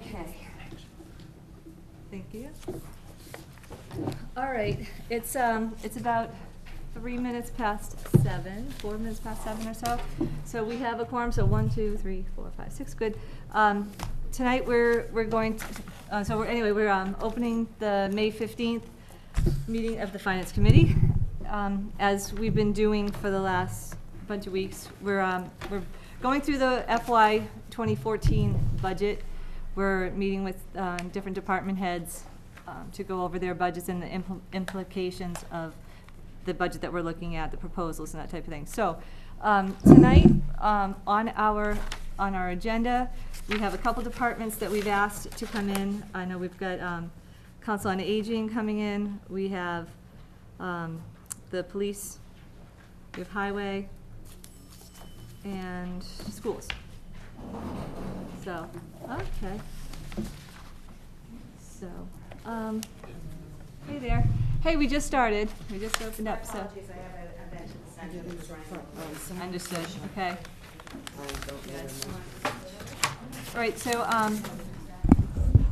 Okay. Thank you. All right, it's about 3 minutes past 7, 4 minutes past 7 or so. So we have a quorum, so 1, 2, 3, 4, 5, 6, good. Tonight we're going to, we're opening the May 15th meeting of the Finance Committee. As we've been doing for the last bunch of weeks, we're going through the FY 2014 budget. We're meeting with different department heads to go over their budgets and the implications of the budget that we're looking at, the proposals and that type of thing. So tonight on our agenda, we have a couple departments that we've asked to come in. I know we've got Council on Aging coming in. We have the police, we have highway, and schools. So, okay. So, hey there. Hey, we just started. We just opened up, so. Understood, okay. All right, so,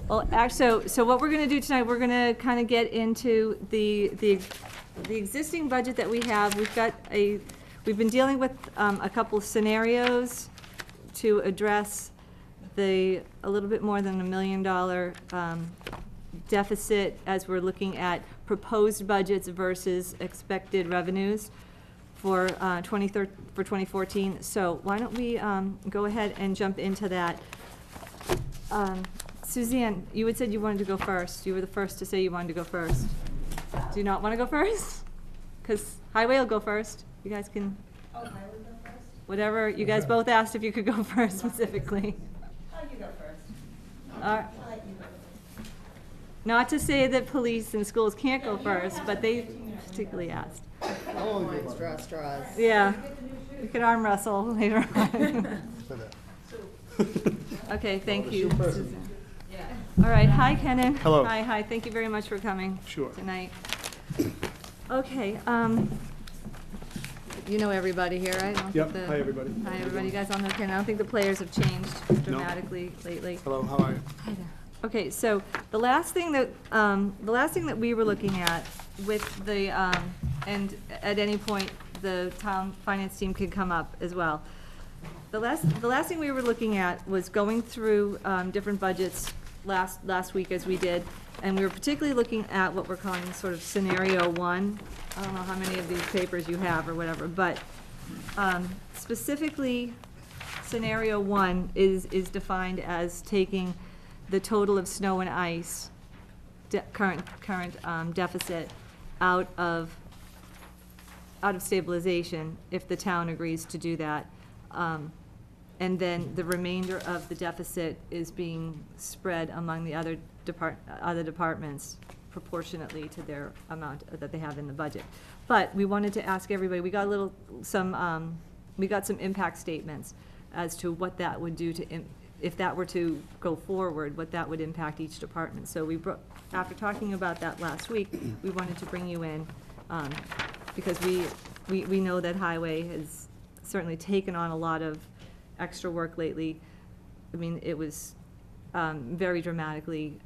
well, actually, so what we're gonna do tonight, we're gonna kind of get into the existing budget that we have. We've been dealing with a couple of scenarios to address a little bit more than $1 million deficit as we're looking at proposed budgets versus expected revenues for 2014. So why don't we go ahead and jump into that. Suzanne, you had said you wanted to go first. You were the first to say you wanted to go first. Do you not want to go first? Because highway will go first. You guys can. Oh, highway go first? Whatever. You guys both asked if you could go first specifically. Oh, you go first. I'll let you go first. Not to say that police and schools can't go first, but they particularly asked. Straws. Yeah. We could arm wrestle later on. Okay, thank you, Susan. All right, hi, Kenan. Hello. Hi, thank you very much for coming tonight. Okay, you know everybody here, right? Yep, hi, everybody. Hi, everybody. You guys all know Kenan. I don't think the players have changed dramatically lately. Hello, how are you? Hi there. Okay, so the last thing that we were looking at with the, and at any point, the town finance team could come up as well. The last thing we were looking at was going through different budgets last week as we did, and we were particularly looking at what we're calling sort of scenario 1. I don't know how many of these papers you have or whatever, but specifically scenario 1 is defined as taking the total of snow and ice current deficit out of stabilization if the town agrees to do that. And then the remainder of the deficit is being spread among the other departments proportionately to their amount that they have in the budget. But we wanted to ask everybody, we got some impact statements as to what that would do to, if that were to go forward, what that would impact each department. So after talking about that last week, we wanted to bring you in, because we know that highway has certainly taken on a lot of extra work lately. I mean, it was very dramatically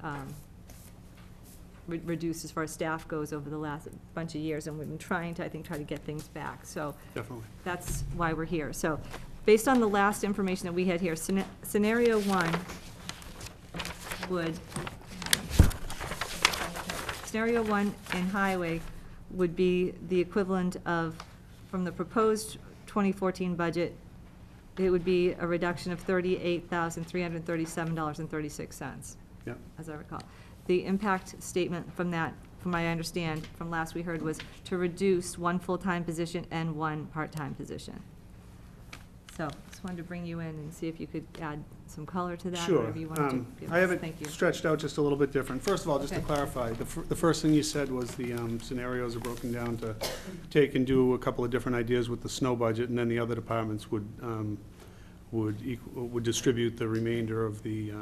reduced as far as staff goes over the last bunch of years, and we've been trying to, I think, get things back. So Definitely. That's why we're here. So based on the last information that we had here, scenario 1 scenario 1 in highway would be the equivalent of, from the proposed 2014 budget, it would be a reduction of $38,337.36. Yeah. As I recall. The impact statement from that, from what I understand, from last we heard, was to reduce 1 full-time position and 1 part-time position. So just wanted to bring you in and see if you could add some color to that. Sure. Whatever you wanted to give I have us. it Thank you. stretched out just a little bit different. First of all, just to Okay. clarify, the first thing you said was the scenarios are broken down to take and do a couple of different ideas with the snow budget, and then the other departments would distribute the remainder of the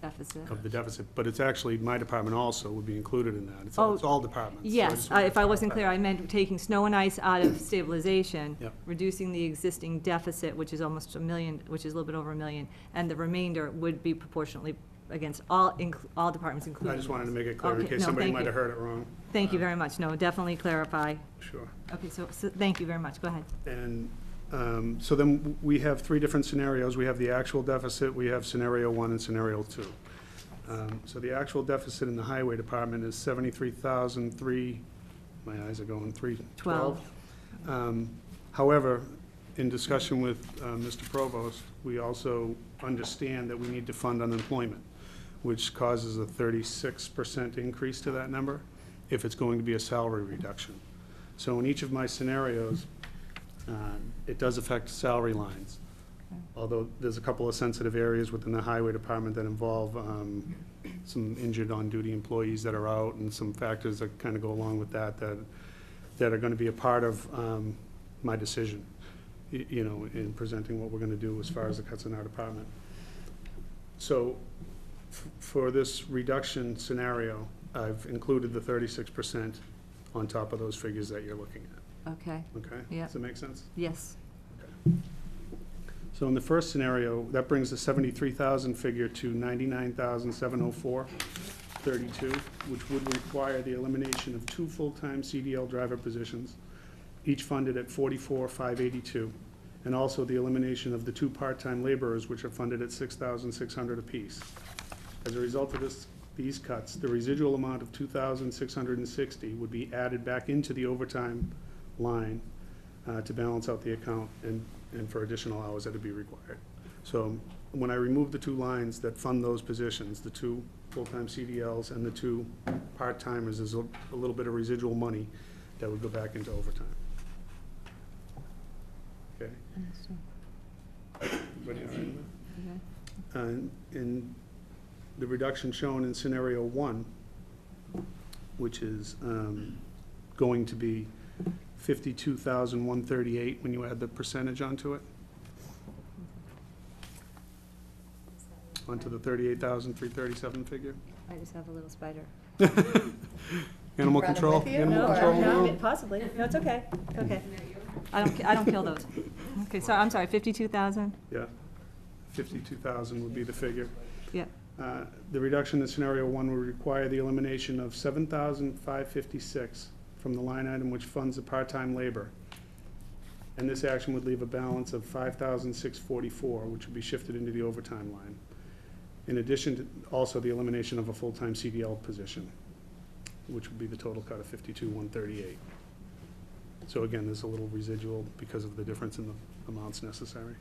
deficit. But it's actually, my department also would be included in that. It's all departments. Yes, So if I wasn't clear, I meant taking snow and ice out of stabilization, Yep. reducing the existing deficit, which is almost $1 million, which is a little bit over $1 million, and the remainder would be proportionately against all departments, including. I just wanted to make it clear in Okay, case no, somebody thank might you. have heard it wrong. Thank you very much. No, definitely clarify. Sure. Okay, so thank you very much. Go ahead. And so then we have three different scenarios. We have the actual deficit, we have scenario 1 and scenario 2. So the actual deficit in the highway department is 73,003, my eyes are going, 312. However, in discussion with Mr. Provost, we also understand that we need to fund unemployment, which causes a 36% increase to that number if it's going to be a salary reduction. So in each of my scenarios, it does affect salary lines, although there's a couple of sensitive areas within the highway department that involve some injured on-duty employees that are out and some factors that kind of go along with that are going to be a part of my decision, you know, in presenting what we're going to do as far as the cuts in our department. So for this reduction scenario, I've included the 36% on top of those figures that you're looking at. Okay. Okay? Yeah. Does that make sense? Yes. So in the first scenario, that brings the 73,000 figure to 99,704.32, which would require the elimination of 2 full-time CDL driver positions, each funded at $44,582, and also the elimination of the 2 part-time laborers, which are funded at $6,600 apiece. As a result of these cuts, the residual amount of $2,660 would be added back into the overtime line to balance out the account and for additional hours that would be required. So when I remove the 2 lines that fund those positions, the 2 full-time CDLs and the 2 part-timers, there's a little bit of residual money that would go back into overtime. Okay? Everybody all right with that? In the reduction shown in scenario 1, which is going to be 52,138 when you add the percentage onto it, onto the 38,337 figure. I just have a little spider. Animal Brought 'em control, with you? animal No, control. No, possibly. No, it's okay. It's okay. I don't kill those. Okay, so I'm sorry, 52,000? Yeah, 52,000 would be the figure. Yeah. The reduction in scenario 1 would require the elimination of 7,556 from the line item which funds the part-time labor. And this action would leave a balance of 5,644, which would be shifted into the overtime line. In addition to also the elimination of a full-time CDL position, which would be the total cut of 52,138. So again, there's a little residual because of the difference in the amounts necessary.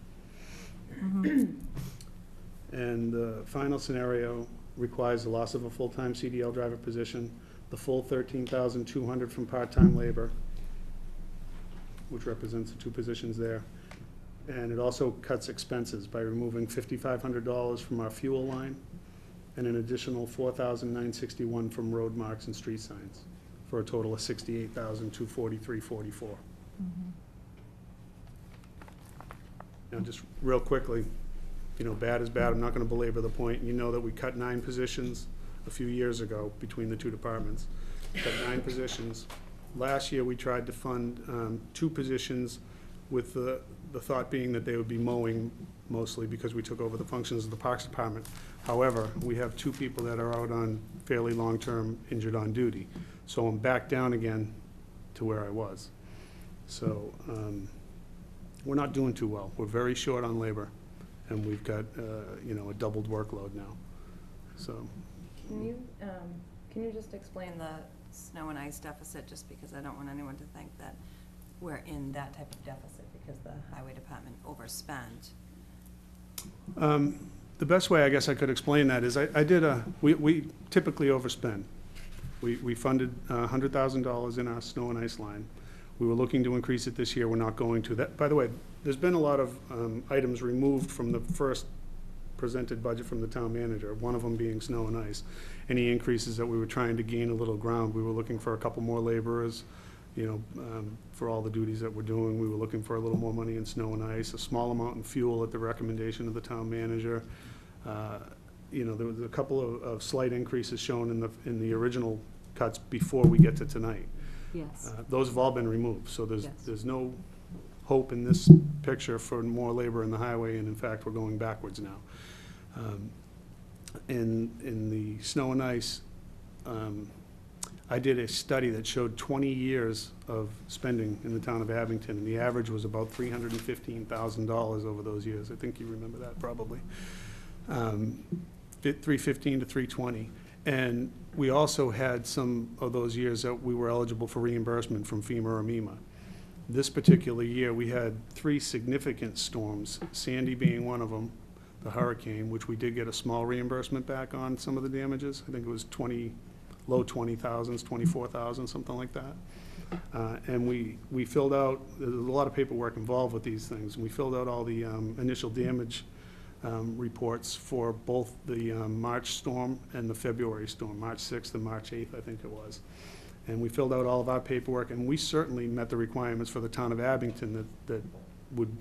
And the final scenario requires the loss of a full-time CDL driver position, the full 13,200 from part-time labor, which represents the 2 positions there. And it also cuts expenses by removing $5,500 from our fuel line and an additional $4,961 from road marks and street signs, for a total of $68,243.44. Now, just real quickly, you know, bad is bad. I'm not going to belabor the point. You know that we cut 9 positions a few years ago between the 2 departments. Cut 9 positions. Last year, we tried to fund 2 positions with the thought being that they would be mowing mostly because we took over the functions of the Parks Department. However, we have 2 people that are out on fairly long-term injured on duty. So I'm back down again to where I was. So we're not doing too well. We're very short on labor, and we've got, you know, a doubled workload now. So. Can you just explain the snow and ice deficit, just because I don't want anyone to think that we're in that type of deficit because the highway department overspent? The best way I guess I could explain that is we typically overspend. We funded $100,000 in our snow and ice line. We were looking to increase it this year. We're not going to. That, by the way, there's been a lot of items removed from the first presented budget from the town manager, one of them being snow and ice. Any increases that we were trying to gain a little ground, we were looking for a couple more laborers, you know, for all the duties that we're doing. We were looking for a little more money in snow and ice, a small amount in fuel at the recommendation of the town manager. You know, there was a couple of slight increases shown in the original cuts before we get to tonight. Yes. Those have all been removed, so Yes. there's no hope in this picture for more labor in the highway, and in fact, we're going backwards now. in the snow and ice, I did a study that showed 20 years of spending in the town of Abington, and the average was about $315,000 over those years. I think you remember that probably. 315 to 320. And we also had some of those years that we were eligible for reimbursement from FEMA or MEMA. This particular year, we had 3 significant storms, Sandy being one of them, the hurricane, which we did get a small reimbursement back on some of the damages. I think it was low 20,000s, 24,000, something like that. And we filled out, there's a lot of paperwork involved with these things. And we filled out all the initial damage reports for both the March storm and the February storm, March 6th and March 8th, I think it was. And we filled out all of our paperwork, and we certainly met the requirements for the town of Abington that would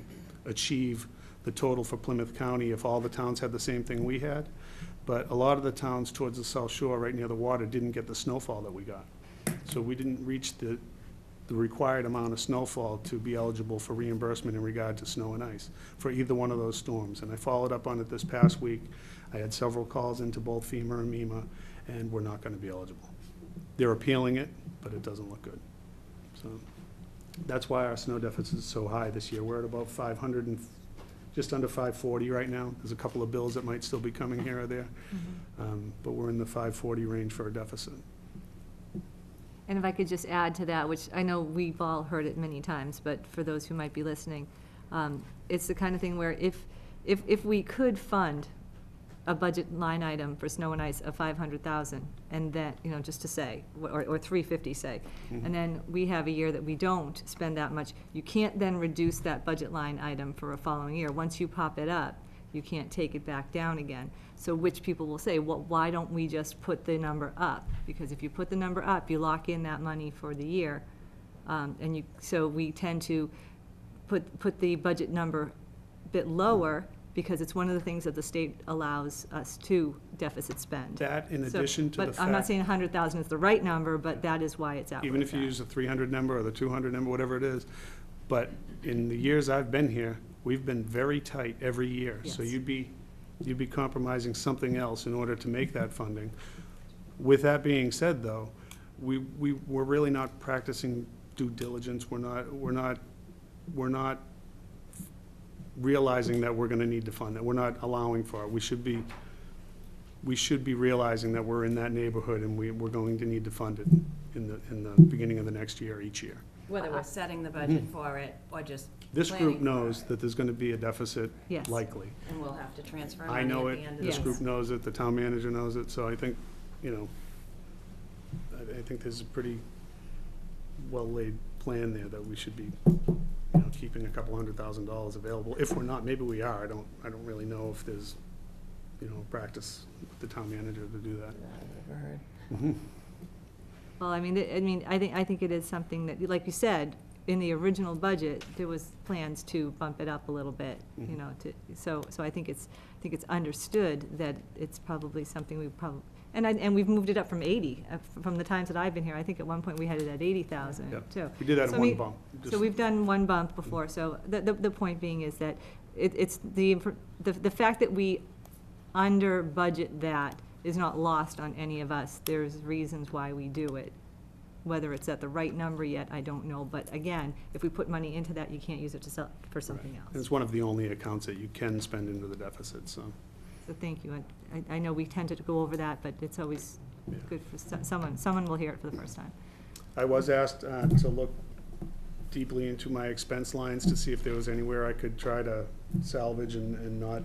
achieve the total for Plymouth County if all the towns had the same thing we had. But a lot of the towns towards the South Shore, right near the water, didn't get the snowfall that we got. So we didn't reach the required amount of snowfall to be eligible for reimbursement in regard to snow and ice for either one of those storms. And I followed up on it this past week. I had several calls into both FEMA and MEMA, and we're not going to be eligible. They're appealing it, but it doesn't look good. So that's why our snow deficit is so high this year. We're at about 500 and just under 540 right now. There's a couple of bills that might still be coming here or there, but we're in the 540 range for a deficit. And if I could just add to that, which I know we've all heard it many times, but for those who might be listening, it's the kind of thing where if we could fund a budget line item for snow and ice of 500,000, and then, just to say, or 350 say, and then we have a year that we don't spend that much, you can't then reduce that budget line item for a following year. Once you pop it up, you can't take it back down again. So which people will say, well, why don't we just put the number up? Because if you put the number up, you lock in that money for the year. So we tend to put the budget number a bit lower because it's one of the things that the state allows us to deficit spend. That in addition to the fact. But I'm not saying 100,000 is the right number, but that is why it's out. Even if you use the 300 number or the 200 number, whatever it is. But in the years I've been here, we've been very tight every year. Yes. So you'd be compromising something else in order to make that funding. With that being said, though, we're really not practicing due diligence. We're not realizing that we're going to need to fund it. We're not allowing for it. We should be realizing that we're in that neighborhood and we're going to need to fund it in the beginning of the next year, each year. Whether we're setting the budget for it or just This planning group for knows it. that there's going to be a deficit, Yes. likely. And we'll have to transfer I money know at it, the end of this the group knows it, the town manager knows it, so I think, I think there's a pretty well-laid plan there that we should be, keeping a couple $100,000 available. If we're not, maybe we are, I don't really know if there's, practice with the town manager to do that. I've never heard. Mhm. Well, I think it is something that, like you said, in the original budget, there was plans to bump it up a little bit, so I think it's understood that it's probably something we probably, and we've moved it up from 80, from the times that I've been here. I think at one point we had it at 80,000 Yeah. too. We did that So in one bump. So we've done one bump before, so the point being is that it's the fact that we under budget that is not lost on any of us. There's reasons why we do it. Whether it's at the right number yet, I don't know. But again, if we put money into that, you can't use it for something Right. else. And it's one of the only accounts that you can spend into the deficit, so. So thank you. I know we tended to go over that, but it's always Yeah. good for someone will hear it for the first time. I was asked to look deeply into my expense lines to see if there was anywhere I could try to salvage and not,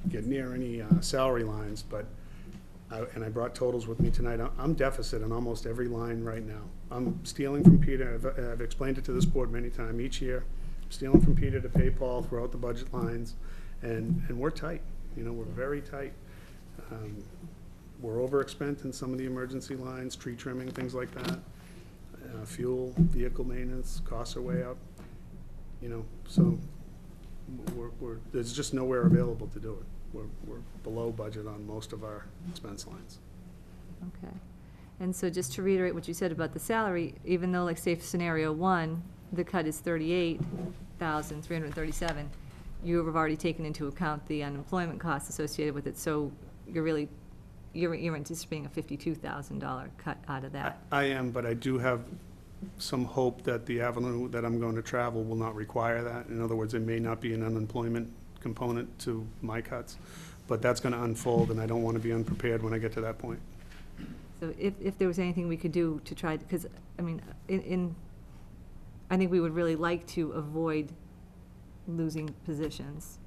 get near any salary lines, but and I brought totals with me tonight. I'm deficit on almost every line right now. I'm stealing from Peter. I've explained it to this board many times each year. I'm stealing from Peter to pay Paul throughout the budget lines, and we're tight. We're very tight. We're overexpent in some of the emergency lines, tree trimming, things like that. Fuel, vehicle maintenance, costs are way up. So there's just nowhere available to do it. We're below budget on most of our expense lines. Okay. And so just to reiterate what you said about the salary, even though, like, say, for scenario one, the cut is 38,337, you have already taken into account the unemployment costs associated with it, so you're anticipating a $52,000 cut out of that. I am, but I do have some hope that the avenue that I'm going to travel will not require that. In other words, there may not be an unemployment component to my cuts, but that's going to unfold, and I don't want to be unprepared when I get to that point. So if there was anything we could do to try, because, I mean, I think we would really like to avoid losing positions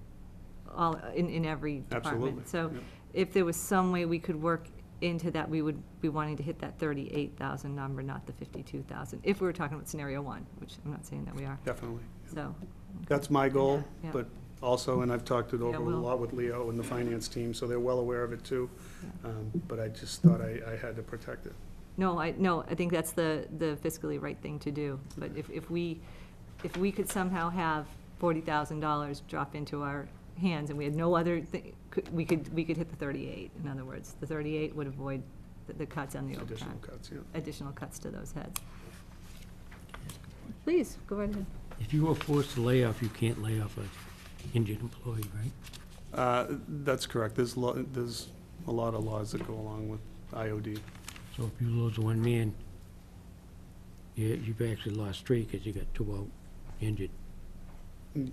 in every department. Absolutely. So Yep. if there was some way we could work into that, we would be wanting to hit that 38,000 number, not the 52,000, if we were talking about scenario one, which I'm not saying that we are, Definitely. so. That's my goal, Yeah. but also, and I've talked it over a we'll- lot with Leo and the finance team, so they're well aware of it too. Yeah. But I just thought I had to protect it. No, I think that's the fiscally right thing to do, but if we could somehow have $40,000 drop into our hands and we had no other thing, we could hit the 38, in other words. The 38 would avoid the cuts on the overtime. Additional cuts, yeah. Additional cuts to those heads. Please, go right ahead. If you were forced to lay off, you can't lay off an injured employee, right? That's correct. There's a lot of laws that go along with IOD. So if you lose one man, you've actually lost three because you got two out injured.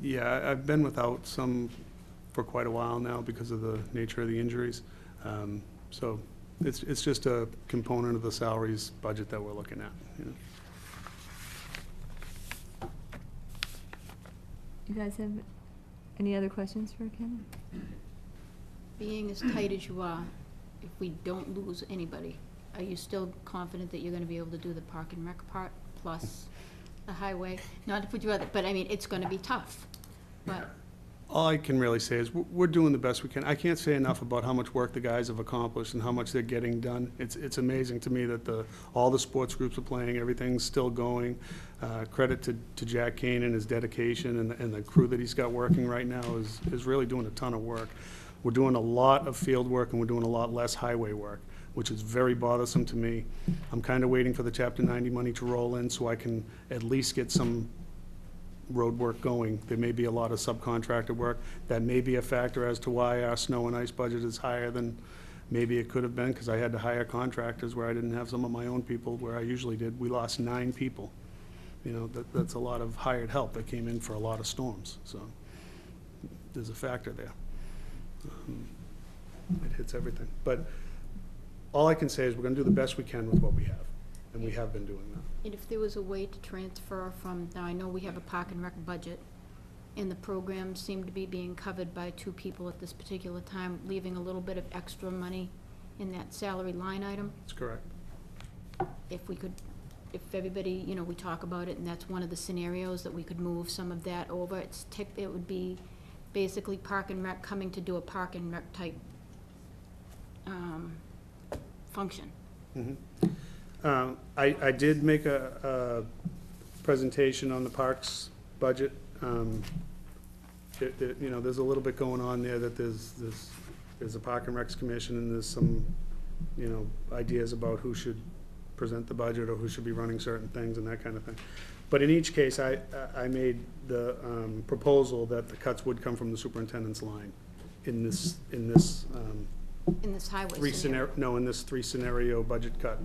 Yeah, I've been without some for quite a while now because of the nature of the injuries. So it's just a component of the salaries budget that we're looking at, you know. You guys have any other questions for Ken? Being as tight as you are, if we don't lose anybody, are you still confident that you're gonna be able to do the park and rec part plus the highway? Not to put you out there, but I mean, it's gonna be tough, but. All I can really say is we're doing the best we can. I can't say enough about how much work the guys have accomplished and how much they're getting done. It's amazing to me that all the sports groups are playing, everything's still going. Credit to Jack Kane and his dedication and the crew that he's got working right now is really doing a ton of work. We're doing a lot of field work and we're doing a lot less highway work, which is very bothersome to me. I'm kind of waiting for the Chapter 90 money to roll in so I can at least get some road work going. There may be a lot of subcontractor work. That may be a factor as to why our snow and ice budget is higher than maybe it could have been, because I had to hire contractors where I didn't have some of my own people where I usually did. We lost 9 people. You know, that's a lot of hired help that came in for a lot of storms. So there's a factor there. It hits everything. But all I can say is we're going to do the best we can with what we have, and we have been doing that. And if there was a way to transfer from, now I know we have a park and rec budget, and the programs seem to be being covered by 2 people at this particular time, leaving a little bit of extra money in that salary line item. That's correct. If we could, if everybody, you know, we talk about it, and that's one of the scenarios that we could move some of that over, it would be basically park and rec coming to do a park and rec type function. Mm-hmm. I did make a presentation on the parks budget. You know, there's a little bit going on there that there's a Park and Recs Commission, and there's some, you know, ideas about who should present the budget or who should be running certain things and that kind of thing. But in each case, I made the proposal that the cuts would come from the superintendent's line in this In this highway three scenario. no, in this 3-scenario budget cut.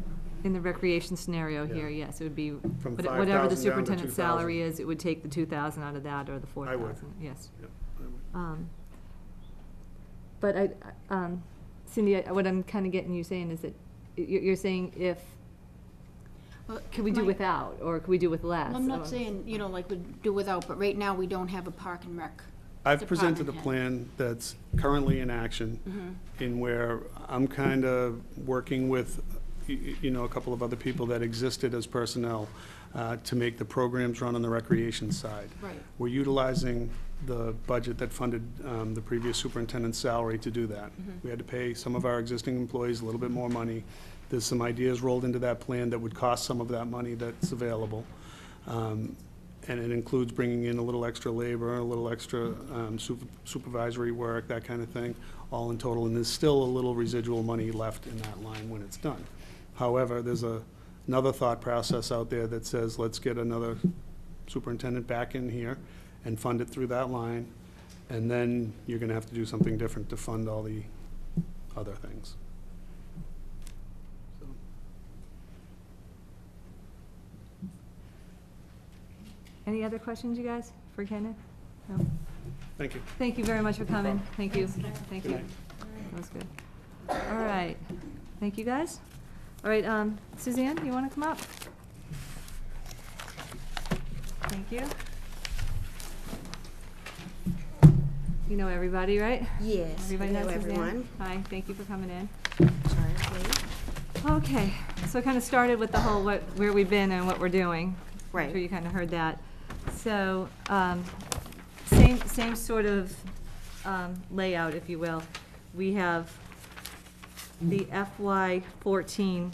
In the recreation scenario Yeah. here, yes, it would be, From whatever 5,000 the down to superintendent's 2,000. salary is, it would take the 2,000 out of that or the 4,000. would. Yes. Yep, I would. But Cindy, what I'm kind of getting you saying is that you're saying Well, could we do my- without, or could we do with less? Well, I'm or- not saying, you know, like we do without, but right now, we don't have a park and rec. I've presented a department plan that's currently in action, in where I'm kind of working with, you know, a couple of other people that existed as personnel to make the programs run on the recreation side. Right. We're utilizing the budget that funded the previous superintendent's salary to do that. We had to pay some of our existing employees a little bit more money. There's some ideas rolled into that plan that would cost some of that money that's available. And it includes bringing in a little extra labor, a little extra supervisory work, that kind of thing, all in total. And there's still a little residual money left in that line when it's done. However, there's another thought process out there that says, let's get another superintendent back in here and fund it through that line. And then you're gonna have to do something different to fund all the other things. So, Any other questions, you guys, for Kenneth? No? thank you. Thank you very much for coming. Thank you. Thank Good you. night. That was good. All right. Thank you, guys. All right, Suzanne, you want to come up? Thank you. You know everybody, right? Yes, Everybody hello knows Suzanne? everyone. Hi, thank you for coming in. Sorry, wait. Okay, so I kind of started with the whole where we've been and what we're doing. I'm Right. sure you kind of heard that. So, same sort of layout, if you will. We have the FY '14,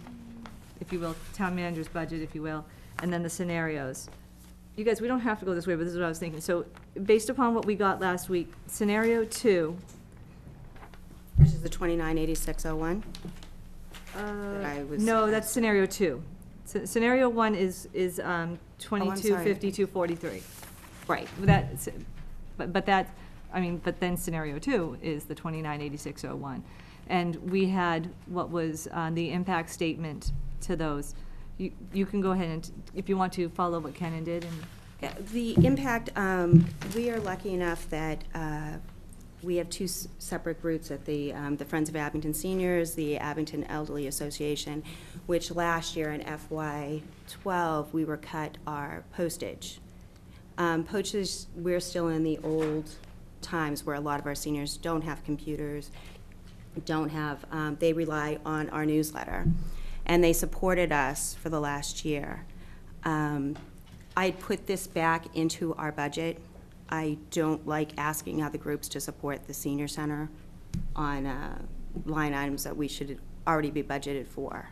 if you will, town manager's budget, if you will, and then the scenarios. You guys, we don't have to go this way, but this is what I was thinking. So, based upon what we got last week, scenario 2. Which is the 298601? I was No, that's asked. scenario 2. Scenario 1 is sorry. 225243. Right. That's, but that, I mean, but then scenario 2 is the 298601. And we had what was the impact statement to those. You can go ahead and, if you want to, follow what Kenan did and. Yeah, the impact, we are lucky enough that we have two separate groups at the Friends of Abington Seniors, the Abington Elderly Association, which last year in FY12, we were cut our postage. Postage, we're still in the old times where a lot of our seniors don't have computers, don't have, they rely on our newsletter. And they supported us for the last year. I put this back into our budget. I don't like asking other groups to support the senior center on line items that we should already be budgeted for.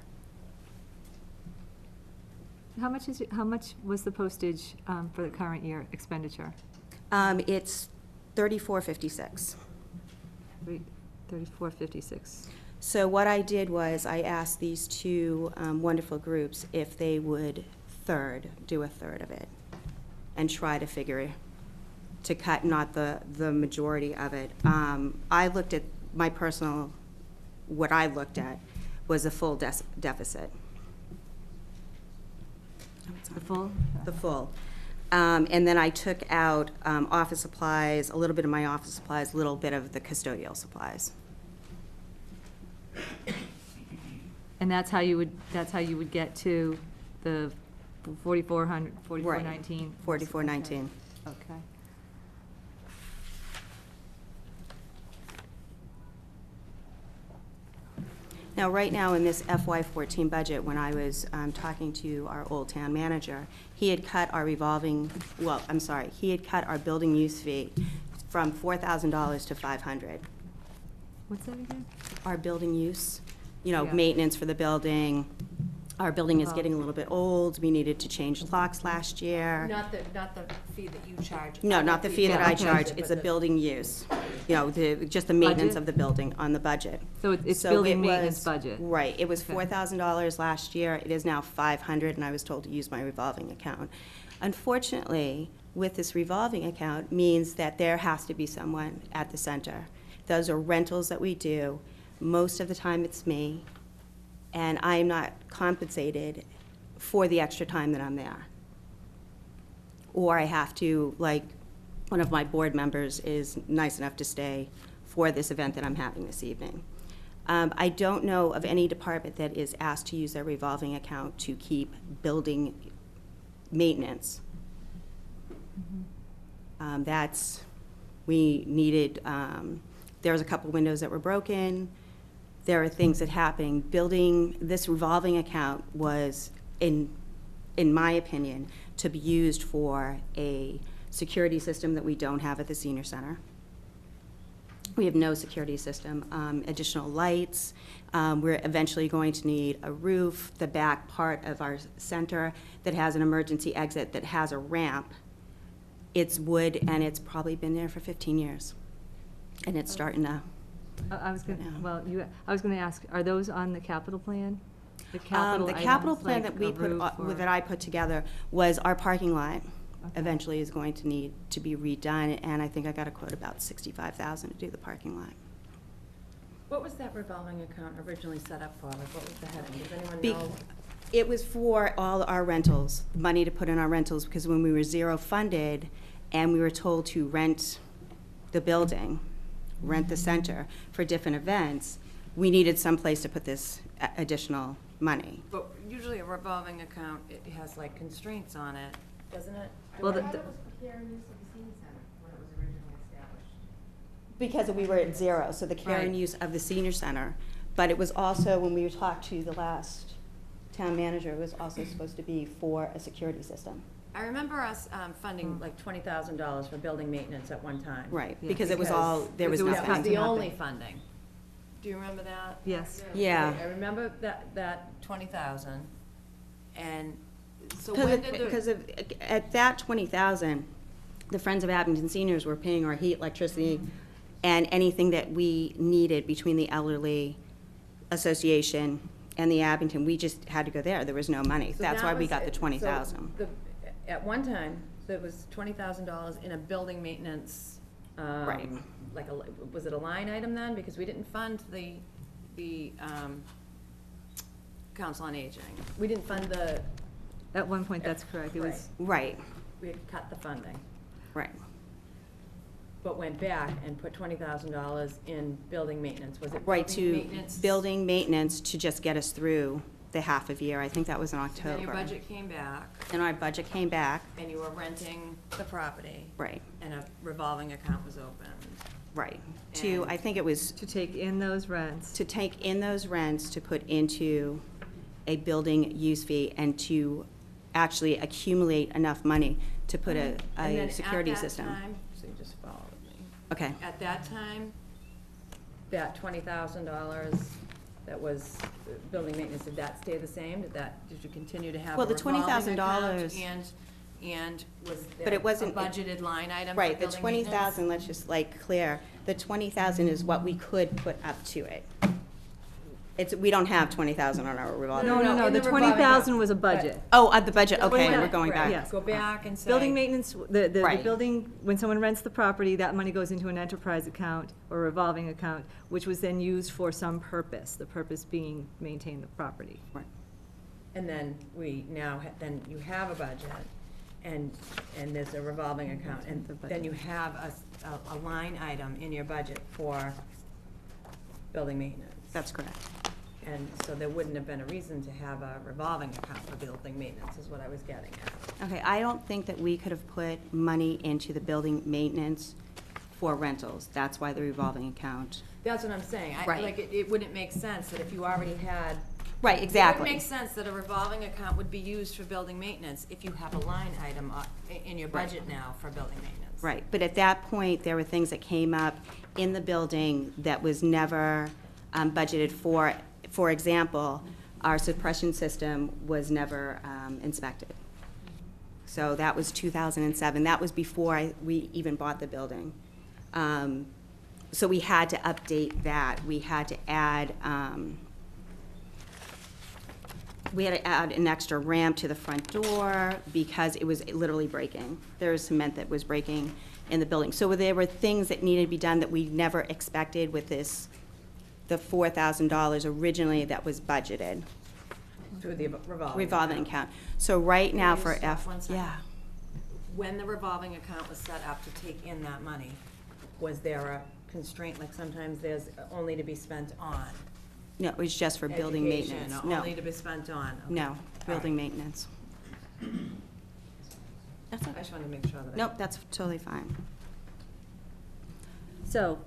How much was the postage for the current year expenditure? It's $34.56. 3456. So what I did was I asked these two wonderful groups if they would do a third of it, and try to figure to cut not the majority of it. I looked at my personal, what I looked at was a full deficit. The full? The full. And then I took out office supplies, a little bit of my office supplies, a little bit of the custodial supplies. And that's how you would get to the 4419? 4419. Okay. Now, right now in this FY14 budget, when I was talking to our old town manager, he had cut our he had cut our building use fee from $4,000 to $500. What's that again? Our building use, Yeah. maintenance for the building. Our building is Oh. getting a little bit old. We needed to change locks last year. Not the fee that you charge. No, not the fee that I Yeah. charge. It's a building use. Just the maintenance Budget? of the building on the budget. So it's So building it maintenance was- budget? Right. It was Okay. $4,000 last year. It is now $500, and I was told to use my revolving account. Unfortunately, with this revolving account means that there has to be someone at the center. Those are rentals that we do. Most of the time, it's me, and I am not compensated for the extra time that I'm there. Or I have to, like, one of my board members is nice enough to stay for this event that I'm having this evening. I don't know of any department that is asked to use their revolving account to keep building maintenance. We needed, there was a couple windows that were broken. There are things that happened. Building this revolving account was, in my opinion, to be used for a security system that we don't have at the senior center. We have no security system, additional lights. We're eventually going to need a roof, the back part of our center that has an emergency exit that has a ramp. It's wood, and it's probably been there for 15 years. And it's starting to, I was going, Yeah. I was going to ask, are those on the capital plan? The the capital items, plan like that we a put, roof or- that I put together was our parking lot. eventually is going to need to be redone, and I think I got a quote about $65,000 to do the parking lot. What was that revolving account originally set up for? Like, what was the heading? Does anyone Be- know? It was for all our rentals, money to put in our rentals, because when we were zero funded and we were told to rent the building, rent the center for different events, we needed some place to put this additional money. But usually a revolving account, it has like constraints on it, doesn't it? Well, Do I- the- I thought it was for care and use of the senior center when it was originally established. Because we were at zero, so the care and Right. use of the senior center. But it was also, when we talked to the last town manager, it was also supposed to be for a security system. I remember us funding like $20,000 for building maintenance at one time. Right, Yeah. because it was all, there was Because it was That was nothing. the nothing. only funding. Do you remember that? Yes. Yeah. Okay, I remember that 20,000, and so Because when did the? because of, at that 20,000, the Friends of Abington Seniors were paying our heat, electricity, and anything that we needed between the Elderly Association and the Abington, we just had to go there. There was no money. So That's that why we was got the it. So 20,000. At one time, there was $20,000 in a building maintenance. Right. Like, was it a line item then? Because we didn't fund the Council on Aging. We didn't fund the, At one point, that's correct. It was, Right, we had cut the funding, right. but went back and put $20,000 in building maintenance. Was it Right, building to maintenance? building maintenance to just get us through the half of year. I think that was in Then October. your budget came back, And our budget came back, and you were renting the property, right, and a revolving account was opened. right. To, And- I think it was to take in those rents. to take in those rents to put into a building use fee and to actually accumulate enough money to put And then a at security that system. time- So you just followed me. Okay, At that time, that $20,000 that was building maintenance, did that stay the same? Did you continue to have a Well, the revolving $20,000 account? And was But there it a wasn't- budgeted line item for right, the building 20,000, maintenance? let's just like clear, the 20,000 is what we could put up to it. We don't have 20,000 on our revolving. No, no, no, in the the revolving 20,000 account, was a but- budget. Oh, the budget, okay, Right, we're going Right, back. yes. Go back and say. Building maintenance, the Right. building, when someone rents the property, that money goes into an enterprise account or revolving account, which was then used for some purpose, the purpose being maintain the property. Right. And then then you have a budget, and there's a revolving account, and The budget. then you have a line item in your budget for building maintenance. That's correct. And so there wouldn't have been a reason to have a revolving account for building maintenance, is what I was getting at. Okay, I don't think that we could have put money into the building maintenance for rentals. That's why the revolving account. That's what I'm saying. Right. Like, it wouldn't make sense that if you already had. Right, It would exactly. make sense that a revolving account would be used for building maintenance if you have a line item in your Right. budget now for building maintenance. Right, but at that point, there were things that came up in the building that was never budgeted for. For example, our suppression system was never inspected. So that was 2007. That was before we even bought the building. So we had to update that. We had to add an extra ramp to the front door because it was literally breaking. There was cement that was breaking in the building. So there were things that needed to be done that we never expected with the $4,000 originally that was budgeted, To the revolving account. So right now Can I for just stop 1 second? yeah. When the revolving account was set up to take in that money, was there a constraint, like sometimes there's only to be spent on? No, it was just for building Education, maintenance. or No, only to be spent on? Okay. no, All building right. maintenance. That's I okay. just wanted to make sure that I. Nope, that's totally fine. So,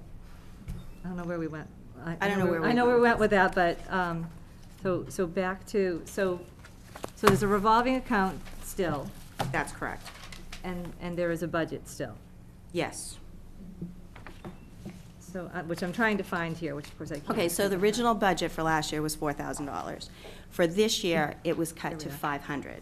I don't know where we went. I don't know where I we know where we went. went with that, but, so back to, so there's a revolving account still, That's correct. and there is a budget still. Yes. So, which I'm trying to find here, which of course I can't. Okay, so the original budget for last year was $4,000. For this year, it was cut to Here we $500.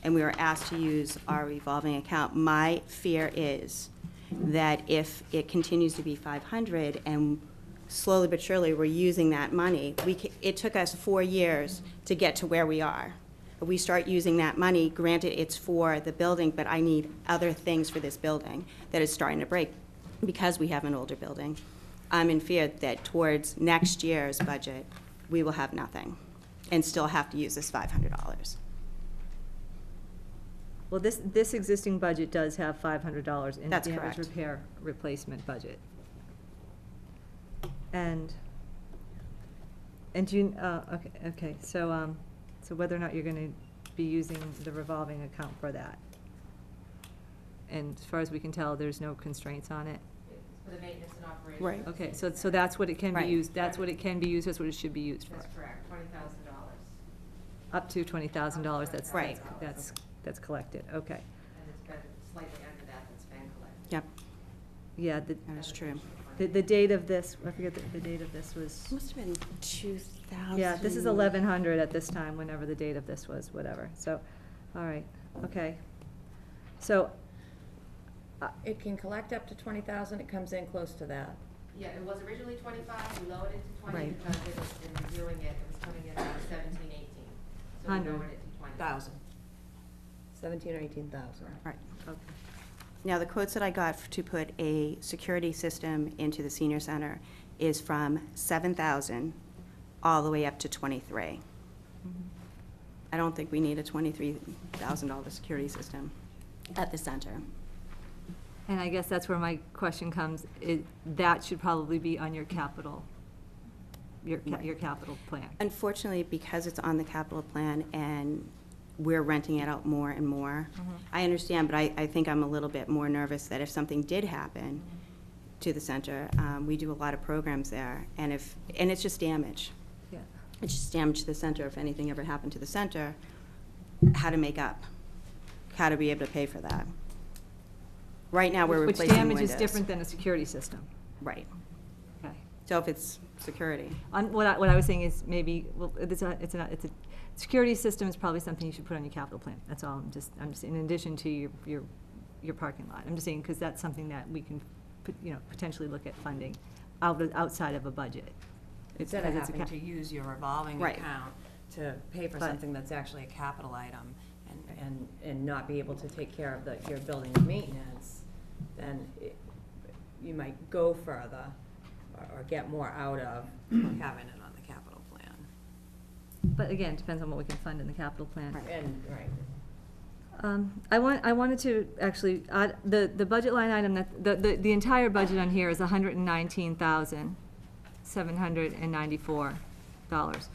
And we were asked to use our revolving account. My fear is that if it continues to be $500 and slowly but surely we're using that money, it took us 4 years to get to where we are. we start using that money, granted, it's for the building, but I need other things for this building that is starting to break because we have an older building. I'm in fear that towards next year's budget, we will have nothing and still have to use this $500. Well, this existing budget does have $500 in That's damage correct. repair replacement budget. And do you, okay, so whether or not you're gonna be using the revolving account for that? And as far as we can tell, there's no constraints on it? For the maintenance and operation. Right. of the Okay, senior so center. that's what it can be Right. used, that's what it can be used, that's what it should be used for. That's correct, $20,000. Up to $20,000, Right. that's collected, okay. And it's been slightly under that's been collected. Yep, Yeah, that is true. the date of this, I forget the date of this was, Must have been 2000. yeah, this is 1100 at this time, whenever the date of this was, whatever, so, all right, okay. So, It can collect up to 20,000, it comes in close to that. Yeah, it was originally 25, we lowered it to 20 Right. because it was, in reviewing it, it was coming in around 17, 18. So we 100. lowered it to 20. 17 or 18,000. Right. okay. Now, the quotes that I got to put a security system into the senior center is from 7,000 all the way up to 23. I don't think we need a $23,000 security system at the center. And I guess that's where my question comes, that should probably be on your capital, your capital plan. Unfortunately, because it's on the capital plan and we're renting it out more and more, I understand, but I think I'm a little bit more nervous that if something did happen to the center, we do a lot of programs there, and it's just damage. Yeah. It's just damage to the center. If anything ever happened to the center, how to make up, how to be able to pay for that. Right now, we're Which replacing damage windows. is different than a security system. Right. Okay. So if it's security. What I was saying is maybe, well, it's a security system is probably something you should put on your capital plan. That's all. I'm just in addition to your parking lot. I'm just saying, because that's something that we can, potentially look at funding outside of a budget. Instead of Because it's a having to use your revolving Right. account to pay for But- something that's actually a capital item and not be able to take care of your building maintenance, then you might go further or get more out of having it on the capital plan. But again, it depends on what we can fund in the capital plan. Right. And, right. I wanted to actually, the budget line item the entire budget on here is $119,794,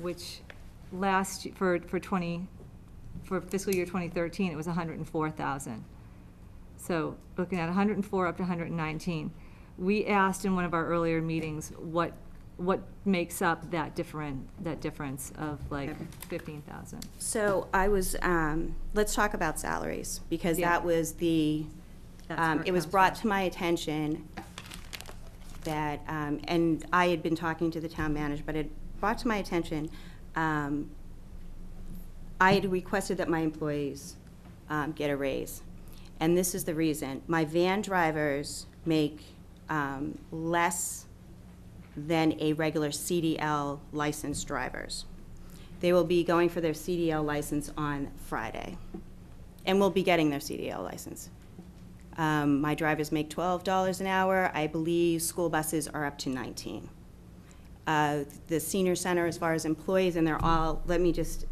which for fiscal year 2013, it was 104,000. So looking at 104 up to 119, we asked in one of our earlier meetings what makes up that difference of like Okay. 15,000. So I was, let's talk about salaries, because Yeah. that was the, That's where it was comes brought from. to my attention that, and I had been talking to the town manager, but it brought to my attention, I had requested that my employees get a raise. And this is the reason. My van drivers make less than a regular CDL licensed drivers. They will be going for their CDL license on Friday, and will be getting their CDL license. My drivers make $12 an hour. I believe school buses are up to 19. The senior center, as far as employees, and they're all, let me just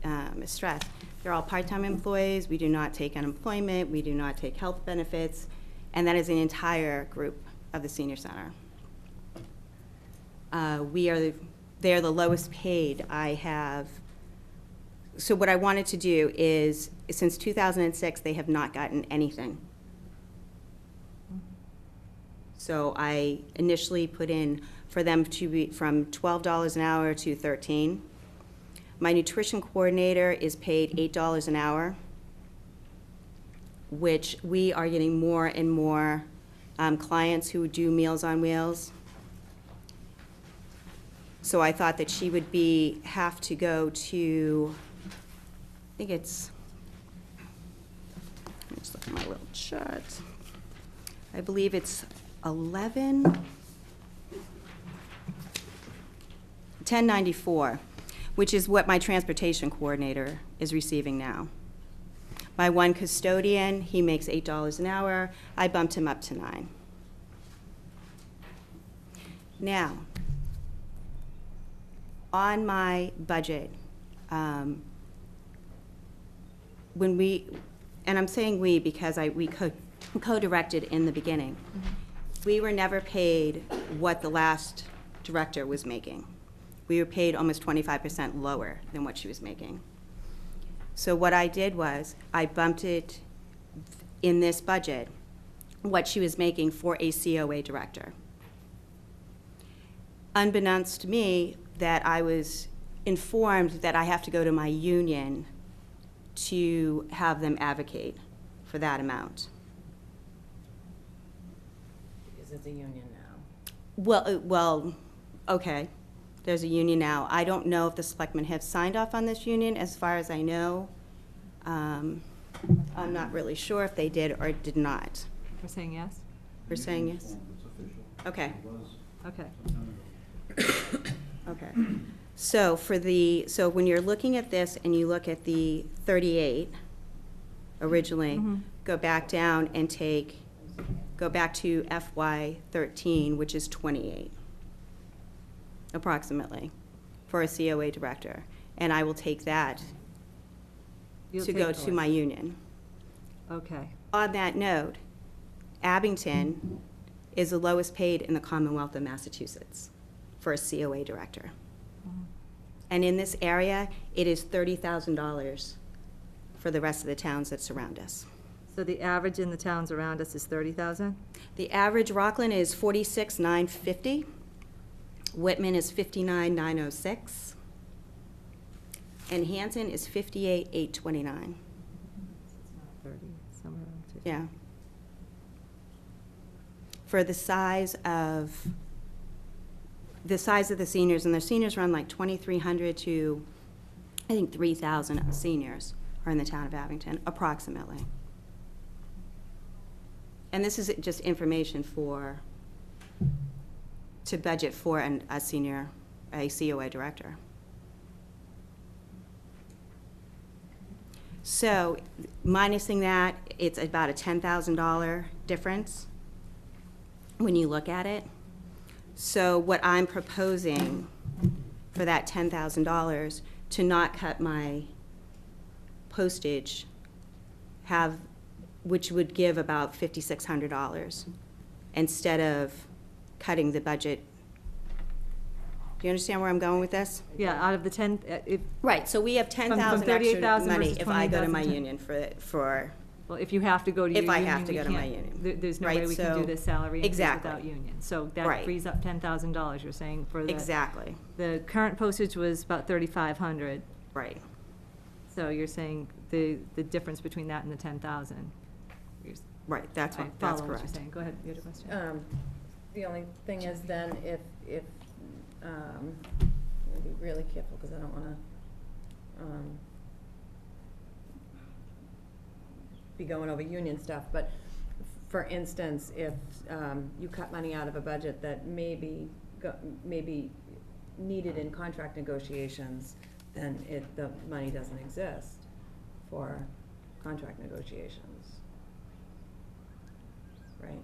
stress, they're all part-time employees. We do not take unemployment. We do not take health benefits. And that is an entire group of the senior center. They're the lowest paid. I have, so what I wanted to do is, since 2006, they have not gotten anything. So I initially put in for them to be from $12 an hour to $13. My nutrition coordinator is paid $8 an hour, which we are getting more and more clients who do Meals on Wheels. So I thought that she would have to go to, I think it's, let me just look at my little chart. I believe it's 1094. which is what my transportation coordinator is receiving now. My one custodian, he makes $8 an hour. I bumped him up to $9. Now, on my budget, when we, and I'm saying we because we co-directed in the beginning, we were never paid what the last director was making. We were paid almost 25% lower than what she was making. So what I did was, I bumped it in this budget, what she was making for a COA director. Unbeknownst to me, that I was informed that I have to go to my union to have them advocate for that amount. Because it's a union now. Well, okay, there's a union now. I don't know if the selectmen have signed off on this union, as far as I know. I'm not really sure if they did or did not. We're saying yes? We're saying yes? Okay. Okay. Okay. So so when you're looking at this and you look at the 38 originally, go back down and go back to FY 13, which is 28, approximately, for a COA director. And I will take that You'll to take go to my union. Okay. On that note, Abington is the lowest paid in the Commonwealth of Massachusetts for a COA director. And in this area, it is $30,000 for the rest of the towns that surround us. So the average in the towns around us is 30,000? The average Rockland is $46,950. Whitman is $59,906. And Hanson is $58,829. 30, somewhere around 50. Yeah. For the size of the seniors, and the seniors run like 2,300 to, I think, 3,000 seniors are in the town of Abington, approximately. And this is just information to budget for a COA director. So minusing that, it's about a $10,000 difference when you look at it. So what I'm proposing for that $10,000, to not cut my postage, which would give about $5,600, instead of cutting the budget. Do you understand where I'm going with this? Yeah, out of the 10, Right, so we have From 10,000 extra 38,000 money versus if I go to my 20,000. union for, well, if you have to go to your If union, I have to we go to my can't- union. There's no Right, way we can do so- this salary increase Exactly. without union. So that Right. frees up $10,000, you're saying, for the. exactly, The current postage was about 3,500, right. so you're saying the difference between that and the 10,000. Right, that's I what, that's follow what you're correct. saying. Go ahead, you had a question? The only thing is then if, I'm gonna be really careful because I don't wanna, be going over union stuff, but for instance, if, you cut money out of a budget that may be needed in contract negotiations, then the money doesn't exist for contract negotiations. Right?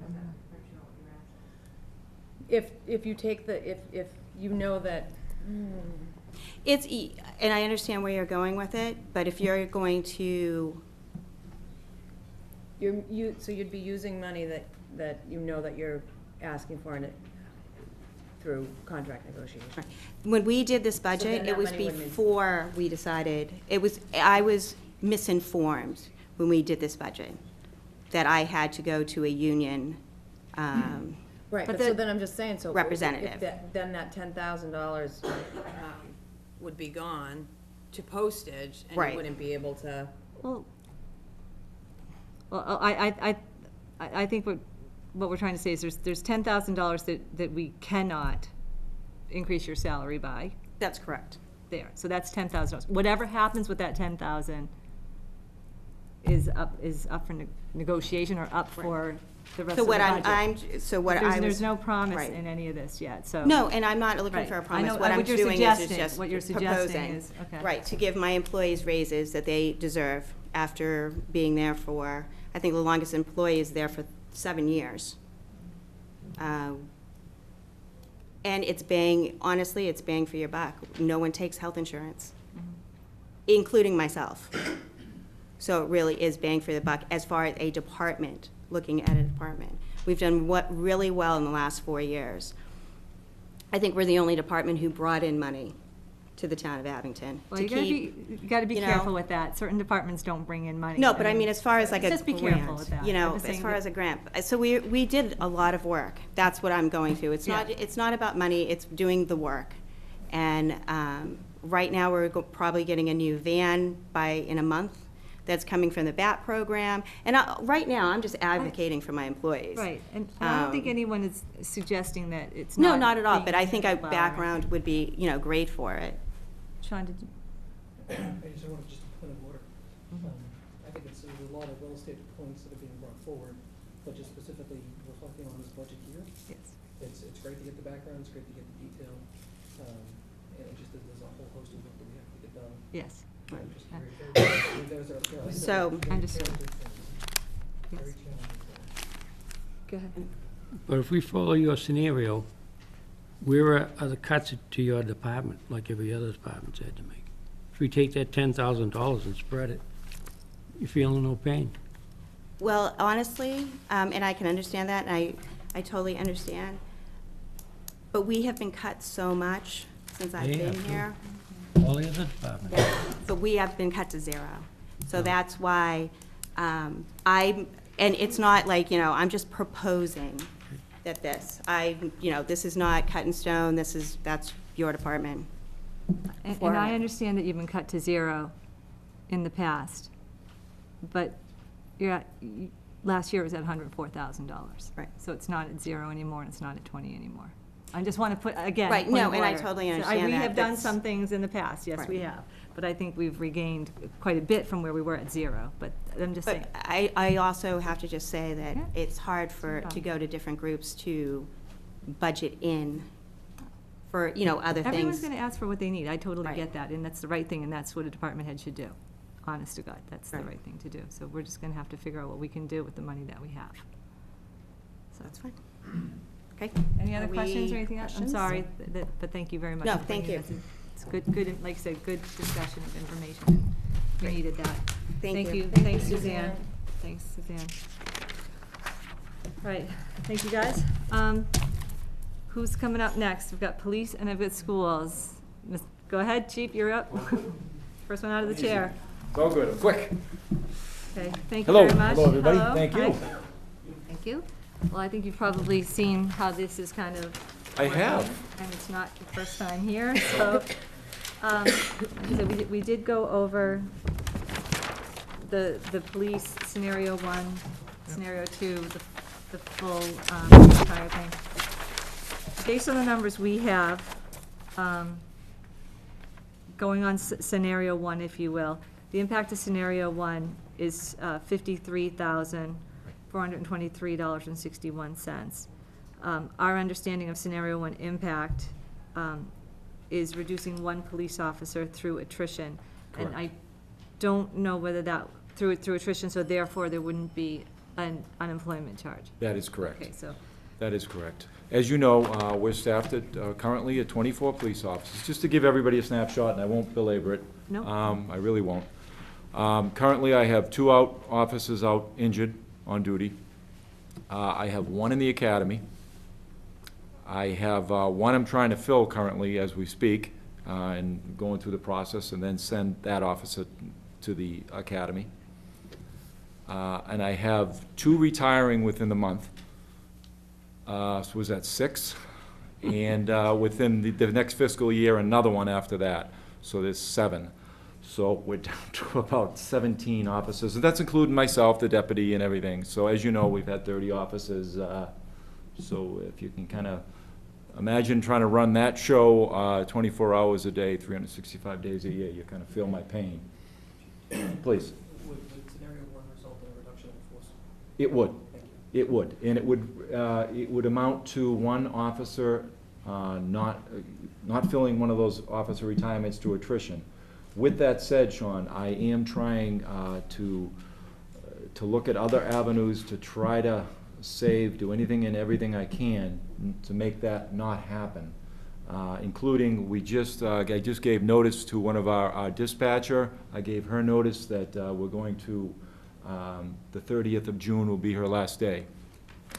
I'm not sure what you're asking. If you take if you know that, And I understand where you're going with it, but if you're going to, so you'd be using money that you know that you're asking for in it through contract negotiation. when we did this then budget, it that was money wouldn't before we decided, I was misinformed when we did this budget, that I had to go to a union, Right, But but so the- then I'm just saying, so. Representative. Then that $10,000 would be gone to postage, and Right. you wouldn't be able to. Well, I think what we're trying to say is there's $10,000 that we cannot increase your salary by that's correct. there. So that's $10,000. Whatever happens with that 10,000, is up for negotiation or up for the rest So of the what budget. so what There's no promise right. in any of this yet, so. No, and I'm not looking Right. for a I promise. know, What I'm you're doing is suggesting- just what you're suggesting proposing. is- okay. Right, to give my employees raises that they deserve after being there for, I think the longest employee is there for 7 years. And honestly, it's bang for your buck. No one takes health insurance, including myself. So it really is bang for the buck as far as a department, looking at a department. We've done really well in the last 4 years. I think we're the only department who brought in money to the town of Abington. Well, to you gotta be you know- careful with that. Certain departments don't bring in money. No, but I mean, as far as like a Just be careful grant, with that. you I'm know, just as saying far that- as a grant. So we did a lot of work. That's what I'm going to. It's Yeah. not about money, it's doing the work. And right now, we're probably getting a new van in a month that's coming from the BAT program. And right now, I'm just advocating for my employees. Right, and I don't think Um, anyone is suggesting that it's not. No, not at all, being but I think a handled well or background anything. would be, great for it. Sean, did you? I just want to point of order. I think there's a lot of well-stated points that are being brought forward, but just specifically reflecting on this budget here, Yes. it's great to get the background, it's great to get the detail, and it just, there's a whole host of work that we have to get done. Yes. Just very So, very understood. challenging things. Very Yes. challenging things. Go ahead. But if we follow your scenario, where are the cuts to your department, like every other department's had to make? If we take that $10,000 and spread it, you feeling no pain? Well, honestly, and I can understand that, and I totally understand, but we have been cut so much since I've Yeah, been true. here. All the other departments. Yeah, but we have been cut to 0. So that's why and it's not like, I'm just proposing that this is not cut in stone, that's your department. And For I it. understand that you've been cut to 0 in the past, but last year it was at $104,000. Right. So it's not at 0 anymore, and it's not at 20 anymore. I just want to put, again. Right, point no, of and I order. totally So understand We that. have done That's- some things in the past, yes, we Right. have. But I think we've regained quite a bit from where we were at 0, but I'm just saying. But I also have to just say that Yeah. it's hard to problem. go to different groups to budget in for, other things. Everyone's going to ask for what they need. I totally Right. get that, and that's the right thing, and that's what a department head should do. Honest to God, that's the Right. right thing to do. So we're just going to have to figure out what we can do with the money that we have. So That's fine. Okay. Any other Are questions or we- anything else? I'm questions? sorry, but thank you very much. No, for thank bringing you. this. It's good, like I said, good discussion of information. We Great. needed that. Thank you. Thanks, Suzanne. Thanks, Suzanne. All right, thank you, guys. Who's coming up next? We've got police and I've got schools. Go ahead, Chief, you're up. First one out of the chair. It's all good, I'm quick. Okay, thank you Hello, very much. hello, everybody. Hello. Thank you. Hi. Thank you. Well, I think you've probably seen how this is kind of. I have. working, And it's not your first time here, so, so we did go over the police scenario 1, scenario 2, the full, entire thing. Based on the numbers we have, going on scenario 1, if you will, the impact of scenario 1 is $53,423.61. Our understanding of scenario 1 impact is reducing 1 police officer through attrition. And I don't know whether that, through attrition, so therefore there wouldn't be an unemployment charge. That is correct. Okay, so, That is correct. As you know, we're staffed at, currently at 24 police officers. Just to give everybody a snapshot, and I won't belabor it. Nope. I really won't. Currently, I have 2 officers out injured on duty. I have 1 in the academy. I have 1 I'm trying to fill currently as we speak, and going through the process, and then send that officer to the academy. And I have 2 retiring within the month. So was that 6? And within the next fiscal year, another one after that. So there's 7. So we're down to about 17 officers, and that's including myself, the deputy, and everything. So as you know, we've had 30 officers. So if you can kind of imagine trying to run that show 24 hours a day, 365 days a year, you kind of feel my pain. Please. Would scenario It would. Thank you. It would, and it would amount to one officer not filling one of those officer retirements through attrition. With that said, Sean, I am trying to look at other avenues to try to save, do anything and everything I can to make that not happen. Including, I just gave notice to one of our dispatcher. I gave her notice that we're going to, the 30th of June will be her last day.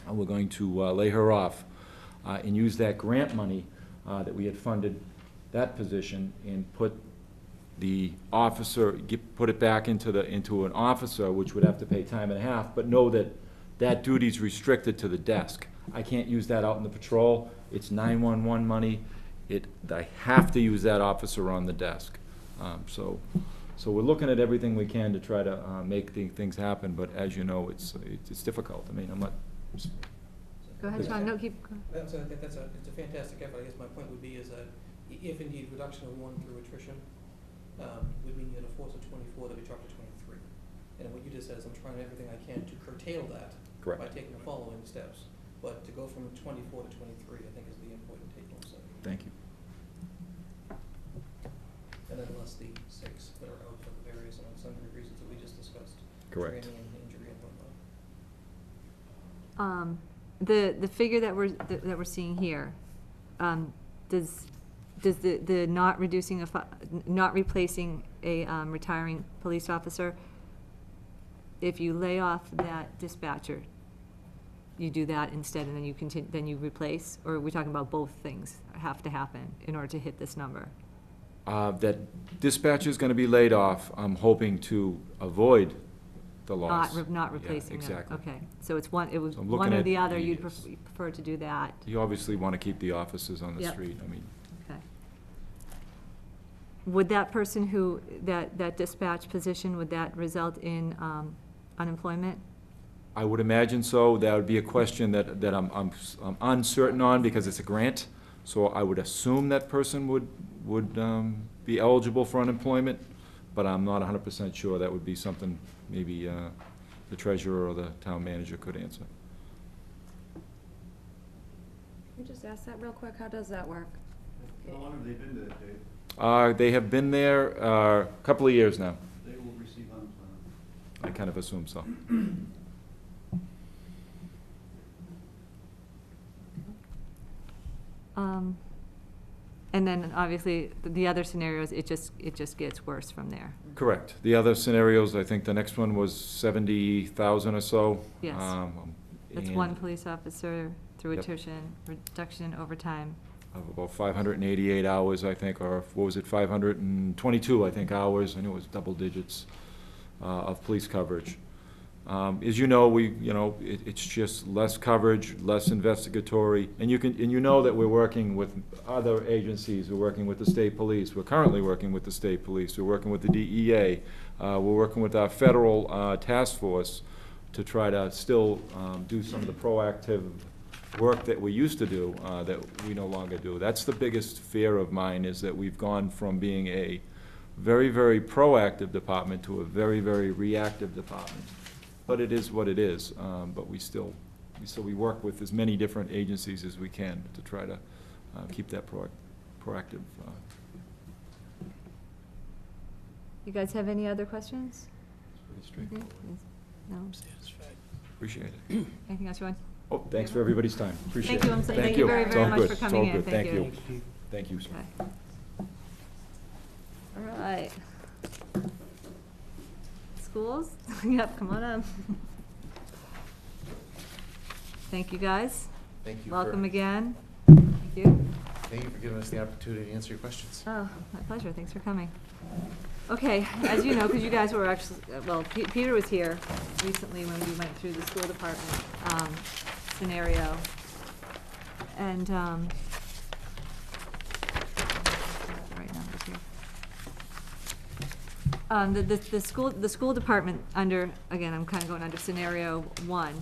And we're going to lay her off and use that grant money that we had funded that position and put the officer, put it back into an officer, which would have to pay time and a half, but know that that duty's restricted to the desk. I can't use that out in the patrol. It's 911 money. I have to use that officer on the desk. So we're looking at everything we can to try to make things happen, but as you know, it's difficult. I mean, I'm not. Go ahead, Sean, no, keep going. I think it's a fantastic effort. I guess my point would be is that if indeed reduction of one through attrition would mean you had a force of 24 that we dropped to 23. And what you just said is I'm trying everything I can to curtail that. Correct. By taking the following steps. But to go from 24 to 23, I think is the important take-home step. Thank you. And then less the 6 that are out for the various and sundry reasons that we just discussed. Correct. Training and injury and whatnot. The figure that we're seeing here, does the not replacing a retiring police officer, if you lay off that dispatcher, you do that instead and then you then you replace, or are we talking about both things have to happen in order to hit this number? That dispatcher's gonna be laid off. I'm hoping to avoid the loss. Not replacing them. Exactly. Okay, so it's one, it was So I'm one looking or at the other, the- you'd prefer to do that. You obviously wanna keep the officers on the Yep. street. I mean, Okay. Would that person who, that dispatch position, would that result in unemployment? I would imagine so. That would be a question that I'm uncertain on because it's a grant. So I would assume that person would be eligible for unemployment, but I'm not 100% sure. That would be something maybe the treasurer or the town manager could answer. Can you just ask that real quick? How does that work? How long have they been to that date? They have been there a couple of years now. They will receive unemployment. I kind of assume so. And then obviously the other scenarios, it just gets worse from there. Correct. The other scenarios, I think the next one was 70,000 or so. Yes. That's and one police officer through Yep. attrition, reduction in overtime. Of about 588 hours, I think, or what was it, 522, I think, hours. I knew it was double digits of police coverage. As you know, it's just less coverage, less investigatory, and you know that we're working with other agencies. We're working with the state police. We're currently working with the state police. We're working with the DEA. We're working with our federal task force to try to still do some of the proactive work that we used to do that we no longer do. That's the biggest fear of mine, is that we've gone from being a very, very proactive department to a very, very reactive department. But it is what it is. But we work with as many different agencies as we can to try to keep that proactive. You guys have any other questions? It's pretty straightforward. No? Appreciate it. Anything else you want? Oh, thanks for everybody's time. Appreciate Thank it. you, thank you very, It's very all much good. for It's all coming in. good. Thank you. Thank you, sir. Okay. All right. Schools? Yep, come on up. Thank you, guys. Thank you. Welcome again. Thank you. Thank you for giving us the opportunity to answer your questions. Oh, my pleasure. Thanks for coming. Okay, as you know, because you guys were actually, well, Peter was here recently when we went through the school department scenario. And, right numbers here. The school department under, again, I'm kind of going under scenario 1. I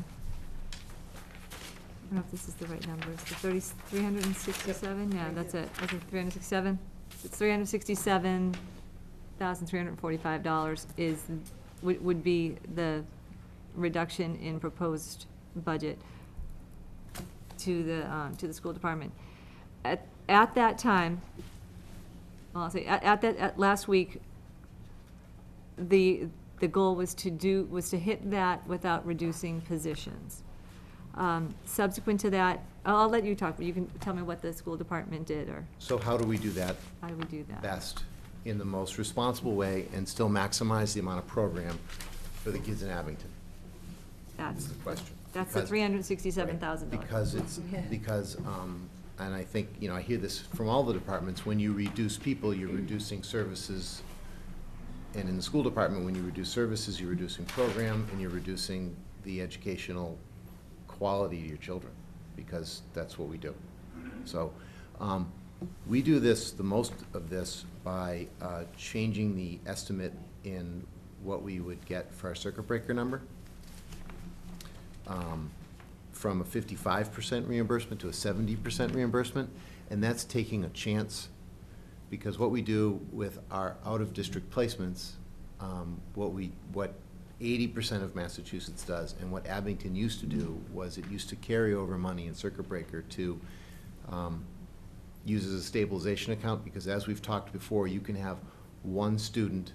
don't know if this is the right numbers, the 367, yeah, that's it, I think 367. It's $367,345 would be the reduction in proposed budget to the school department. At that time, well, I'll say, at last week, the goal was to hit that without reducing positions. Subsequent to that, I'll let you talk, but you can tell me what the school department did, or So how do we do that how do we do that? best in the most responsible way and still maximize the amount of program for the kids in Abington? That's, Is the question. that's the Because- $367,000. Because it's, because, and I think, you know, I hear this from all the departments, when you reduce people, you're reducing services. And in the school department, when you reduce services, you're reducing program, and you're reducing the educational quality to your children, because that's what we do. So, we do this, the most of this, by changing the estimate in what we would get for our circuit breaker number, from a 55% reimbursement to a 70% reimbursement, and that's taking a chance, because what we do with our out-of-district placements, what 80% of Massachusetts does, and what Abington used to do, was it used to carry over money in circuit breaker to use as a stabilization account, because as we've talked before, you can have one student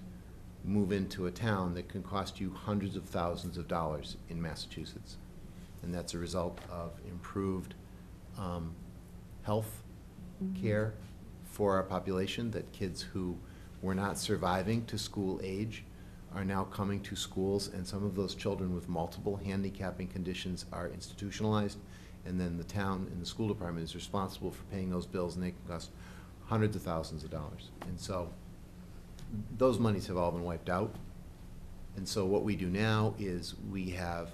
move into a town that can cost you hundreds of thousands of dollars in Massachusetts. And that's a result of improved health care for our population, that kids who were not surviving to school age are now coming to schools, and some of those children with multiple handicapping conditions are institutionalized, and then the town and the school department is responsible for paying those bills, and they can cost hundreds of thousands of dollars. And so those monies have all been wiped out. And so what we do now is we have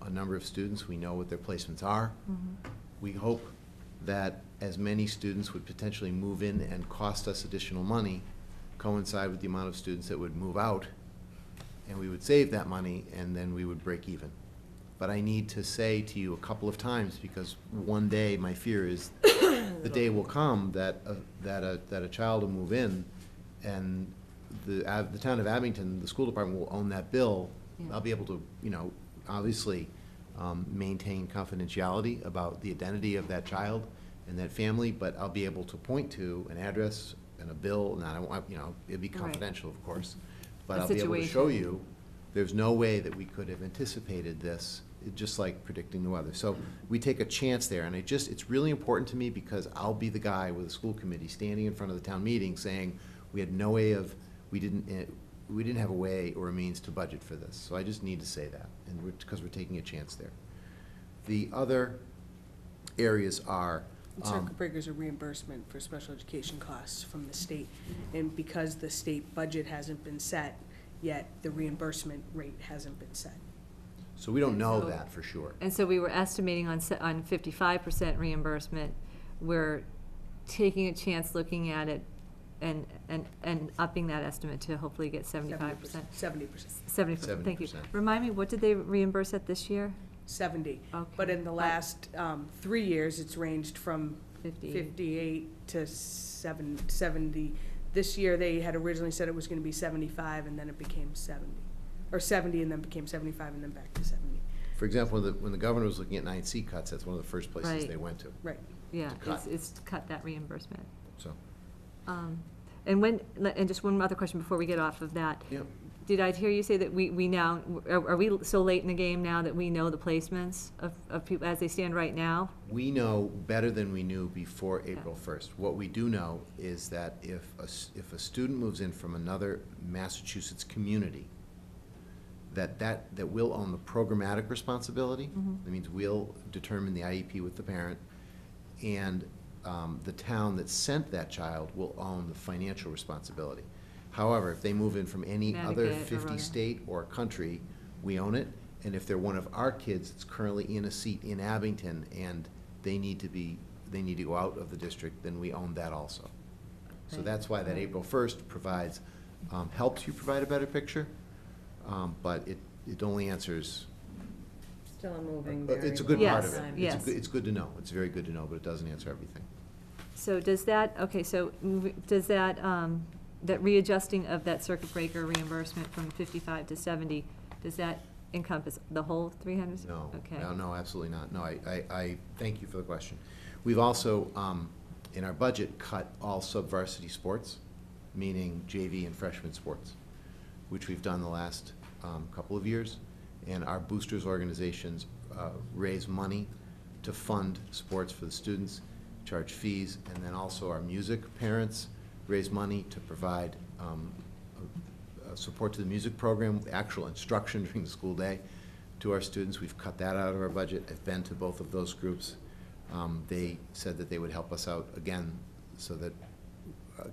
a number of students, we know what their placements are. We hope that as many students would potentially move in and cost us additional money, coincide with the amount of students that would move out, and we would save that money, and then we would break even. But I need to say to you a couple of times, because one day, my fear is, the day will come that a child will move in, and the town of Abington, the school department will own that bill. Yeah. I'll be able to, you know, obviously, maintain confidentiality about the identity of that child and that family, but I'll be able to point to an address and a bill, and I don't want, you know, it'd be Right. confidential, of course. But A I'll be able to show situation. you, there's no way that we could have anticipated this, just like predicting the weather. So we take a chance there, and it's really important to me, because I'll be the guy with the school committee standing in front of the town meeting saying, we had no way of, we didn't have a way or a means to budget for this. So I just need to say that, and because we're taking a chance there. The other areas are, Circuit breakers are reimbursement for special education costs from the state. And because the state budget hasn't been set yet, the reimbursement rate hasn't been set. so we don't know So- that for sure. And so we were estimating on 55% reimbursement. We're taking a chance, looking at it, and upping that estimate to hopefully get 75%. 70%. 70%, thank you. 70%. Remind me, what did they reimburse at this year? 70. Okay. But in the last 3 years, it's ranged from 58. 58 to 70. This year, they had originally said it was going to be 75, and then it became 70. Or 70, and then became 75, and then back to 70. For example, when the governor was looking at 9C cuts, that's one of the first places Right. they went to. Right. Yeah, To cut. it's to cut that reimbursement. So, And just one other question before we get off of that. yep. Did I hear you say that we now, are we so late in the game now that we know the placements of people as they stand right now? We know better than we knew before April 1st. What we do know is that if a student moves in from another Massachusetts community, that we'll own the programmatic responsibility. That means we'll determine the IEP with the parent, and the town that sent that child will own the financial responsibility. However, if they move in from any other Connecticut or 50 whatever. state or country, we own it. And if they're one of our kids that's currently in a seat in Abington and they need to go out of the district, then we own that also. So Right. that's why that Right. April 1st provides, helps you provide a better picture, but it only answers, Still a moving variable. it's a good part of Yes, it. yes. It's good to know. It's very good to know, but it doesn't answer everything. So does that, okay, so does that, that readjusting of that circuit breaker reimbursement from 55 to 70, does that encompass the whole 300? No, Okay. no, absolutely not. No, I thank you for the question. We've also, in our budget, cut all sub-varsity sports, meaning JV and freshman sports, which we've done the last couple of years. And our boosters organizations raise money to fund sports for the students, charge fees, and then also our music parents raise money to provide support to the music program, actual instruction during the school day to our students. We've cut that out of our budget. I've been to both of those groups. They said that they would help us out again so that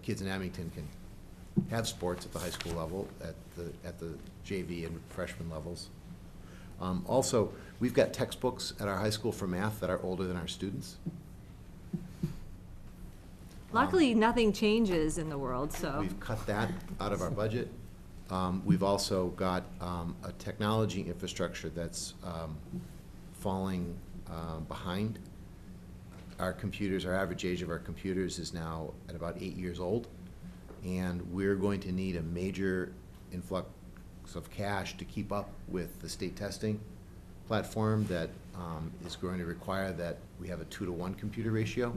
kids in Abington can have sports at the high school level, at the JV and freshman levels. Also, we've got textbooks at our high school for math that are older than our students. Luckily, nothing changes in the world, so. We've cut that out of our budget. We've also got a technology infrastructure that's falling behind. Our computers, our average age of our computers is now at about 8 years old, and we're going to need a major influx of cash to keep up with the state testing platform that is going to require that we have a 2-to-1 computer ratio.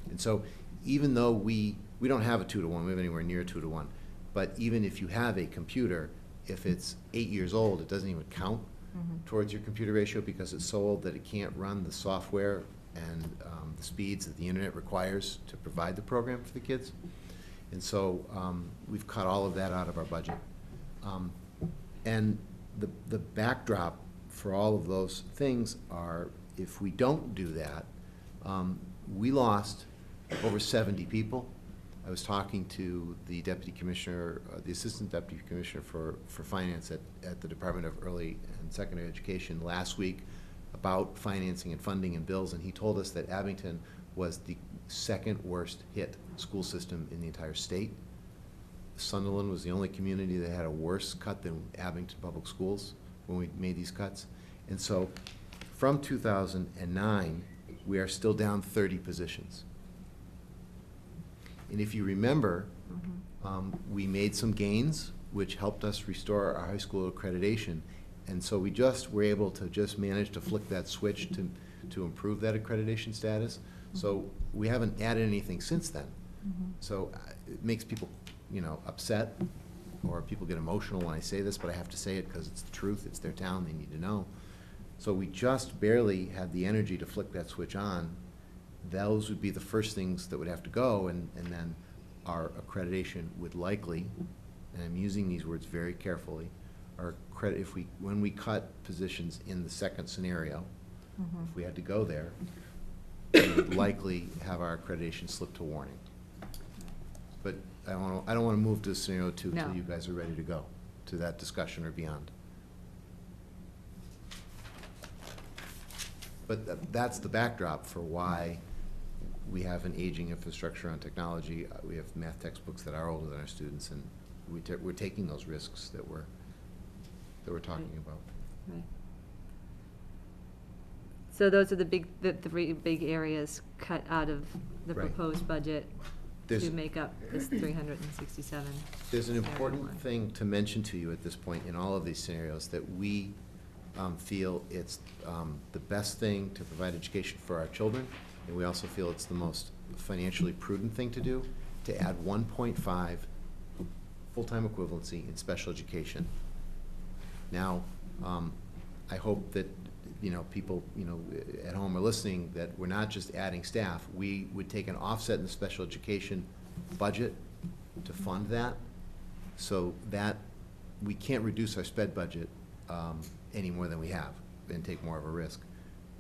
And so even though we don't have a 2-to-1, we have anywhere near a 2-to-1, but even if you have a computer, if it's 8 years old, it doesn't even count towards your computer ratio because it's so old that it can't run the software and the speeds that the internet requires to provide the program for the kids. And so we've cut all of that out of our budget. And the backdrop for all of those things are, if we don't do that, we lost over 70 people. I was talking to the deputy commissioner, the assistant deputy commissioner for finance at the Department of Early and Secondary Education last week about financing and funding and bills, and he told us that Abington was the second worst hit school system in the entire state. Sunderland was the only community that had a worse cut than Abington Public Schools when we made these cuts. And so from 2009, we are still down 30 positions. And if you remember, we made some gains, which helped us restore our high school accreditation. And so we just were able to just manage to flick that switch to improve that accreditation status. So we haven't added anything since then. So it makes people, upset, or people get emotional when I say this, but I have to say it because it's the truth. It's their town. They need to know. So we just barely had the energy to flick that switch on. Those would be the first things that would have to go, and then our accreditation would likely, and I'm using these words very carefully, when we cut positions in the second scenario, if we had to go there, we would likely have our accreditation slip to warning. But I don't want to move to scenario 2 until you guys are ready to go to that discussion or beyond. But that's the backdrop for why we have an aging infrastructure on technology. We have math textbooks that are older than our students, and we're taking those risks that we're talking about. Right. So those are the three big areas cut out of the Right. proposed budget There's- to make up this 367. There's an important thing to mention to you at this point in all of these scenarios, that we feel it's the best thing to provide education for our children, and we also feel it's the most financially prudent thing to do, to add 1.5 full-time equivalency in special education. Now, I hope that, people, at home are listening, that we're not just adding staff. We would take an offset in the special education budget to fund that, so that we can't reduce our sped budget any more than we have and take more of a risk.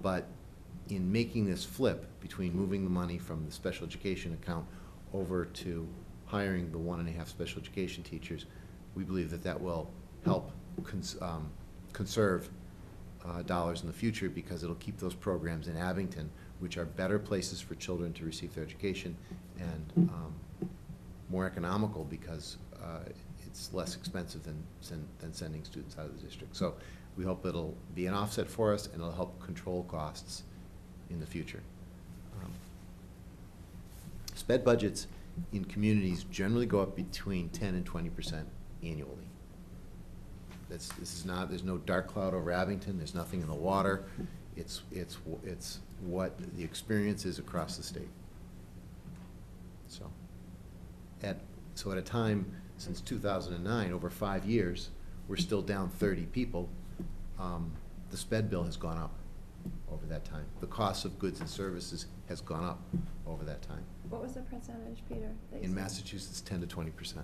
But in making this flip between moving the money from the special education account over to hiring the 1.5 special education teachers, we believe that will help conserve dollars in the future, because it'll keep those programs in Abington, which are better places for children to receive their education, and more economical because it's less expensive than sending students out of the district. So we hope it'll be an offset for us, and it'll help control costs in the future. SPED budgets in communities generally go up between 10 and 20% annually. This is not, there's no dark cloud over Abington, there's nothing in the water. It's what the experience is across the state. So, at a time, since 2009, over 5 years, we're still down 30 people. The sped bill has gone up over that time. The cost of goods and services has gone up over that time. What was the percentage, Peter? that you In said? Massachusetts, 10 to 20%.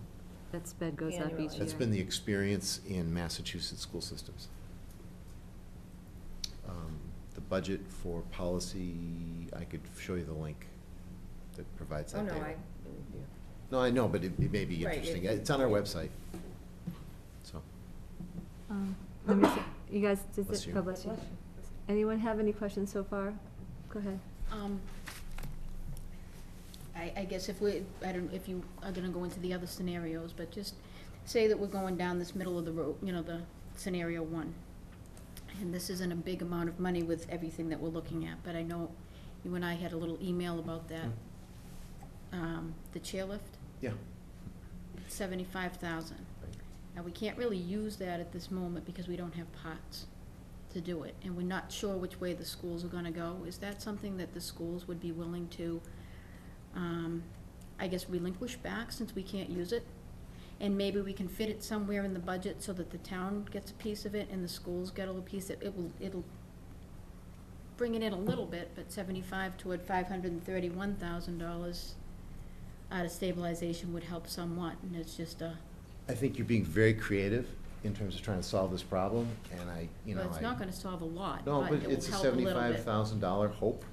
That sped goes up each Annually. year. That's been the experience in Massachusetts school systems. The budget for policy, I could show you the link that provides Oh, that no, data. I, No, I know, but it may be Right, interesting. it- It's on our website. So, Let me see. You guys, Bless you. God bless you. Anyone have any questions so far? Go ahead. I guess if I don't, if you are gonna go into the other scenarios, but just say that we're going down this middle of the road, the scenario one. And this isn't a big amount of money with everything that we're looking at, but I know you and I had a little email about that. The chairlift, yeah. 75,000. Now, we can't really use that at this moment because we don't have parts to do it, and we're not sure which way the schools are gonna go. Is that something that the schools would be willing to, I guess, relinquish back since we can't use it? And maybe we can fit it somewhere in the budget so that the town gets a piece of it and the schools get a little piece. It'll bring it in a little bit, but 75 toward $531,000 out of stabilization would help somewhat, and it's just I think you're being very creative in terms of trying to solve this problem, and well, it's not gonna solve a lot, No, but but it will it's a help a little bit. $75,000 hope,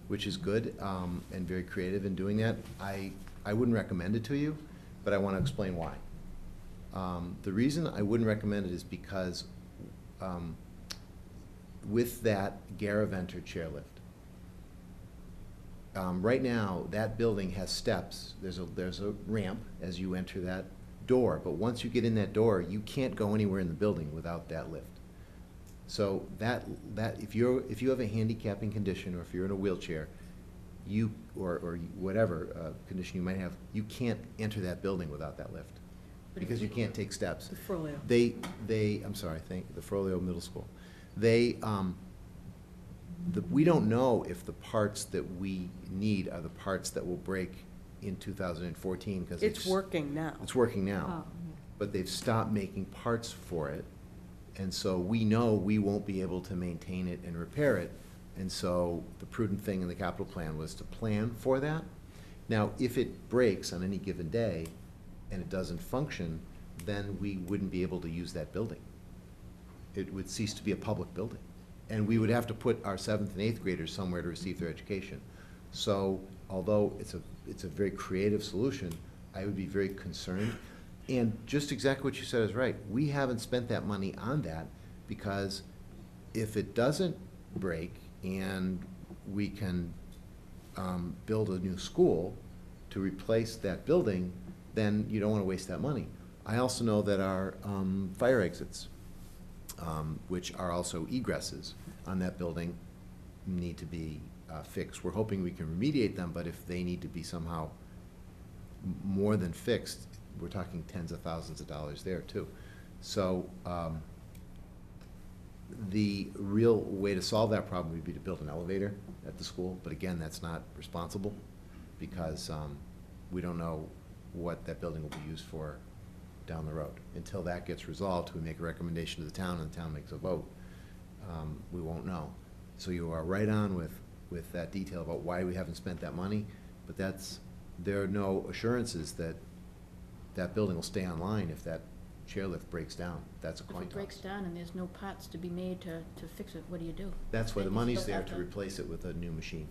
which is good, and very creative in doing that. I wouldn't recommend it to you, but I want to explain why. The reason I wouldn't recommend it is because with that Garaventer chairlift, right now, that building has steps. There's a ramp as you enter that door, but once you get in that door, you can't go anywhere in the building without that lift. So that if you have a handicapping condition, or if you're in a wheelchair, or whatever condition you might have, you can't enter that building without that lift, because you can't take steps. The Frollo. The Frollo Middle School. We don't know if the parts that we need are the parts that will break in 2014, because It's working now. It's working now, but they've stopped making parts for it, and so we know we won't be able to maintain it and repair it, and so the prudent thing in the capital plan was to plan for that. Now, if it breaks on any given day and it doesn't function, then we wouldn't be able to use that building. It would cease to be a public building, and we would have to put our 7th and 8th graders somewhere to receive their education. So, although it's a very creative solution, I would be very concerned. And just exactly what you said is right. We haven't spent that money on that, because if it doesn't break and we can build a new school to replace that building, then you don't want to waste that money. I also know that our fire exits, which are also egresses on that building, need to be fixed. We're hoping we can remediate them, but if they need to be somehow more than fixed, we're talking tens of thousands of dollars there too. So the real way to solve that problem would be to build an elevator at the school, but again, that's not responsible, because we don't know what that building will be used for down the road. Until that gets resolved, we make a recommendation to the town and the town makes a vote, we won't know. So you are right on with that detail about why we haven't spent that money, but there are no assurances that that building will stay online if that chairlift breaks down. That's a If coin it breaks toss. down and there's no parts to be made to fix it, what do you do? That's why the Then you money's still there have to replace it with a new machine.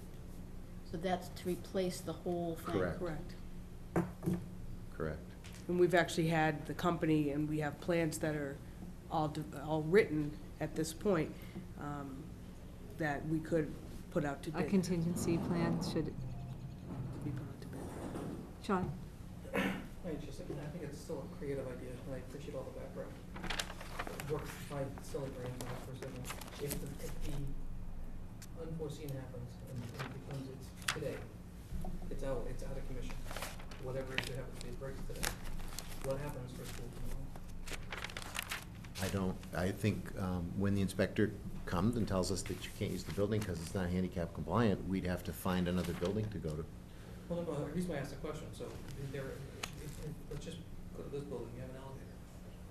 So that's to replace the whole thing? Correct. Correct. Correct. And we've actually had the company, and we have plans that are all written at this point, that we could put out to A bid. contingency plan should, Be put out to bid. Sean? I think it's still a creative idea, and I appreciate all the background. It works my silly brain on it for a second. If the unforeseen happens and it becomes today, it's out of commission. Whatever issue happens, it breaks today. What happens for school tomorrow? I think when the inspector comes and tells us that you can't use the building because it's not handicap compliant, we'd have to find another building to go to. Well, no, the reason why I asked the question, so let's just go to this building, you have an elevator.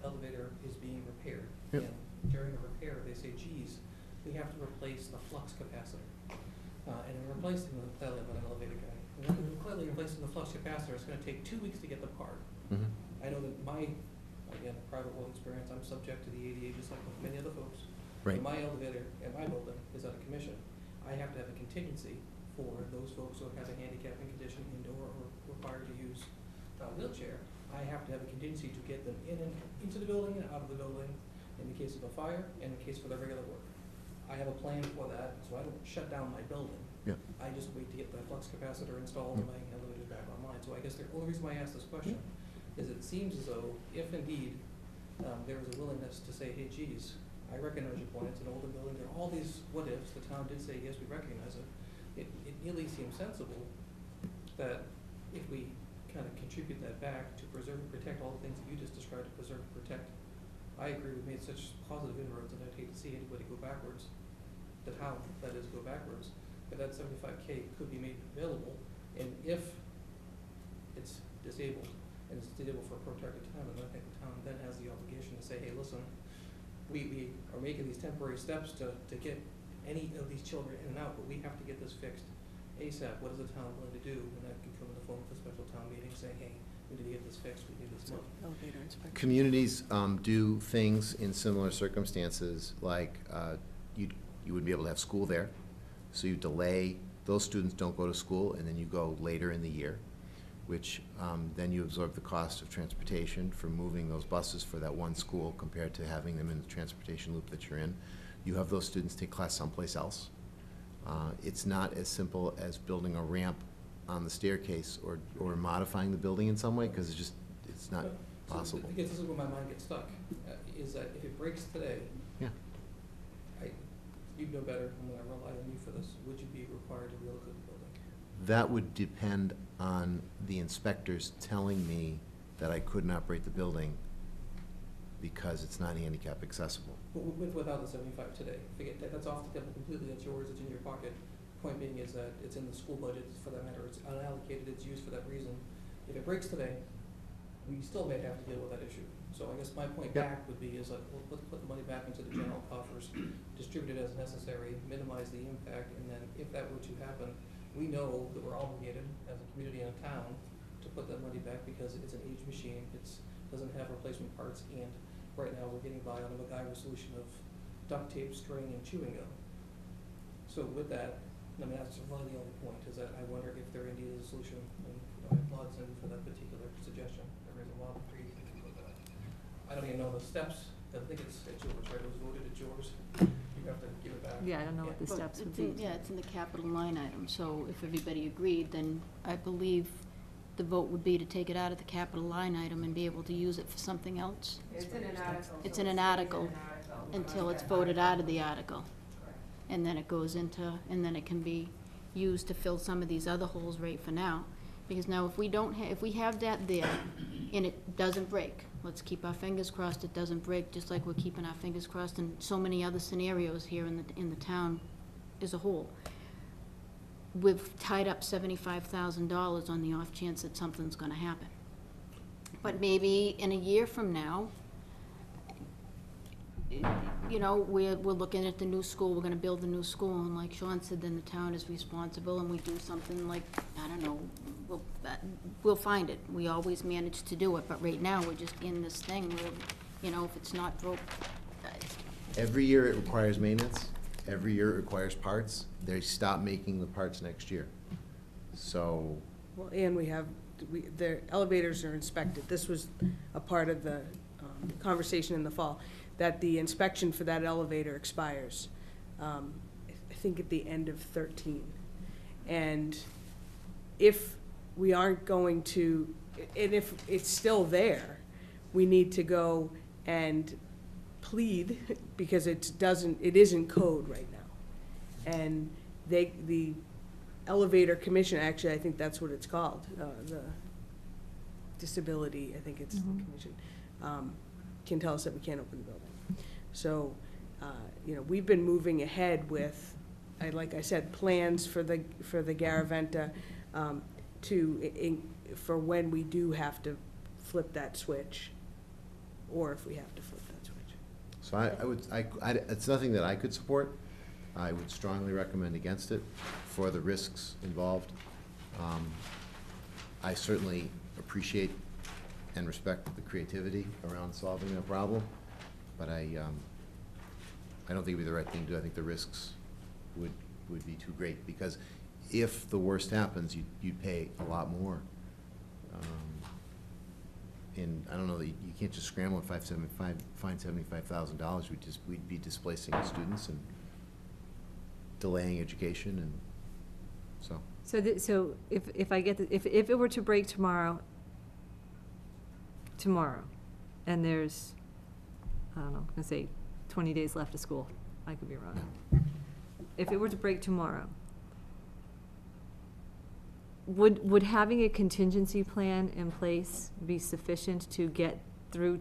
Elevator is being repaired. Yep. And during the repair, they say, geez, we have to replace the flux capacitor. And in replacing the, clearly I'm an elevator guy, clearly replacing the flux capacitor, it's gonna take 2 weeks to get the part. Mhm. I know that again, private world experience, I'm subject to the ADA just like many other folks. Right. My elevator in my building is out of commission. I have to have a contingency for those folks who have a handicapping condition indoor or required to use a wheelchair. I have to have a contingency to get them in and into the building and out of the building in the case of a fire and in the case for their regular work. I have a plan for that, so I don't shut down my building. Yeah. I just wait to get the flux capacitor installed and my elevator back online. So I guess the only reason why I asked this question is it seems as though if indeed there was a willingness to say, hey, geez, I recognize your point, it's an older building, there are all these what ifs, the town did say, yes, we recognize it. It nearly seems sensible that if we kind of contribute that back to preserve and protect all the things that you just described, to preserve and protect. I agree, we've made such positive inroads, and I'd hate to see anybody go backwards, the town, that is, go backwards. But that 75K could be made available, and if it's disabled, and it's disabled for a protracted time, then I think the town then has the obligation to say, hey, listen, we are making these temporary steps to get any of these children in and out, but we have to get this fixed ASAP. What is the town willing to do? And that can come in the form of a special town meeting saying, hey, we need to get this fixed, we need this money. Elevator inspection. Communities do things in similar circumstances, like you would be able to have school there, so you delay, those students don't go to school, and then you go later in the year, which then you absorb the cost of transportation for moving those buses for that one school compared to having them in the transportation loop that you're in. You have those students take class someplace else. It's not as simple as building a ramp on the staircase or modifying the building in some way, because it's not possible. So, because this is where my mind gets stuck, is that if it breaks today, Yeah. you know better, I'm gonna rely on you for this, would you be required to relook at the building? That would depend on the inspectors telling me that I couldn't operate the building because it's not handicap accessible. But without the 75 today, forget that, that's off the table completely, it's yours, it's in your pocket. Point being is that it's in the school budget, for that matter, it's unallocated, it's used for that reason. If it breaks today, we still may have to deal with that issue. So I guess my point Yep. back would be is like, we'll put the money back into the general coffers, distribute it as necessary, minimize the impact, and then if that were to happen, we know that we're obligated as a community and a town to put that money back because it's an aged machine, doesn't have replacement parts, and right now we're getting by on a MacGyver solution of duct tape, string, and chewing gum. So with that, I mean, that's really the only point, is that I wonder if there indeed is a solution, and I applaud Cindy for that particular suggestion. There is a lot of creativity with that. I don't even know the steps, I think it's yours, right, it was voted at yours, you have to give it back. Yeah, I don't know what the But steps would it's be. in- Yeah, it's in the capital line item, so if everybody agreed, then I believe the vote would be to take it out of the capital line item and be able to use it for something else. It's in an article. It's so in an stays article article. until it's That voted out of article. the article. Correct. And then it goes into, and then it can be used to fill some of these other holes right for now. Because now if we don't if we have that there and it doesn't break, let's keep our fingers crossed it doesn't break, just like we're keeping our fingers crossed in so many other scenarios here in the town as a whole. We've tied up $75,000 on the off chance that something's gonna happen. But maybe in a year from now, you know, we're looking at the new school, we're gonna build the new school, and like Sean said, then the town is responsible, and we do something like, I don't know, we'll find it. We always manage to do it, but right now, we're just in this thing where, you know, if it's not broke, Every year it requires maintenance, every year it requires parts. They stop making the parts next year. So, Well, and the elevators are inspected. This was a part of the conversation in the fall, that the inspection for that elevator expires, I think at the end of 13. And if we aren't going to, and if it's still there, we need to go and plead, because it isn't code right now. And the elevator commission, actually, I think that's what it's called, the disability, I think it's the commission, can tell us that we can't open the building. So, we've been moving ahead with, like I said, plans for the Garaventa for when we do have to flip that switch, or if we have to flip that switch. So it's nothing that I could support. I would strongly recommend against it for the risks involved. I certainly appreciate and respect the creativity around solving a problem, but I don't think it would be the right thing to do. I think the risks would be too great, because if the worst happens, you'd pay a lot more. And I don't know that you can't just scramble at find $75,000. We'd be displacing students and delaying education, and so. So if I get, if it were to break tomorrow, and there's, I don't know, I'm gonna say 20 days left of school, I could be wrong. If it were to break tomorrow, would having a contingency plan in place be sufficient to get through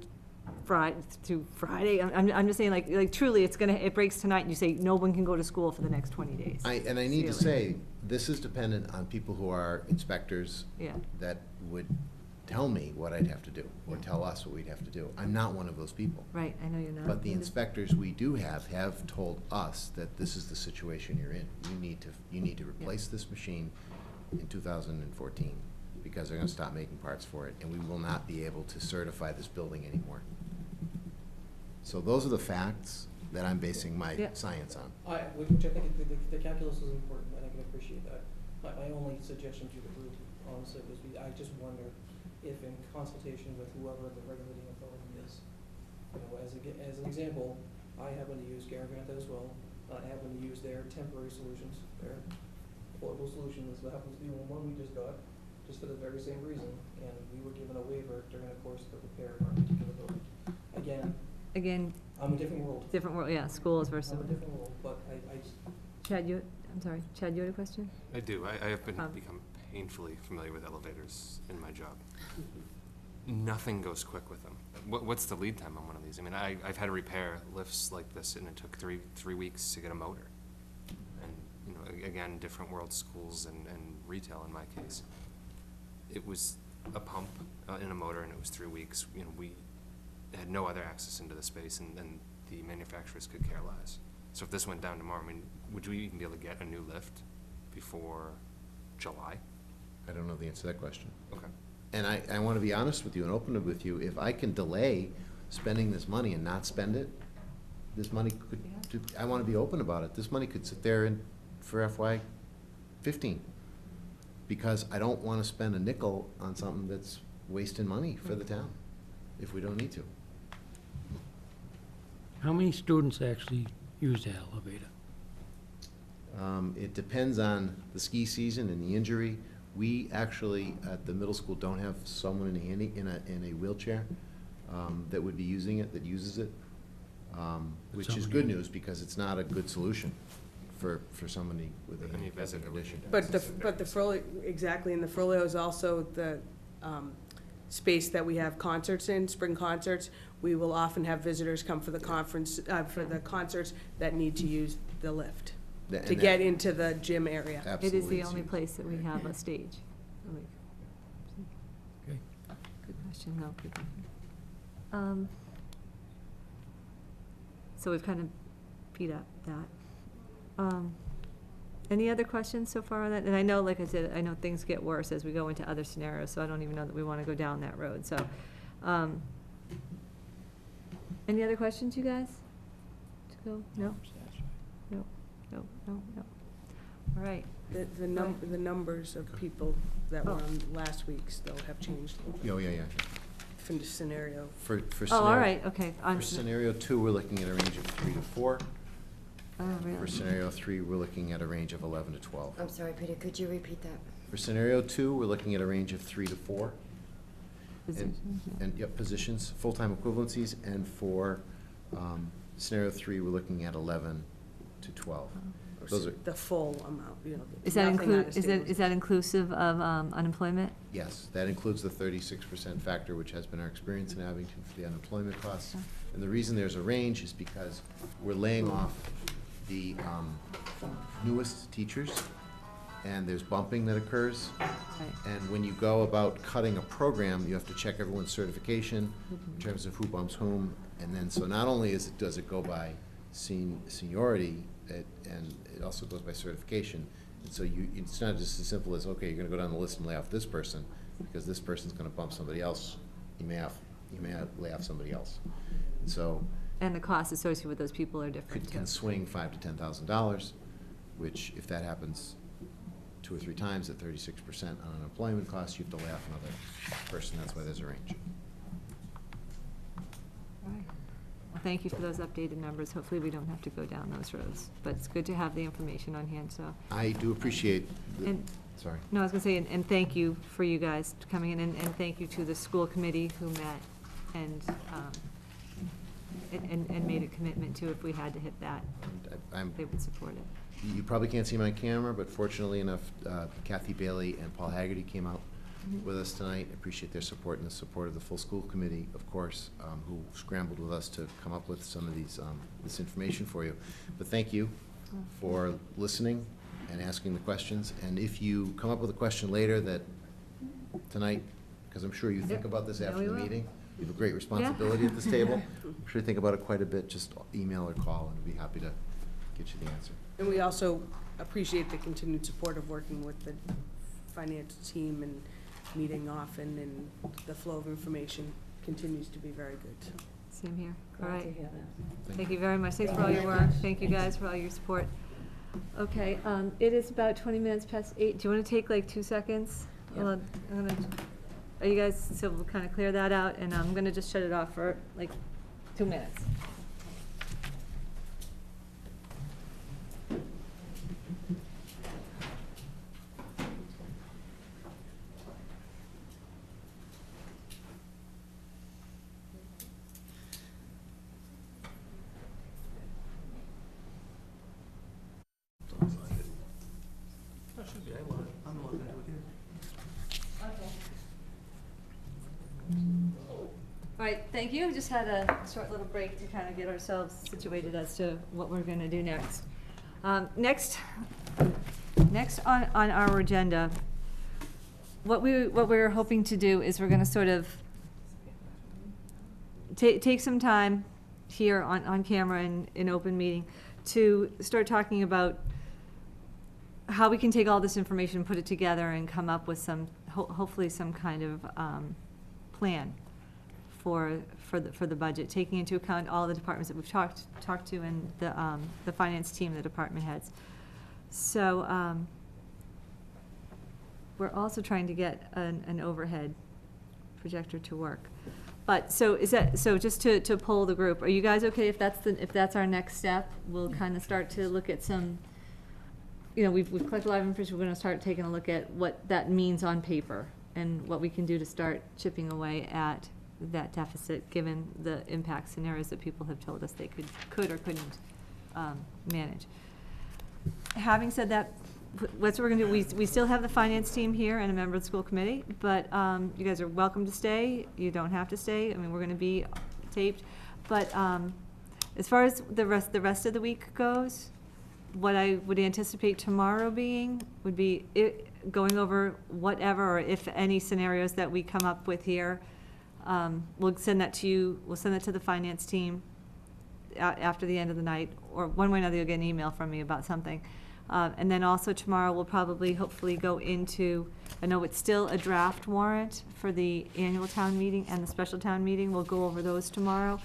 Friday? I'm just saying, like truly, it breaks tonight, and you say no one can go to school for the next 20 days. I need to say, this is dependent on people who are inspectors. Yeah. That would tell me what I'd have to do, or tell us what we'd have to do. I'm not one of those people. Right, I know you're not. But the inspectors we do have told us that this is the situation you're in. You need to replace this machine in 2014, because they're gonna stop making parts for it, and we will not be able to certify this building anymore. So those are the facts that I'm basing my science on. Which I think the calculus is important, and I can appreciate that. My only suggestion to the group, honestly, was I just wonder if, in consultation with whoever the regulating authority is, as an example, I happen to use Garaventa as well. I happen to use their temporary solutions, their portable solutions. That happens to be one we just got, just for the very same reason. And we were given a waiver during the course of the repair of our particular building. Again, I'm a different world. Different world, yeah, schools versus. I'm a different world, but I Chad, I'm sorry, Chad, you had a question? I do. I have become painfully familiar with elevators in my job. Nothing goes quick with them. What's the lead time on one of these? I mean, I've had to repair lifts like this, and it took three weeks to get a motor. And, again, different world, schools and retail in my case. It was a pump and a motor, and it was 3 weeks. We had no other access into the space, and the manufacturers could care less. So if this went down tomorrow, I mean, would we even be able to get a new lift before July? I don't know the answer to that question. Okay. And I want to be honest with you and open with you. If I can delay spending this money and not spend it, this money could, I want to be open about it. This money could sit there for FY15, because I don't want to spend a nickel on something that's wasting money for the town if we don't need to. How many students actually use that elevator? It depends on the ski season and the injury. We actually, at the middle school, don't have someone in a wheelchair that would be using it, that uses it, which is good news, because it's not a good solution for somebody with a physical condition. But the Frollo, exactly, and the Frollo is also the space that we have concerts in, spring concerts. We will often have visitors come for the concerts that need to use the lift to get into the gym area. It is the only place that we have a stage. Okay. Good question, no, good. So we've kind of beat up that. Any other questions so far on that? And I know, like I said, I know things get worse as we go into other scenarios, so I don't even know that we want to go down that road, so. Any other questions, you guys? To go? No? No, no, no, no. All right. The numbers of people that were on last week's, though, have changed. Oh, yeah. From the scenario. For All right, okay. For scenario 2, we're looking at a range of 3 to 4. Oh, really? For scenario 3, we're looking at a range of 11 to 12. I'm sorry, Peter, could you repeat that? For scenario 2, we're looking at a range of 3 to 4. Positions, And, yep, positions, full-time equivalencies, and for scenario 3, we're looking at 11 to 12. or Those are- the full amount, you know. Is that nothing out of is that stabilization. inclusive of unemployment? Yes, that includes the 36% factor, which has been our experience in Abington for the unemployment costs. Okay. And the reason there's a range is because we're laying off the newest teachers, and there's bumping that occurs. Right. And when you go about cutting a program, you have to check everyone's certification in terms of who bumps whom. And then, so not only does it go by seniority, and it also goes by certification. And so it's not just as simple as, okay, you're gonna go down the list and lay off this person, because this person's gonna bump somebody else. You may lay off somebody else. And so And the costs associated with those people are different, too. can swing $5,000 to $10,000, which if that happens 2 or 3 times at 36% on unemployment costs, you have to lay off another person. That's why there's a range. All right. Well, thank you for those updated numbers. Hopefully, we don't have to go down those roads. But it's good to have the information on hand, so. I do appreciate, And- sorry. No, I was gonna say, and thank you for you guys coming in, and thank you to the school committee who met and made a commitment to, if we had to hit that, I'm they would support it. You probably can't see my camera, but fortunately enough, Kathy Bailey and Paul Haggerty came out with us tonight. I appreciate their support and the support of the full school committee, of course, who scrambled with us to come up with some of this information for you. But thank you for listening and asking the questions. And if you come up with a question later tonight, because I'm sure you think about this Yeah, after we the will. meeting, you have a great responsibility at this table. I'm sure you think about it quite a bit, just email or call, and we'd be happy to get you the answer. And we also appreciate the continued support of working with the finance team and meeting often, and the flow of information continues to be very good, so. Same here. All Glad to right. hear that. Thank you very much. Thanks for all your work. Thank you guys for all your support. Okay, it is about 20 minutes past 8. Do you want to take like 2 seconds? Yeah. Well, are you guys, so we'll kind of clear that out, and I'm going to just shut it off for like 2 minutes. That should be, I'm logged into it here. All right, thank you. Just had a short little break to kind of get ourselves situated as to what we're going to do next. Next on our agenda, what we're hoping to do is we're going to sort of take some time here on camera and in open meeting to start talking about how we can take all this information, put it together, and come up with some, hopefully some kind of plan for the budget, taking into account all the departments that we've talked to, and the finance team, the department heads. So we're also trying to get an overhead projector to work. But so just to poll the group, are you guys okay if that's our next step? We'll kind of start to look at some. You know, we've collected a lot of information. We're going to start taking a look at what that means on paper and what we can do to start chipping away at that deficit, given the impact scenarios that people have told us they could or couldn't manage. Having said that, what we're going to do, we still have the finance team here and a member of the school committee, but you guys are welcome to stay. You don't have to stay. I mean, we're going to be taped. But as far as the rest of the week goes, what I would anticipate tomorrow would be going over whatever, or if any scenarios that we come up with here. We'll send that to you, we'll send that to the finance team after the end of the night, or one way or another you'll get an email from me about something. And then also tomorrow we'll probably, hopefully go into, I know it's still a draft warrant for the annual town meeting and the special town meeting. We'll go over those tomorrow.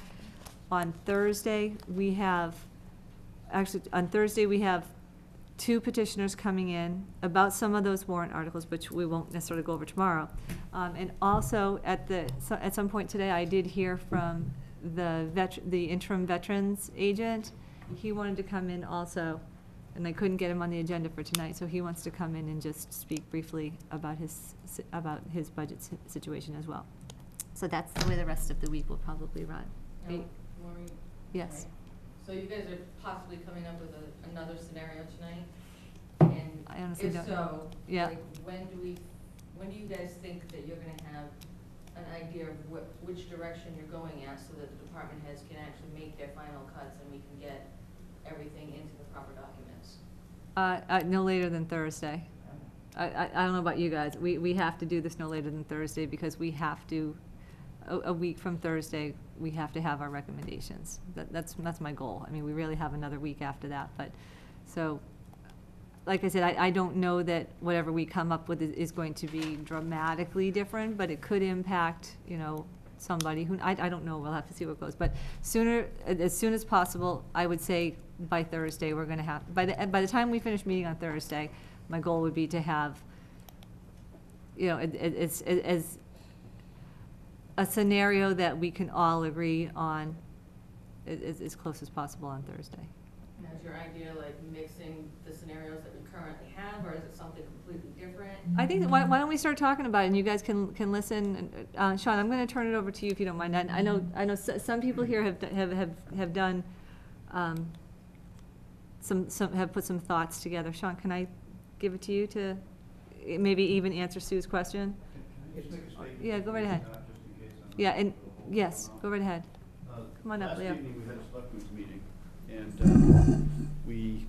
On Thursday, we have 2 petitioners coming in about some of those warrant articles, which we won't necessarily go over tomorrow. And also, at some point today, I did hear from the interim veterans agent. He wanted to come in also, and I couldn't get him on the agenda for tonight, so he wants to come in and just speak briefly about his budget situation as well. So that's the way the rest of the week will probably run. Maureen? Yes. So you guys are possibly coming up with another scenario tonight? And I honestly don't know. If so, Yeah. like, when do you guys think that you're gonna have an idea of which direction you're going at, so that the department heads can actually make their final cuts and we can get everything into the proper documents? No later than Thursday. I don't know about you guys. We have to do this no later than Thursday because we have to, a week from Thursday, we have to have our recommendations. That's my goal. I mean, we really have another week after that, but, so, like I said, I don't know that whatever we come up with is going to be dramatically different, but it could impact, you know, somebody who, I don't know, we'll have to see what goes. But as soon as possible, I would say by Thursday, we're gonna have, by the time we finish meeting on Thursday, my goal would be to have, you know, it's as a scenario that we can all agree on as close as possible on Thursday. Now, is your idea like mixing the scenarios that we currently have, or is it something completely different? I think, why don't we start talking about it, and you guys can listen. Sean, I'm gonna turn it over to you if you don't mind. I know some people here have done, have put some thoughts together. Sean, can I give it to you to maybe even answer Sue's question? Yeah, go right ahead. Yeah, and, yes, go right ahead. Come on up, Leo. Last evening, we had a selectmen's meeting, and we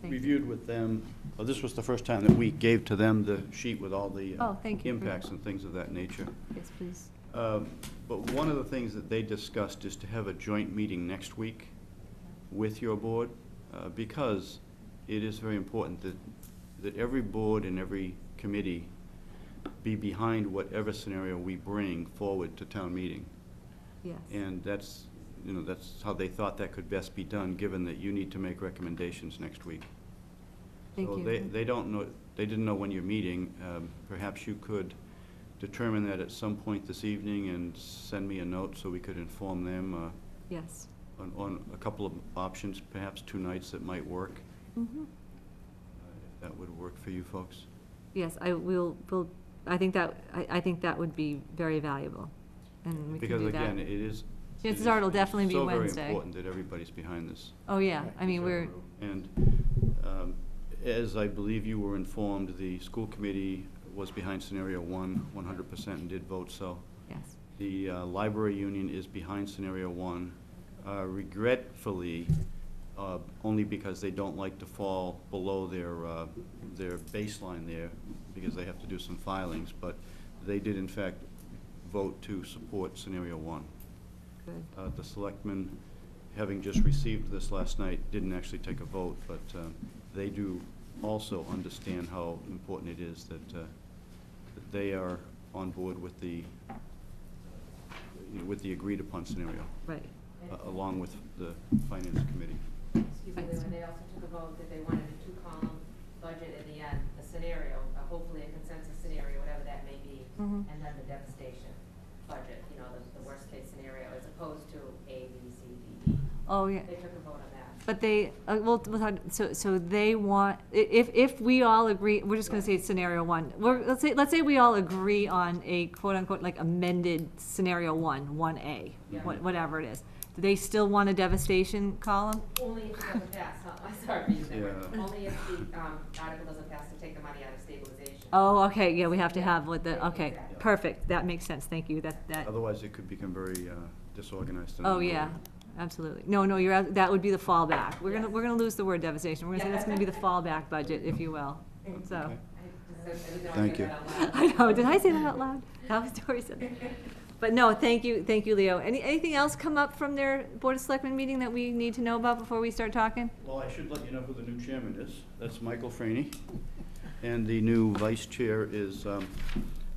Thank reviewed with them, this was the first time that we gave to them the sheet with all the Oh, thank you. impacts and things of that nature. Yes, please. But one of the things that they discussed is to have a joint meeting next week with your board, because it is very important that every board and every committee be behind whatever scenario we bring forward to town meeting. Yes. And that's, you know, that's how they thought that could best be done, given that you need to make recommendations next week. Thank So you. they don't know, they didn't know when you're meeting. Perhaps you could determine that at some point this evening and send me a note so we could inform them Yes. on a couple of options, perhaps 2 nights that might work. Mm-hmm. If that would work for you folks. Yes, I think that would be very valuable, and we can Because do that. again, it is. Chances are it'll definitely be So Wednesday. very important that everybody's behind this. Oh, yeah, I mean, we're, And as I believe you were informed, the school committee was behind scenario 1, 100%, and did vote so. yes, The library union is behind scenario 1, regretfully, only because they don't like to fall below their baseline there, because they have to do some filings, but they did in fact vote to support scenario 1. good. The selectmen, having just received this last night, didn't actually take a vote, but they do also understand how important it is that they are on board with the agreed upon scenario, Right. along with the finance committee. Excuse me, and they also took a vote that they wanted a 2-column budget in the end, a scenario, hopefully a consensus scenario, whatever that may be, Mhm. and then the devastation budget, you know, the worst case scenario, as opposed to A, B, C, D, E. Oh, yeah. They took a vote on that. But they, so they want, if we all agree, we're just gonna say scenario 1. Let's say we all agree on a quote-unquote, like amended scenario 1A, Yeah. whatever it is. Do they still want a devastation column? Only if it doesn't pass, I'm sorry for using that word, Yeah. only if the article doesn't pass to take the money out of stabilization. Oh, okay, yeah, we have to Yeah. have with the, Yeah, okay, exactly. perfect, that makes sense, thank you, that. Otherwise, it could become very disorganized. and Oh, yeah, unruly. absolutely. No, that would be the fallback. We're gonna lose the word devastation. We're gonna say that's gonna be the fallback budget, if you will. So, Okay. I didn't know I Thank said you. that out loud. I know, did I say that out loud? That was Dory said that. But no, thank you, Leo. Anything else come up from their Board of Selectmen meeting that we need to know about before we start talking? Well, I should let you know who the new chairman is. That's Michael Franey. And the new vice chair is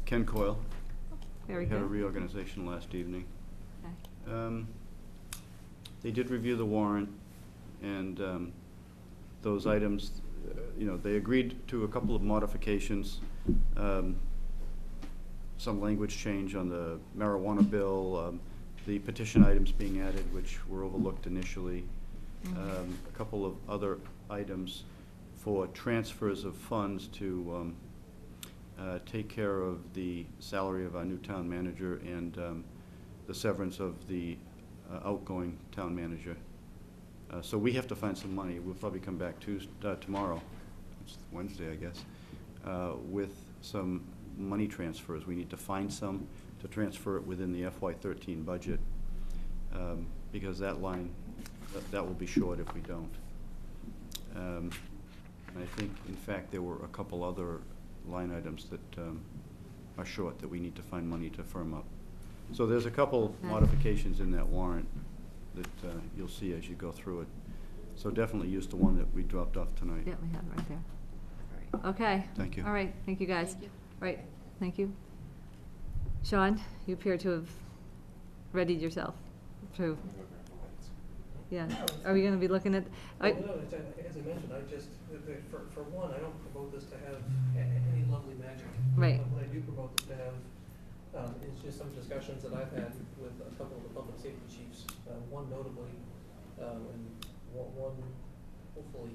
Ken Coyle. Very We had a good. reorganization last evening. Okay. They did review the warrant, and those items, you know, they agreed to a couple of modifications. Some language change on the marijuana bill, the petition items being added, which were overlooked initially. A couple of other items for transfers of funds to take care of the salary of our new town manager and the severance of the outgoing town manager. So we have to find some money. We'll probably come back tomorrow, it's Wednesday, I guess, with some money transfers. We need to find some to transfer it within the FY13 budget, because that line, that will be short if we don't. And I think, in fact, there were a couple other line items that are short that we need to find money to firm up. So there's a couple modifications in that warrant that you'll see as you go through it. So definitely use the one that we dropped off tonight. Yeah, we have it right there. Okay. Thank you. All right, thank you, guys. Thank you. Right, thank you. Sean, you appear to have readied yourself to, yeah. Are we gonna be looking at, Well, no, as I mentioned, for one, I don't promote this to have any lovely magic. Right. What I do promote this to have is just some discussions that I've had with a couple of the public safety chiefs, one notably, and one hopefully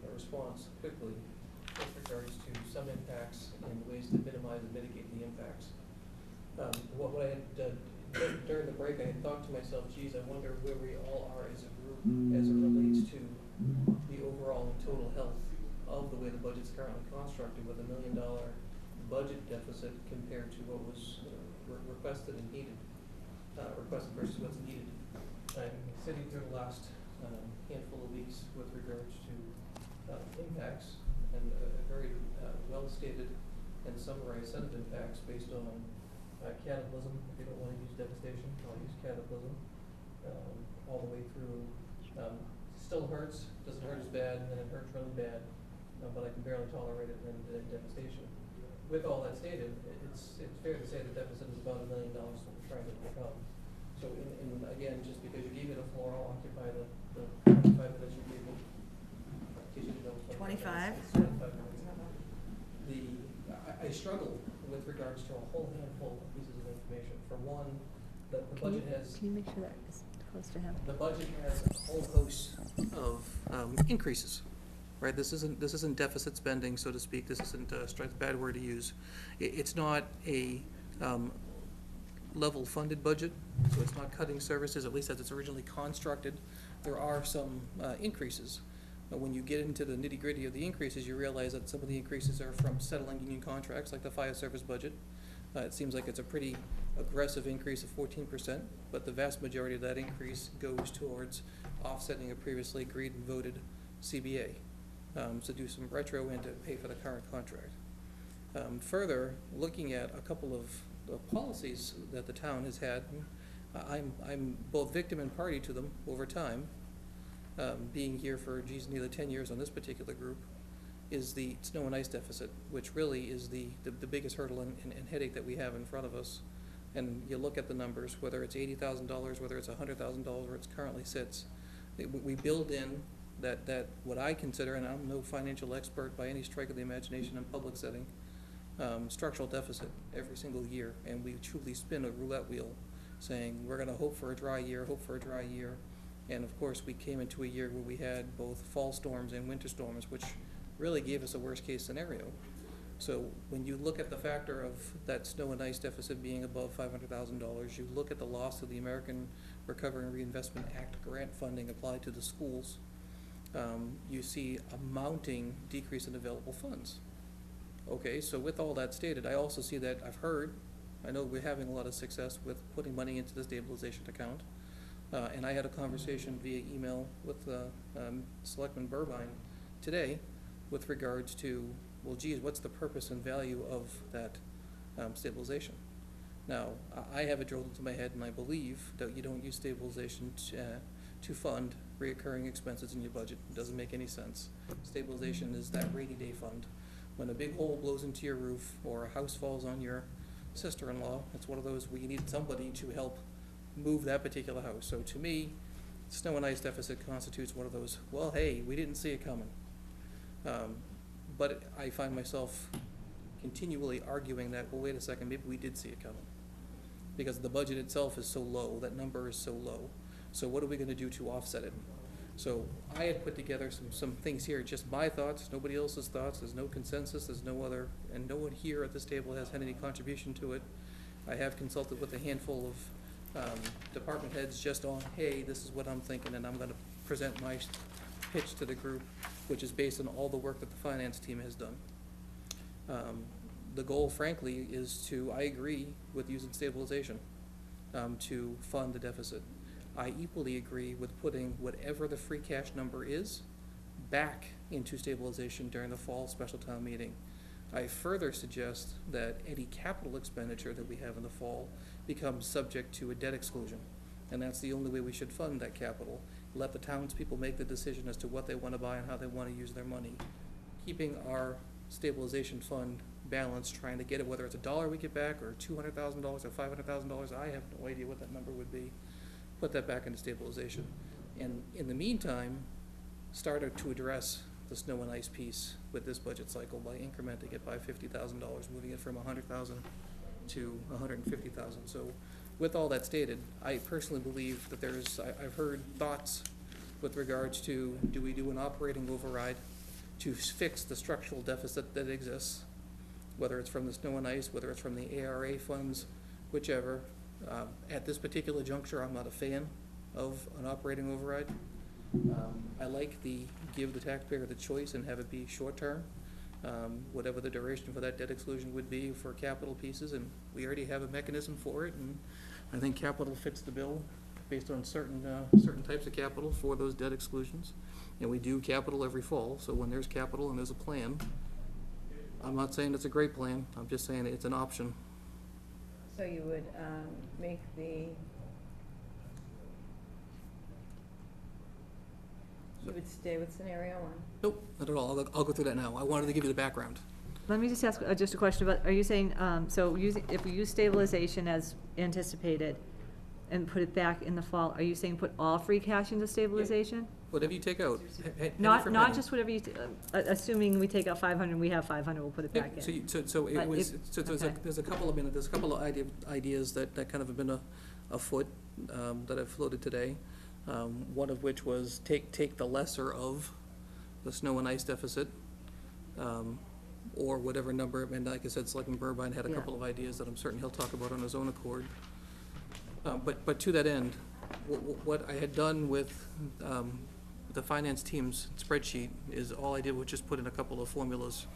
a response quickly with regards to some impacts and ways to minimize and mitigate the impacts. What I had during the break, I had thought to myself, geez, I wonder where we all are as a group as it relates to the overall and total health of the way the budget's currently constructed, with $1 million budget deficit compared to what was requested and needed, requested versus what's needed. I'm sitting through the last handful of weeks with regards to impacts, and a very well-stated and summarized set of impacts based on cataclysm. If you don't want to use devastation, I'll use cataclysm, all the way through. Still hurts, doesn't hurt as bad, and then it hurts really bad, but I can barely tolerate it, and then devastation. With all that stated, it's fair to say the deficit is about $1 million that we're trying to overcome. So, and again, just because you gave me the floor, I'll occupy the 25 minutes you gave me. In case you didn't know, 25? 25 minutes. I struggle with regards to a whole handful of pieces of information. For one, the budget has. Can you make sure that is close to him? The budget has a whole host of increases, right? This isn't deficit spending, so to speak. This isn't strike the bad word to use. It's not a level funded budget, so it's not cutting services, at least as it's originally constructed. There are some increases. When you get into the nitty gritty of the increases, you realize that some of the increases are from settling union contracts, like the fire service budget. It seems like it's a pretty aggressive increase of 14%, but the vast majority of that increase goes towards offsetting a previously agreed and voted CBA. So do some retro and to pay for the current contract. Further, looking at a couple of policies that the town has had, I'm both victim and party to them over time. Being here for, nearly 10 years on this particular group, is the snow and ice deficit, which really is the biggest hurdle and headache that we have in front of us. And you look at the numbers, whether it's $80,000, whether it's $100,000, where it currently sits, we build in that what I consider, and I'm no financial expert by any strike of the imagination in public setting, structural deficit every single year, and we truly spin a roulette wheel saying we're going to hope for a dry year, and of course we came into a year where we had both fall storms and winter storms, which really gave us a worst case scenario. So when you look at the factor of that snow and ice deficit being above $500,000, you look at the loss of the American Recovery and Reinvestment Act grant funding applied to the schools, you see a mounting decrease in available funds. Okay, so with all that stated, I also see that I know we're having a lot of success with putting money into the stabilization account. And I had a conversation via email with Selectman Burbine today with regards to, well, geez, what's the purpose and value of that stabilization? Now, I have it drilled into my head, and I believe that you don't use stabilization to fund reoccurring expenses in your budget. It doesn't make any sense. Stabilization is that rainy day fund. When a big hole blows into your roof or a house falls on your sister-in-law, it's one of those where you need somebody to help move that particular house. So to me, snow and ice deficit constitutes one of those, well, hey, we didn't see it coming. But I find myself continually arguing that, well, wait a second, maybe we did see it coming. Because the budget itself is so low, that number is so low. So what are we going to do to offset it? So I had put together some things here, just my thoughts, nobody else's thoughts. There's no consensus, there's no other, and no one here at this table has had any contribution to it. I have consulted with a handful department heads just on, hey, this is what I'm thinking, and I'm gonna present my pitch to the group, which is based on all the work that the finance team has done. The goal, frankly, is to, I agree with using stabilization to fund the deficit. I equally agree with putting whatever the free cash number is back into stabilization during the fall special town meeting. I further suggest that any capital expenditure that we have in the fall becomes subject to a debt exclusion. And that's the only way we should fund that capital. Let the townspeople make the decision as to what they want to buy and how they want to use their money. Keeping our stabilization fund balanced, trying to get it, whether it's $1 we get back, or $200,000 or $500,000, I have no idea what that number would be. Put that back into stabilization. And in the meantime, start to address the snow and ice piece with this budget cycle by incrementing it by $50,000, moving it from $100,000 to $150,000. So with all that stated, I personally believe that I've heard thoughts with regards to, do we do an operating override to fix the structural deficit that exists, whether it's from the snow and ice, whether it's from the ARA funds, whichever. At this particular juncture, I'm not a fan of an operating override. I like give the taxpayer the choice and have it be short-term, whatever the duration for that debt exclusion would be for capital pieces, and we already have a mechanism for it, and I think capital fits the bill based on certain types of capital for those debt exclusions. And we do capital every fall, so when there's capital and there's a plan, I'm not saying it's a great plan, I'm just saying it's an option. So you would make you would stay with scenario one? Nope, not at all. I'll go through that now. I wanted to give you the background. Let me just ask just a question about, are you saying, so if we use stabilization as anticipated and put it back in the fall, are you saying put all free cash into stabilization? Whatever you take out. Not just whatever you, assuming we take out 500, we have 500, we'll put it back in. There's a couple of ideas that kind of have been afoot that I've floated today. One of which was take the lesser of the snow and ice deficit, or whatever number, and like I said, Selectman Burbine had a couple of ideas that I'm certain he'll talk about on his own accord. But to that end, what I had done with the finance team's spreadsheet is all I did was just put in a couple of formulas.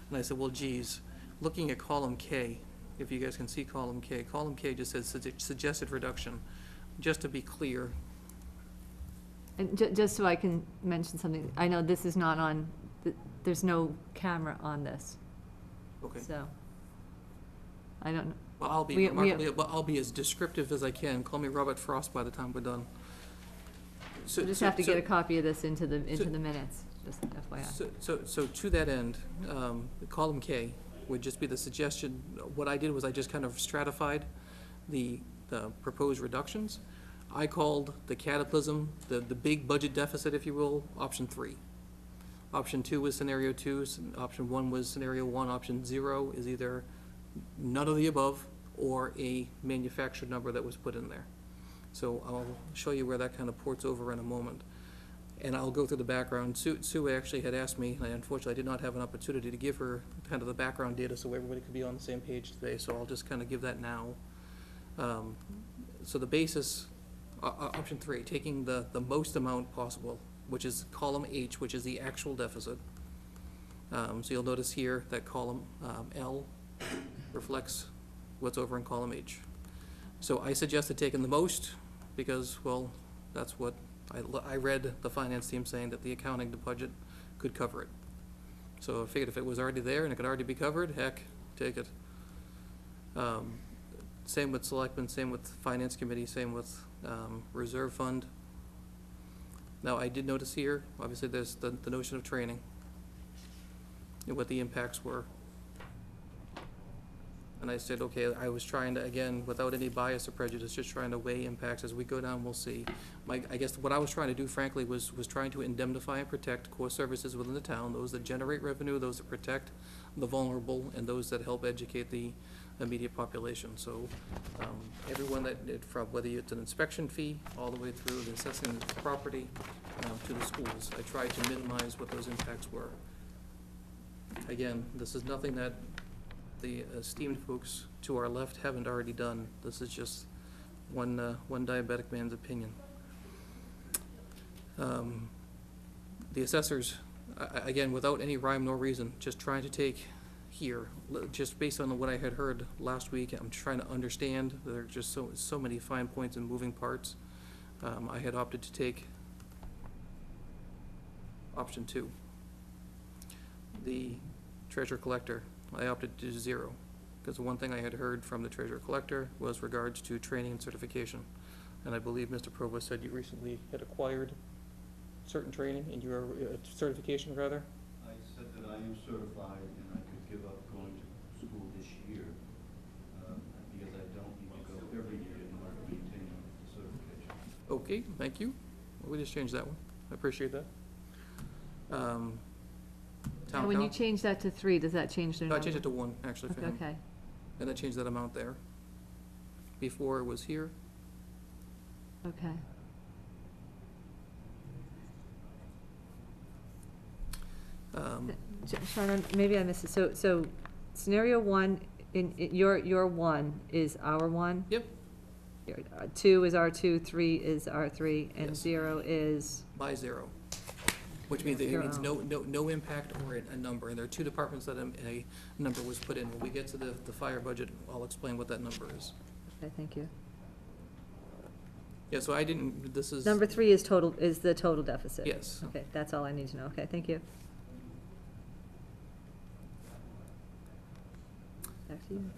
And I said, well, geez, looking at column K, if you guys can see column K just says suggested reduction. Just to be clear. And just so I can mention something, I know this is not on, there's no camera on this. Okay. So, I don't know. Well, I'll be as descriptive as I can. Call me Robert Frost by the time we're done. So just have to get a copy of this into the minutes, just FYI. So to that end, column K would just be the suggestion. What I did was I just kind of stratified the proposed reductions. I called the cataclysm, the big budget deficit, if you will, option 3. Option 2 was scenario 2, option 1 was scenario 1, option 0 is either none of the above or a manufactured number that was put in there. So I'll show you where that kind of ports over in a moment. And I'll go through the background. Sue actually had asked me, and unfortunately I did not have an opportunity to give her kind of the background data so everybody could be on the same page today, so I'll just kind of give that now. So the basis, option 3, taking the most amount possible, which is column H, which is the actual deficit. So you'll notice here that column L reflects what's over in column H. So I suggested taking the most because, well, that's what I read the finance team saying, that the accounting, the budget could cover it. So I figured if it was already there and it could already be covered, heck, take it. Same with selectmen, same with finance committee, same with reserve fund. Now, I did notice here, obviously, there's the notion of training and what the impacts were. And I said, okay, I was trying to, again, without any bias or prejudice, just trying to weigh impacts. As we go down, we'll see. I guess what I was trying to do, frankly, was trying to indemnify and protect core services within the town, those that generate revenue, those that protect the vulnerable, and those that help educate the immediate population. So everyone from whether it's an inspection fee, all the way through the assessing the property to the schools, I tried to minimize what those impacts were. Again, this is nothing that the esteemed folks to our left haven't already done. This is just one diabetic man's opinion. The assessors, again, without any rhyme nor reason, just trying to take here, just based on what I had heard last week, I'm trying to understand, there are just so many fine points and moving parts. I had opted to take option 2. The treasurer collector, I opted to do 0, because the one thing I had heard from the treasurer collector was regards to training and certification. And I believe Mr. Provost said you recently had acquired certain training and your certification, rather? I said that I am certified and I could give up going to school this year, because I don't need to go every year in order to maintain the certification. Okay, thank you. Well, we just changed that one. I appreciate that. Town And when you council. change that to 3, does that change the No, number? I changed it to 1, actually, for him. Okay, And I changed that amount there. Before it was here. okay. Shannon, maybe I missed it. So scenario 1, your 1 is our 1? Yep. 2 is R2, 3 is R3, and Yes. 0 is, By 0. Which means it means Zero. no impact or a number. And there are 2 departments that a number was put in. When we get to the fire budget, I'll explain what that number is. okay, thank you. Yeah, so I didn't, this is. Number 3 is the total deficit? Yes. Okay, that's all I need to know. Okay, thank you. Back to you.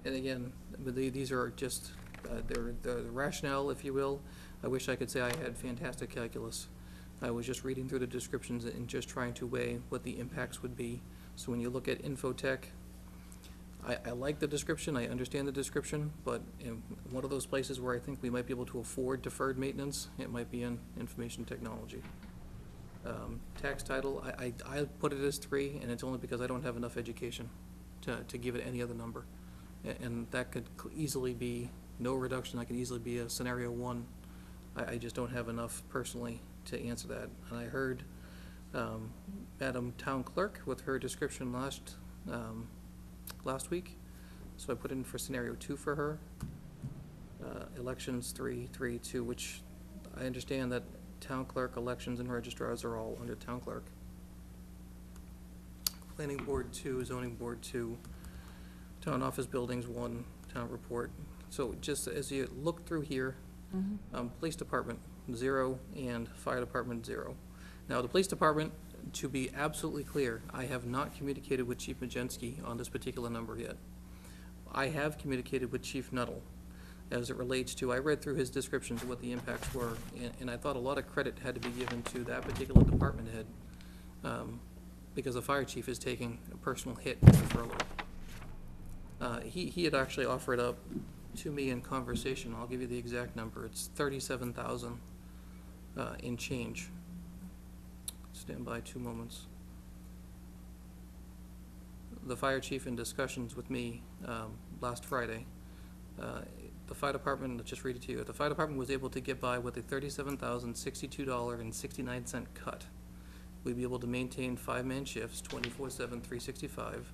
And again, but these are just, they're the rationale, if you will. I wish I could say I had fantastic calculus. I was just reading through the descriptions and just trying to weigh what the impacts would be. So when you look at infotech, I like the description, I understand the description, but in one of those places where I think we might be able to afford deferred maintenance, it might be in information technology. Tax title, I put it as 3, and it's only because I don't have enough education to give it any other number. And that could easily be no reduction, that could easily be a scenario 1. I just don't have enough personally to answer that. And I heard Madam Town Clerk with her description last week, so I put in for scenario 2 for her. Elections 3, 3, 2, which I understand that town clerk, elections, and registrars are all under town clerk. Planning board 2, zoning board 2, town office buildings 1, town report. So just as you look through here, police department 0 and fire department 0. Now, the police department, to be absolutely clear, I have not communicated with Chief Majensky on this particular number yet. I have communicated with Chief Nuttall as it relates to, I read through his descriptions of what the impacts were, and I thought a lot of credit had to be given to that particular department head, because the fire chief is taking a personal hit in the furlough. He had actually offered up to me in conversation, I'll give you the exact number, it's 37,000 in change. Stand by 2 moments. The fire chief in discussions with me last Friday, the fire department, let's just read it to you, the fire department was able to get by with a $37,062.69 cut. We'd be able to maintain 5-man shifts, 24/7, 365.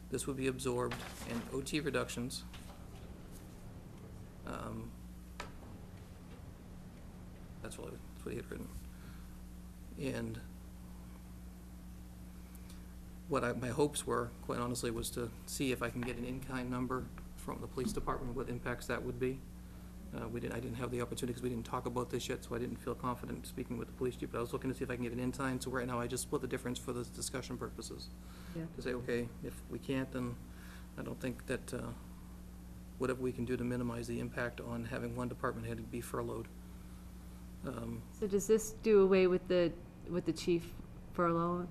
This would be absorbed in OT reductions. That's what he had written. And what my hopes were, quite honestly, was to see if I can get an in-kind number from the police department, what impacts that would be. I didn't have the opportunity because we didn't talk about this yet, so I didn't feel confident speaking with the police chief, but I was looking to see if I can get an in-kind, so right now I just split the difference for this discussion purposes. Yeah. To say, okay, if we can't, then I don't think that, whatever we can do to minimize the impact on having one department head be furloughed. So does this do away with the chief furlough?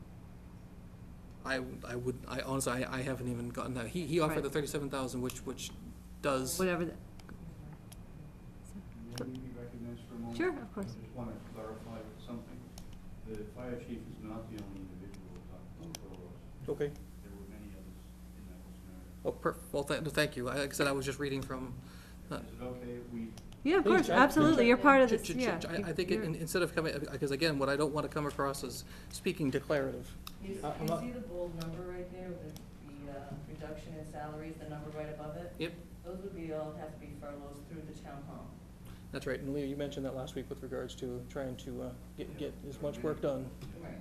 I honestly, I haven't even gotten that. He offered Right. the 37,000, which does. Whatever, May I be recognized for a moment? Sure, of course. I just want to clarify something. The fire chief is not the only individual talking about furloughs. Okay. There were many others in that scenario. Oh, well, thank you. Like I said, I was just reading from. Is it okay if we? Yeah, of Please, course, Jack. absolutely, you're part of this, Ch- ch- yeah. I think instead of coming, because again, what I don't want to come across is speaking declarative. You I'm you not- see the bold number right there, with the reduction in salaries, the number right above it? Yep. those would be, all have to be furloughs through the town hall. That's right, and Leo, you mentioned that last week with regards to trying to get as much work done.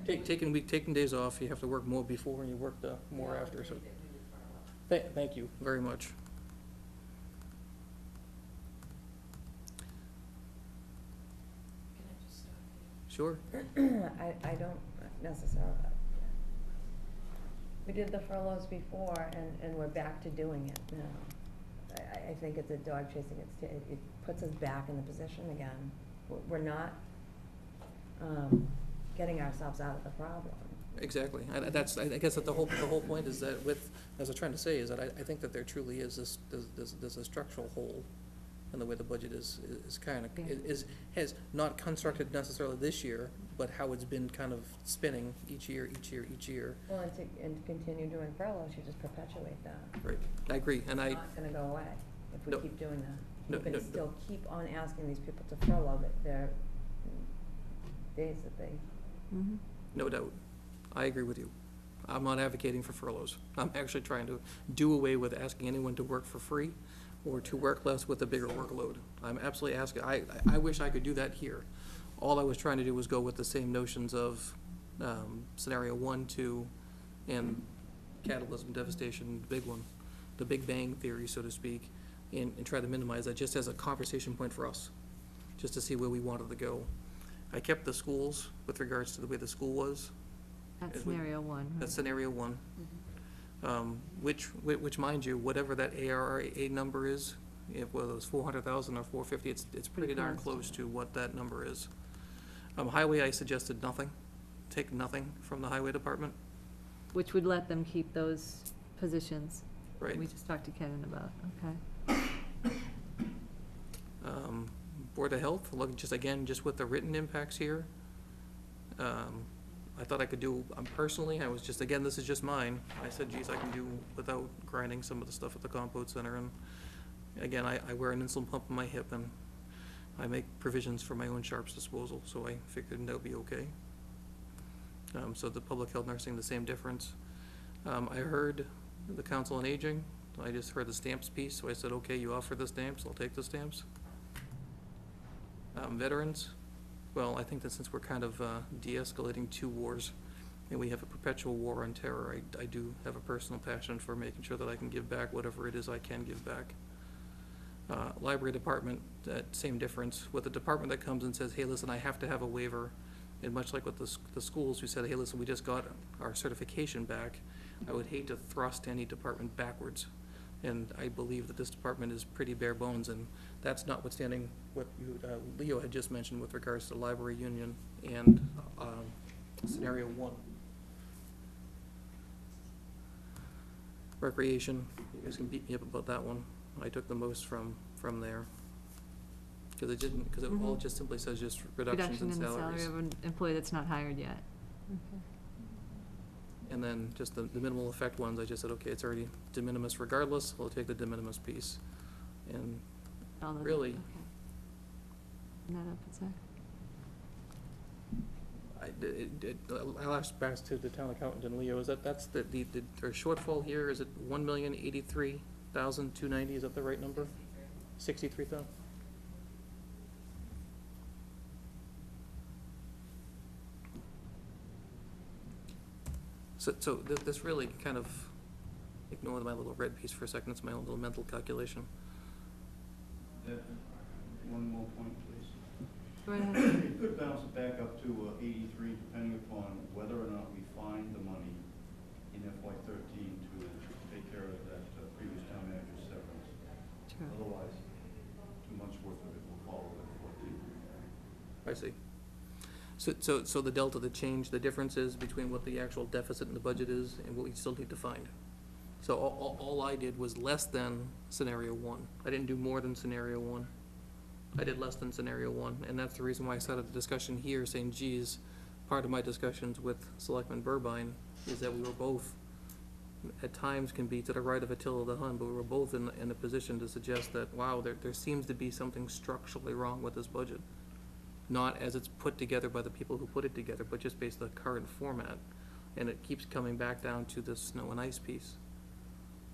Right. Taking days off, you have to work more before and you work more after, so. Thank you very much. Sure. I don't necessarily. We did the furloughs before, and we're back to doing it now. I think it's a dog chasing its tail. It puts us back in the position again. We're not getting ourselves out of the problem. Exactly, and that's, I guess that the whole point is that with, as I was trying to say, is that I think that there truly is this, there's a structural hole in the way the budget is kind of, has not constructed necessarily this year, but how it's been kind of spinning each year. Well, and to continue doing furloughs, you just perpetuate that. Right, I agree, and It's not gonna go away if we No. keep doing that. No, We're gonna no, no. still keep on asking these people to furlough their days that they. Mm-hmm. No doubt. I agree with you. I'm not advocating for furloughs. I'm actually trying to do away with asking anyone to work for free or to work less with a bigger workload. I'm absolutely asking, I wish I could do that here. All I was trying to do was go with the same notions of scenario 1, 2, and catalysm, devastation, the big one, the Big Bang theory, so to speak, and try to minimize that just as a conversation point for us, just to see where we wanted to go. I kept the schools with regards to the way the school was. That's As we- scenario one, right? That's scenario 1. Which mind you, whatever that ARRA number is, whether it's 400,000 or 450, it's pretty darn close to what that number is. Highway, I suggested nothing, take nothing from the highway department, Which would let them keep those positions. right? We just talked to Kenan about, okay. Board of Health, look, just with the written impacts here. I thought I could do, personally, I was just, again, this is just mine. I said, geez, I can do without grinding some of the stuff at the compost center. And again, I wear an insulin pump on my hip and I make provisions for my own sharps disposal, so I figured that would be okay. So the public health nursing, the same difference. I heard the Council on Aging. I just heard the stamps piece, so I said, okay, you offer the stamps, I'll take the stamps. Veterans, well, I think that since we're kind of de-escalating 2 wars, and we have a perpetual war on terror, I do have a personal passion for making sure that I can give back whatever it is I can give back. Library department, that same difference, with a department that comes and says, hey, listen, I have to have a waiver, and much like with the schools who said, hey, listen, we just got our certification back, I would hate to thrust any department backwards. And I believe that this department is pretty bare bones, and that's notwithstanding what you, Leo had just mentioned with regards to library union and scenario 1. Recreation, you guys can beat me up about that one. I took the most from there. Because it all just simply says just reductions in Reduction in the salaries. salary of an employee that's not hired yet. Okay. And then just the minimal effect ones, I just said, okay, it's already de minimis regardless, we'll take the de minimis piece. And All those- really, okay. And that up, it's I'll ask back to the town accountant and Leo, is that's our shortfall here, is it 1,083,290, is that the right number? 63,000? So this really kind of, ignore my little red piece for a second, it's my own little mental calculation. One more point, please. Go ahead. You could bounce it back up to 83, depending upon whether or not we find the money in FY13 to take care of that previous town manager's severance. True. Otherwise, 2 months' worth of it will follow at 14. I see. So the delta, the change, the difference is between what the actual deficit in the budget is and what we still need to find. So all I did was less than scenario 1. I didn't do more than scenario 1. I did less than scenario 1, and that's the reason why I started the discussion here, saying, geez, part of my discussions with Selectman Burbine is that we were both, at times can be to the right of Attila the Hun, but we were both in a position to suggest that, wow, there seems to be something structurally wrong with this budget. Not as it's put together by the people who put it together, but just based on the current format. And it keeps coming back down to the snow and ice piece.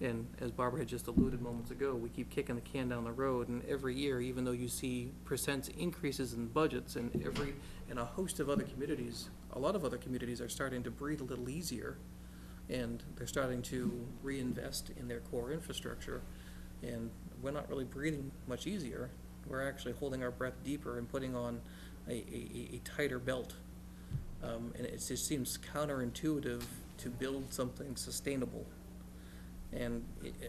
And as Barbara had just alluded moments ago, we keep kicking the can down the road, and every year, even though you see percent increases in budgets and a host of other communities, a lot of other communities are starting to breathe a little easier, and they're starting to reinvest in their core infrastructure, and we're not really breathing much easier. We're actually holding our breath deeper and putting on a tighter belt. And it just seems counterintuitive to build something sustainable. And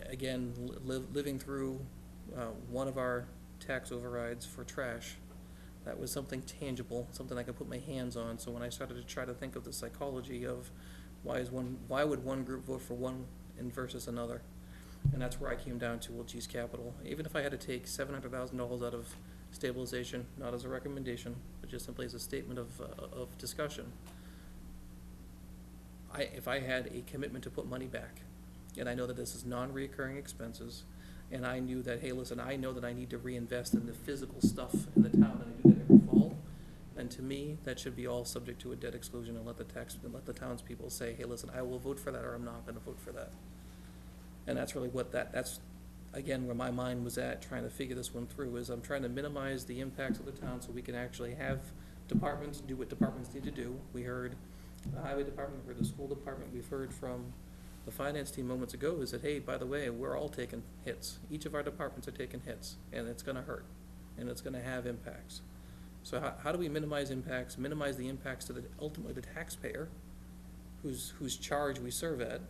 again, living through one of our tax overrides for trash, that was something tangible, something I could put my hands on. So when I started to try to think of the psychology of why would one group vote for one and versus another, and that's where I came down to, well, geez, capital. Even if I had to take $700,000 out of stabilization, not as a recommendation, but just simply as a statement of discussion, if I had a commitment to put money back, and I know that this is non-reoccurring expenses, and I knew that, hey, listen, I know that I need to reinvest in the physical stuff in the town, and I do that every fall, then to me, that should be all subject to a debt exclusion, and let the townspeople say, hey, listen, I will vote for that, or I'm not gonna vote for that. And that's really what that's, again, where my mind was at, trying to figure this one through, is I'm trying to minimize the impacts of the town so we can actually have departments do what departments need to do. We heard the highway department, we heard the school department, we've heard from the finance team moments ago, is that, hey, by the way, we're all taking hits. Each of our departments are taking hits, and it's gonna hurt, and it's gonna have impacts. So how do we minimize impacts, minimize the impacts to ultimately the taxpayer, whose charge we serve at,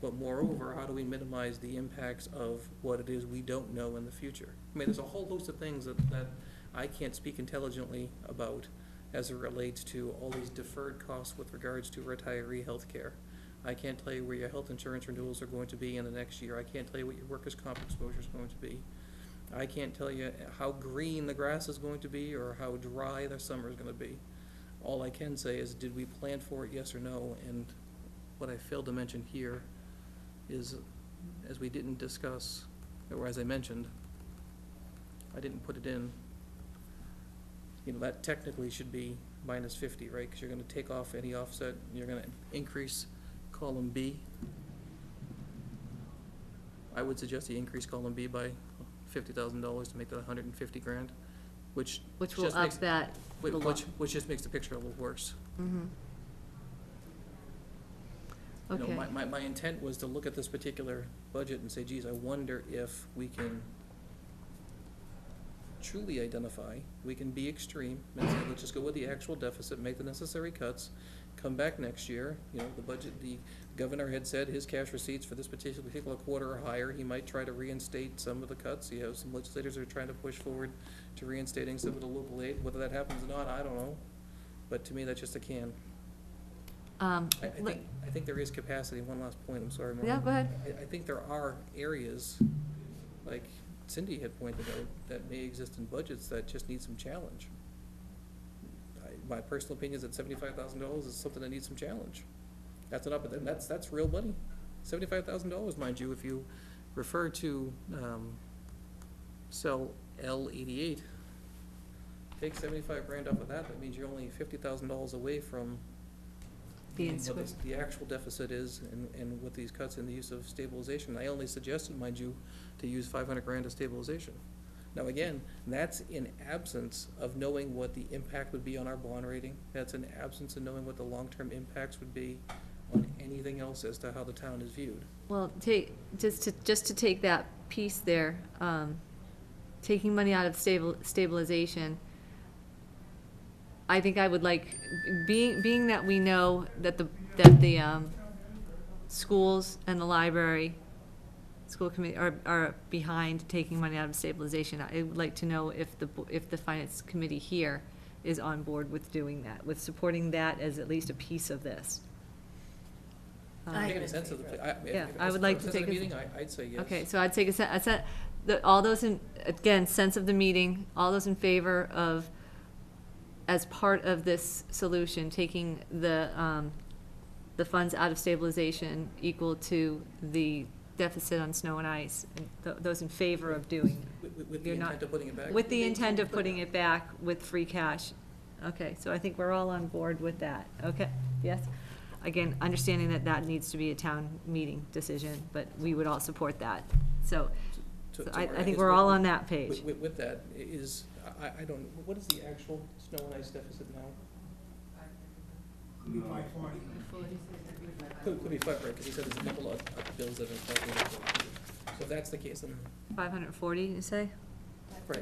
but moreover, how do we minimize the impacts of what it is we don't know in the future? I mean, there's a whole host of things that I can't speak intelligently about as it relates to all these deferred costs with regards to retiree health care. I can't tell you where your health insurance renewals are going to be in the next year. I can't tell you what your workers' comp exposure is going to be. I can't tell you how green the grass is going to be or how dry the summer is going to be. All I can say is, did we plan for it, yes or no? And what I failed to mention here is, as we didn't discuss, or as I mentioned, I didn't put it in, you know, that technically should be minus 50, right? Because you're going to take off any offset, and you're going to increase column B. I would suggest you increase column B by $50,000 to make that 150 grand, which will just up makes, that. which just makes the picture a little worse. Mm-hmm. Okay. You know, my intent was to look at this particular budget and say, geez, I wonder if we can truly identify, we can be extreme and say, let's just go with the actual deficit, make the necessary cuts, come back next year. You know, the budget, the governor had said his cash receipts for this particular quarter are higher. He might try to reinstate some of the cuts. You know, some legislators are trying to push forward to reinstating some of the local aid. Whether that happens or not, I don't know. But to me, that's just a can. I think there is capacity. One last point, I'm sorry, Maureen. Yeah, go ahead. I think there are areas, like Cindy had pointed out, that may exist in budgets that just need some challenge. My personal opinion is that $75,000 is something that needs some challenge. That's an up, but then that's real money. $75,000, mind you, if you refer to cell L88, take 75 grand off of that, that means you're only $50,000 away from what the actual deficit is and what these cuts in the use of stabilization. I only suggested, mind you, to use 500 grand of stabilization. Now again, that's in absence of knowing what the impact would be on our bond rating. That's in absence of knowing what the long-term impacts would be on anything else as to how the town is viewed. Well, just to take that piece there, taking money out of stabilization, I think I would like, being that we know that the schools and the library, school committee are behind taking money out of stabilization. I would like to know if the finance committee here is on board with doing that, with supporting that as at least a piece of this. Taking a sense of Yeah, I would like to take a meeting, I'd say yes. Okay, so I'd take all those in, again, sense of the meeting, all those in favor of, as part of this solution, taking the funds out of stabilization equal to the deficit on snow and ice, and those in favor of doing it. With the intent of putting it back? With the intent of putting it back with free cash. Okay, so I think we're all on board with that. Okay, yes? again, understanding that that needs to be a town meeting decision, but we would all support that. So I think we're all on that page. With that, is, I don't, what is the actual snow and ice deficit now? Could be 5, right, because he said there's a couple of bills that are 540. So if that's the case, then, 540, you say? right.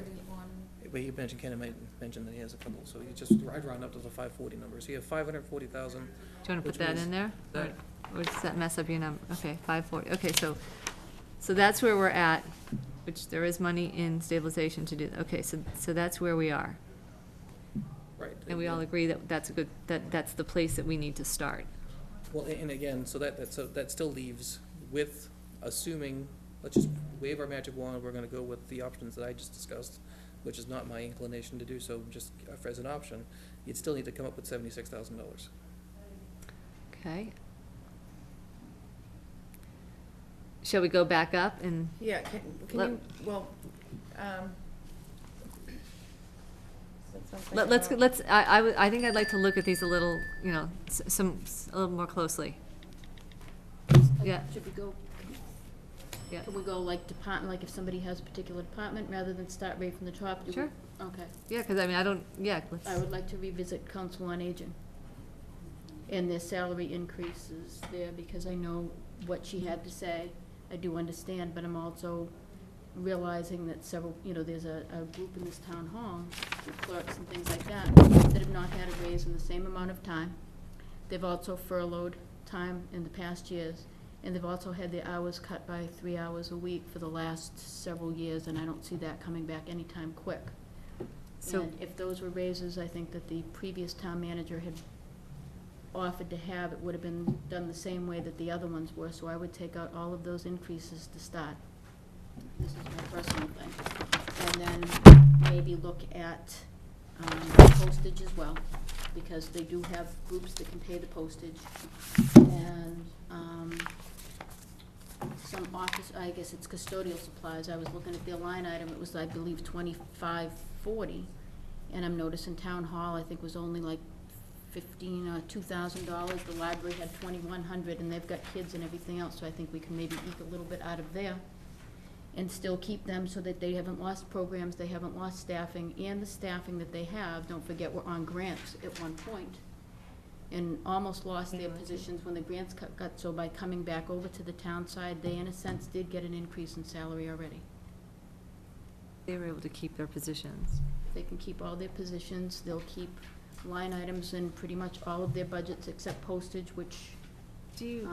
But you mentioned, Ken might mention that he has a couple, so you just, I'd round up to the 540 number. So you have 540,000. Do you wanna put that in there? That- Or does that mess up your number? Okay, 540, okay, so that's where we're at, which there is money in stabilization to do, okay, so that's where we are. Right. And we all agree that that's a good, that's the place that we need to start. Well, and again, so that still leaves with, assuming, let's just wave our magic wand, we're gonna go with the options that I just discussed, which is not my inclination to do so, just as an option, you'd still need to come up with $76,000. Okay. Shall we go back up and, Yeah, can Let- you, well, I think I'd like to look at these a little, you know, a little more closely. Yeah. Should we go, Yeah. can we go like department, like if somebody has a particular department, rather than start right from the top? Do we- Sure. Okay. Yeah, because I mean, I don't, yeah, let's. I would like to revisit Council on Aging and their salary increases there, because I know what she had to say. I do understand, but I'm also realizing that several, you know, there's a group in this town hall, with clerks and things like that, that have not had a raise in the same amount of time. They've also furloughed time in the past years, and they've also had their hours cut by 3 hours a week for the last several years, and I don't see that coming back anytime quick. So- And if those were raises, I think that the previous town manager had offered to have, it would have been done the same way that the other ones were, so I would take out all of those increases to start. This is my personal thing. And then maybe look at postage as well, because they do have groups that can pay the postage. And some office, I guess it's custodial supplies, I was looking at their line item, it was, I believe, $25.40. And I'm noticing town hall, I think, was only like $1,500 or $2,000. The library had $2,100, and they've got kids and everything else, so I think we can maybe eke a little bit out of there and still keep them so that they haven't lost programs, they haven't lost staffing, and the staffing that they have, don't forget, we're on grants at one point, and almost lost their positions when the grants got, so by coming back over to the town side, they in a sense did get an increase in salary already. They were able to keep their positions. They can keep all their positions, they'll keep line items in pretty much all of their budgets except postage, which, Do you?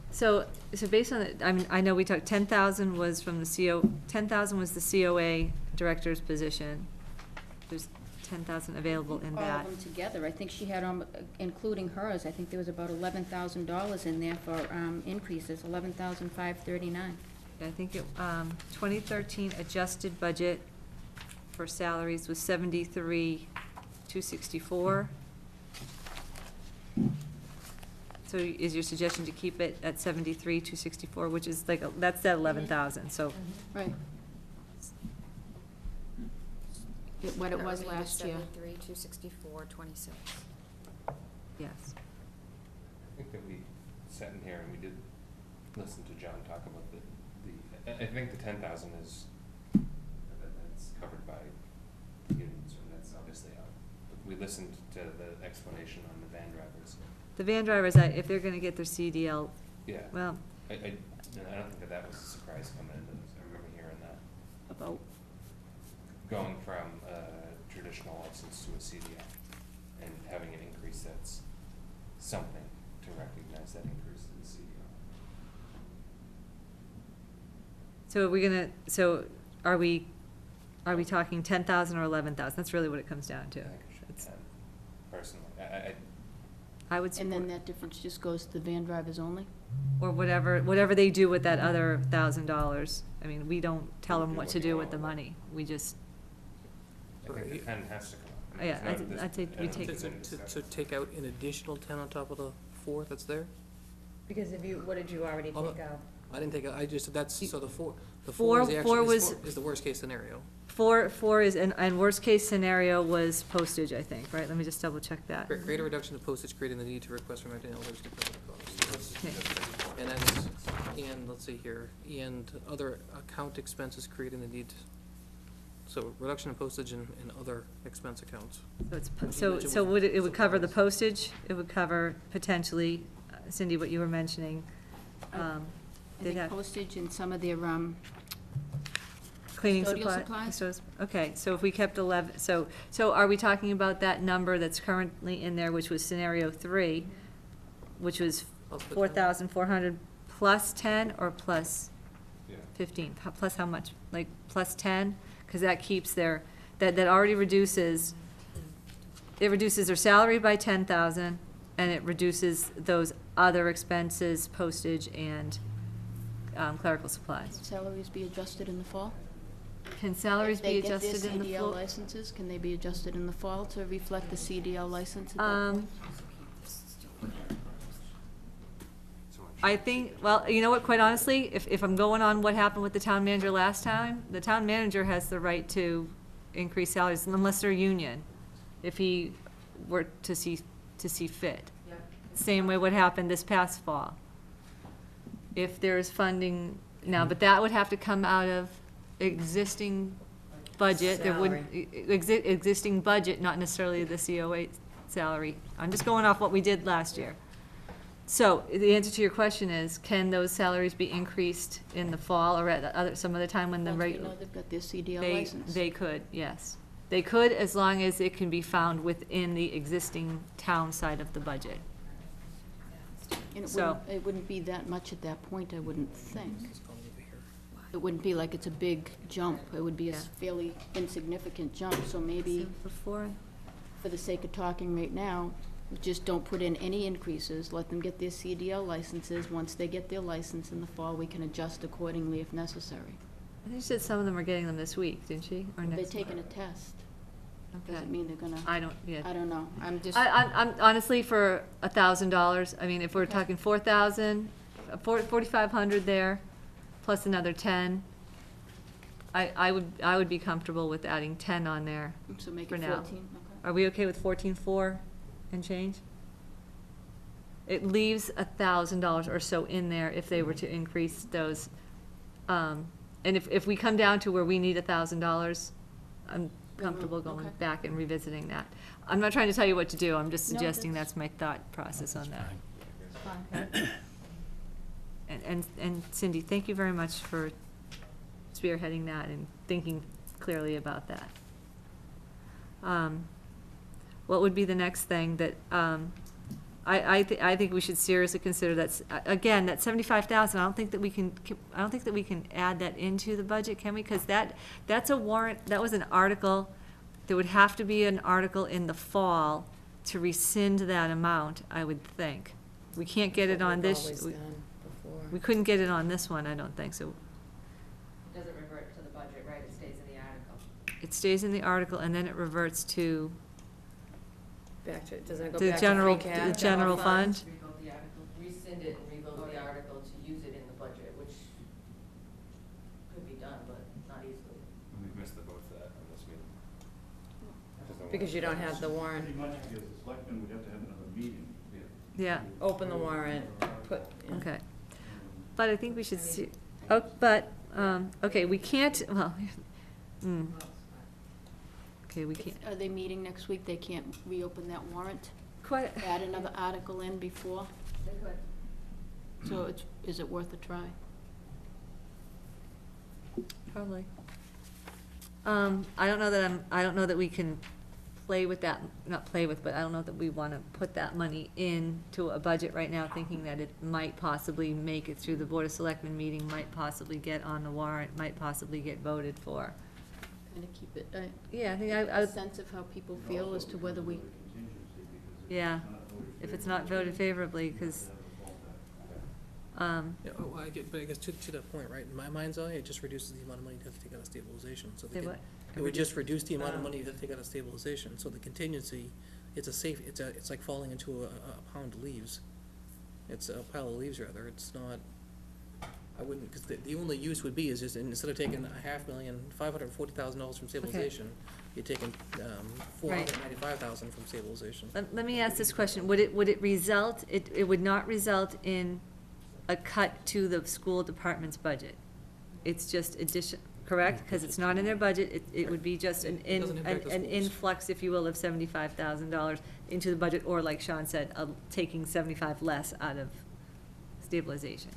So based on it, I mean, I know we talked, 10,000 was from the 10,000 was the COA director's position. There's 10,000 available in all that. of them together, I think she had, including hers, I think there was about $11,000 in there for, increases, $11,539. I think it, 2013 adjusted budget for salaries was 73,264. So is your suggestion to keep it at 73,264, which is like, that's that 11,000, so. Right. What it was last year. 264.26. Yes. I think that we sat in here and we did listen to John talk about I think the 10,000 is, that's covered by unions, and that's obviously out. But we listened to the explanation on the van drivers. The van drivers, if they're gonna get their CDL, Yeah. well, I don't think that was a surprise coming into this. I remember hearing that. About, Going from a traditional license to a CDL and having an increase that's something to recognize that increase in the CDL. so are we gonna, are we talking 10,000 or 11,000? That's really what it comes down to. I think it should be It's- 10, personally. I would and then support, that difference just goes to the van drivers only? or whatever they do with that other $1,000. I mean, we don't tell them what to do with the money. We just, I think the 10 has to come up. Yeah, It's not- I'd say we I don't take- think it's been So take out an additional 10 on top of the 4 that's there? Because what did you already Hold take on. out? I didn't take, I just, that's, so the 4 Four- is the four actual, was- is the worst case scenario. Four is, and worst case scenario was postage, I think, right? Let me just double check that. Greater reduction of postage, creating the need to request from acting elders to cover the costs. Okay. And that's, and let's see here, and other account expenses creating the need, so reduction in postage and other expense accounts. So would it would cover the postage, it would cover potentially, Cindy, what you were mentioning. I they'd think have postage and some of their, cleaning custodial supplies. Okay, so if we kept 11, so are we talking about that number that's currently in there, which was scenario 3, which was I'll put 4,400 plus 10 or plus 15? Plus how much? Like plus 10? Because that keeps their, that already reduces, it reduces their salary by 10,000, and it reduces those other expenses, postage and clerical supplies. salaries be adjusted in the fall? Can salaries be adjusted in If they the get their fall? CDL licenses, can they be adjusted in the fall to reflect the CDL license at that point? I think, well, you know what, quite honestly, if I'm going on what happened with the town manager last time, the town manager has the right to increase salaries unless they're union, if he were to see fit. Same way what happened this past fall. If there's funding now, but that would have to come out of existing budget, there wouldn't, existing budget, not necessarily the COA salary. I'm just going off what we did last year. So, the answer to your question is, can those salaries be increased in the fall or at some other time when the Once we regular? know they've got their CDL license. They could, yes. They could, as long as it can be found within the existing town side of the budget. And So- it wouldn't be that much at that point, I wouldn't think. It wouldn't be like it's a big jump, it would be a Yeah. fairly insignificant jump, so maybe, Before, for the sake of talking right now, just don't put in any increases, let them get their CDL licenses. Once they get their license in the fall, we can adjust accordingly if necessary. I think she said some of them are getting them this week, didn't she? Or They're next? taking a test, Okay. doesn't mean they're gonna, I don't, yeah. I don't know, I'm just. I'm honestly, for $1,000, I mean, if we're talking 4,000, 4,500 there, plus another 10, I would be comfortable with adding 10 on there. So make for it now. 14, okay. Are we okay with 14,400 and change? It leaves $1,000 or so in there if they were to increase those. And if we come down to where we need $1,000, I'm comfortable going okay. back and revisiting that. I'm not trying to tell you what to do, I'm just No, suggesting that's- that's my thought process on that. Fine. And Cindy, thank you very much for spearheading that and thinking clearly about that. What would be the next thing that, I think we should seriously consider that, again, that 75,000, I don't think that we can add that into the budget, can we? Because that's a warrant, that was an article, there would have to be an article in the fall to rescind that amount, I would think. We can't get it on this, we couldn't get it on this one, I don't think, so. It doesn't revert to the budget, right? It stays in the article. It stays in the article and then it reverts to Back to, doesn't it go the back general, to free cash? the general fund. Revoke the article, rescind it and revoke the article to use it in the budget, which could be done, but not easily. We missed the vote for that on this meeting. Because you don't have the warrant, Pretty much because the selectmen would have to have another meeting. Yeah, open the warrant, put, yeah. okay. But I think we should see, oh, but, okay, we can't, well, okay, we can't, Are they meeting next week? They can't reopen that warrant? quite, Add another article in before? They could. So is it worth a try? probably. I don't know that we can play with that, not play with, but I don't know that we want to put that money into a budget right now, thinking that it might possibly make it through the Board of Selectmen meeting, might possibly get on the warrant, might possibly get voted for. Kind of keep it, Yeah, I think a sense of how people feel as to whether we, yeah, if it's not voted favorably, because, Yeah, well, but I guess to that point, right, in my mind's eye, it just reduces the amount of money you have to take out of stabilization, so Say what? it would just reduce the amount of money you have to take out of stabilization, so the contingency, it's a safe, it's like falling into a pound of leaves. It's a pile of leaves, rather, it's not, I wouldn't, because the only use would be is just, instead of taking $540,000 from stabilization, you're taking, $495,000 from stabilization. Let me ask this question, would it result, it would not result in a cut to the school department's budget? It's just addition, correct? Because it's not in their budget, it would be just an Doesn't impact the an schools. influx, if you will, of $75,000 into the budget, or like Sean said, taking 75 less out of stabilization.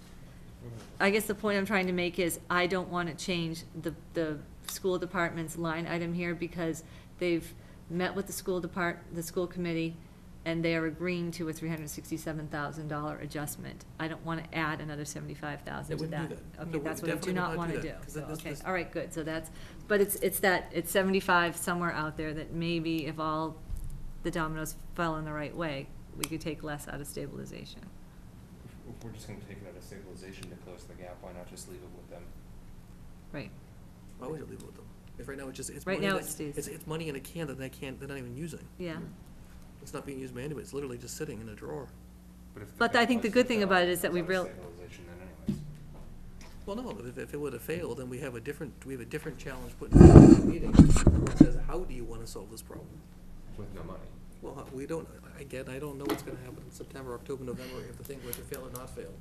I guess the point I'm trying to make is, I don't want to change the school department's line item here, because they've met with the school committee, and they are agreeing to a $367,000 adjustment. I don't want to add another $75,000 to They wouldn't that. do that. Okay, No, we that's what I do definitely not would not want do to do. that, 'cause So, this okay, was- all right, good, so but it's 75 somewhere out there that maybe if all the dominoes fell in the right way, we could take less out of stabilization. If we're just gonna take it out of stabilization to close the gap, why not just leave it with them? Right. Why would you leave it with them? If right now it's just, it's Right money now that- it stays. It's money in a can that they're not even using. Yeah. It's not being used by anybody, it's literally just sitting in a drawer. But I think the good thing about it is that we real real, Stabilization then anyways. Well, no, if it would have failed, then we have a different challenge put in the meeting that says, how do you wanna solve this problem? With no money. Well, we don't, I don't know what's gonna happen in September, October, November, if the thing were to fail or not fail.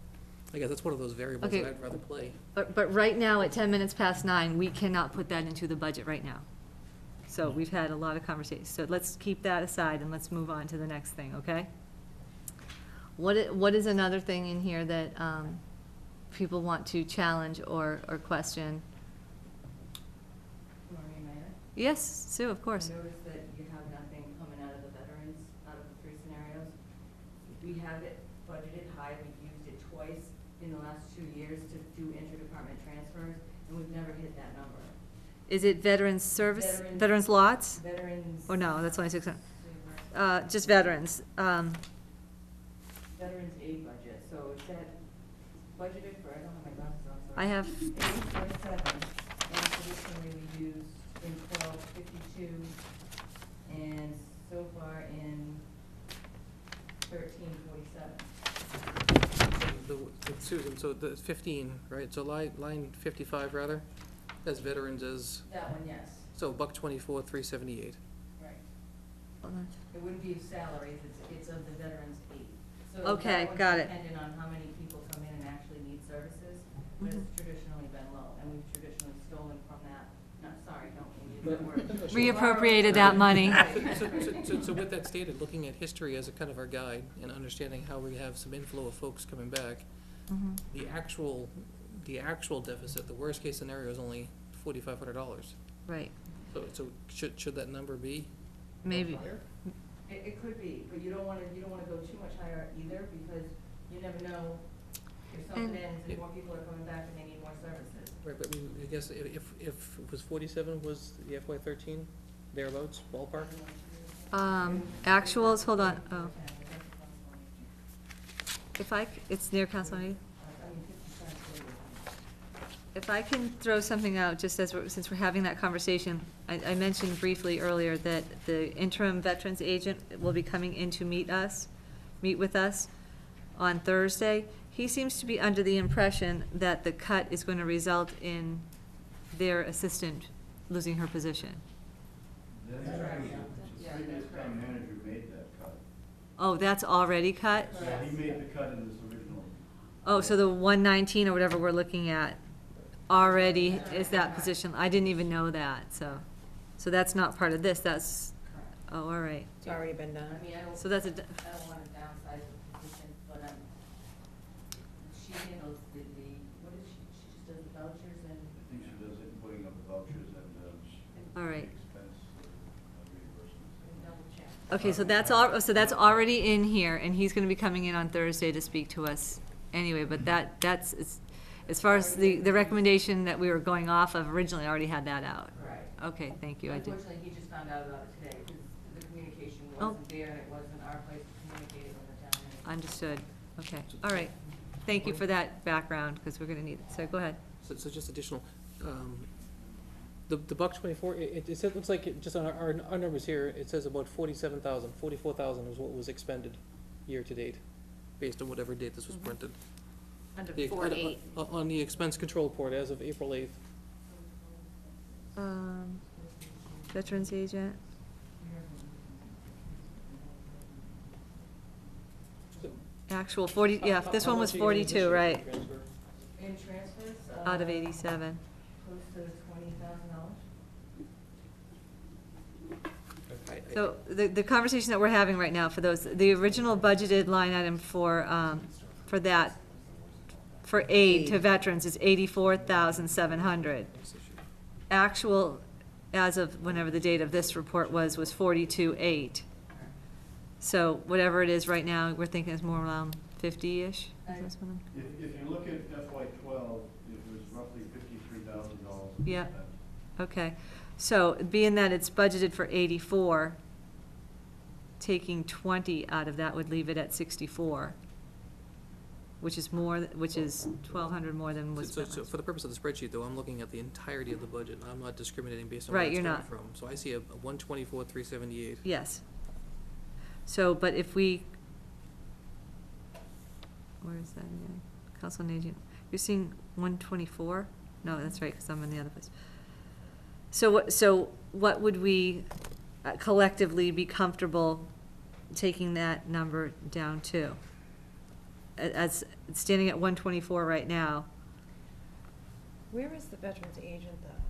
I guess that's one of those variables that Okay. I'd rather play. but right now, at 10 minutes past 9, we cannot put that into the budget right now. So we've had a lot of conversations, so let's keep that aside and let's move on to the next thing, okay? What is another thing in here that, people want to challenge or question? Maureen, may I? Yes, Sue, of course. I noticed that you have nothing coming out of the veterans, out of the 3 scenarios. We have it budgeted high, we've used it twice in the last 2 years to do interdepartment transfers, and we've never hit that number. Is it veterans service, Veterans- veterans lots? Veterans. Or no, that's only 600. Just veterans. Veterans aid budget, so it's that budgeted for, I don't have my glasses on, sorry. I have, 847, and traditionally we used in 1252, and so far in 1347. Susan, so the 15, right, so line 55 rather, has veterans as, That one, yes, so $124, $378. right. hold on. It wouldn't be salaries, it's of the veterans aid. So Okay, that got one's it. dependent on how many people come in and actually need services, but it's traditionally been low, and we've traditionally stolen from that, no, sorry, don't use that word. Reappropriated that money. So with that stated, looking at history as a kind of our guide and understanding how we have some inflow of folks coming back, Mhm. the actual deficit, the worst case scenario is only $4,500. Right, So should that number be maybe. higher? It could be, but you don't wanna go too much higher either, because you never know if something And- ends and more people are coming back and they need more services. Right, but I guess if it was 47 was the FY13 thereabouts ballpark? Actuals, hold on, oh. It's near council on Aging. If I can throw something out, just since we're having that conversation, I mentioned briefly earlier that the interim veterans agent will be coming in to meet with us on Thursday. He seems to be under the impression that the cut is going to result in their assistant losing her position. The previous town manager made that cut. Oh, that's already cut? Yeah, he made the cut in this original. Oh, so the 119 or whatever we're looking at already is that position. I didn't even know that, so that's not part of this, that's, oh, all right. It's already been done. I mean, I don't So that's a, I don't wanna downsize the position, but, she handles the, what is she just does the vouchers and. I think she does it, putting up the vouchers and, all right. expense reimbursements. Double check. Okay, so that's already in here, and he's gonna be coming in on Thursday to speak to us anyway, but that's, as far as the recommendation that we were going off of originally, I already had that out. Right. Okay, thank you, I did. Unfortunately, he just found out about it today, because the communication Oh. wasn't there, and it wasn't our place to communicate it with the town. Understood, okay, all right. Thank you for that background, because we're gonna need it, so go ahead. So just additional, the $124, it says, looks like, just on our numbers here, it says about 44,000 was what was expended year to date, based on whatever date this was printed. Under The- 48. On the expense control report as of April 8th. Veterans agent. Actual 40, yeah, this one was 42, right, In transfers, out of 87. close to $20,000. So the conversation that we're having right now for those, the original budgeted line item for that, for aid to veterans is 84,700. Actual, as of whenever the date of this report was 42,800. So whatever it is right now, we're thinking it's more around 50-ish. If you look at FY '12, it was roughly $53,000. Yeah. Okay, so being that it's budgeted for 84, taking 20 out of that would leave it at 64, which is more, which is 1,200 more than was So spent last. for the purpose of the spreadsheet, though, I'm looking at the entirety of the budget. I'm not discriminating based on Right, where it's you're coming not. from. So I see a 124,378. Yes. So, but if we, where is that again? Council on Aging, you're seeing 124? No, that's right, because I'm in the other place. So what would we collectively be comfortable taking that number down to? As, it's standing at 124 right now. Where is the veterans agent though?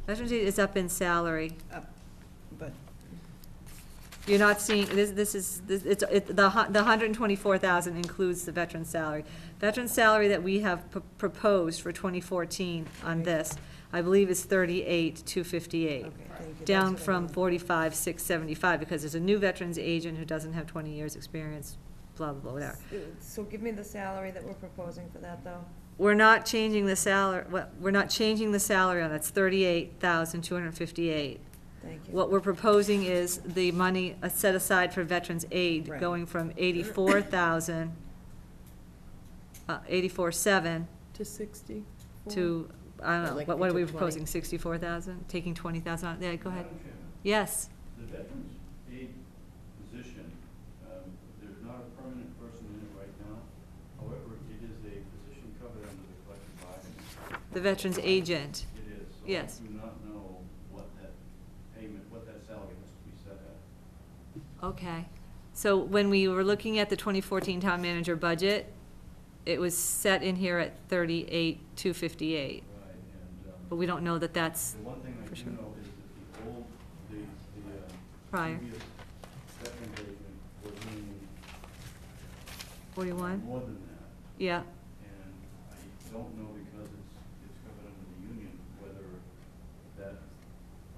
Veterans Aid is up in salary. But You're not seeing, the 124,000 includes the veteran's salary. Veteran's salary that we have proposed for 2014 on this, I believe is 38,258. Down from 45,675, because there's a new veterans agent who doesn't have 20 years' experience, blah, blah, blah, whatever. So give me the salary that we're proposing for that, though. We're not changing the salary, we're not changing the salary on, that's 38,258. Thank you. What we're proposing is the money set aside for veterans aid Right. going from 84,000, 84,700 To 60? to, I don't know, Like what are we we took 20. proposing, 64,000? Taking 20,000 out, yeah, go ahead. Madam Chairman, Yes, the veterans aid position, there's not a permanent person in it right now. However, it is a position covered under the collective bargaining. the veterans agent, It is. So Yes. I do not know what that payment, what that salary has to be set at. okay. So when we were looking at the 2014 town manager budget, it was set in here at 38,258, Right, and, but we don't know that that's the one thing I for do sure. know is that the old, the Prior. previous veterans agent was making 41, more than that. yeah. And I don't know, because it's covered under the union, whether that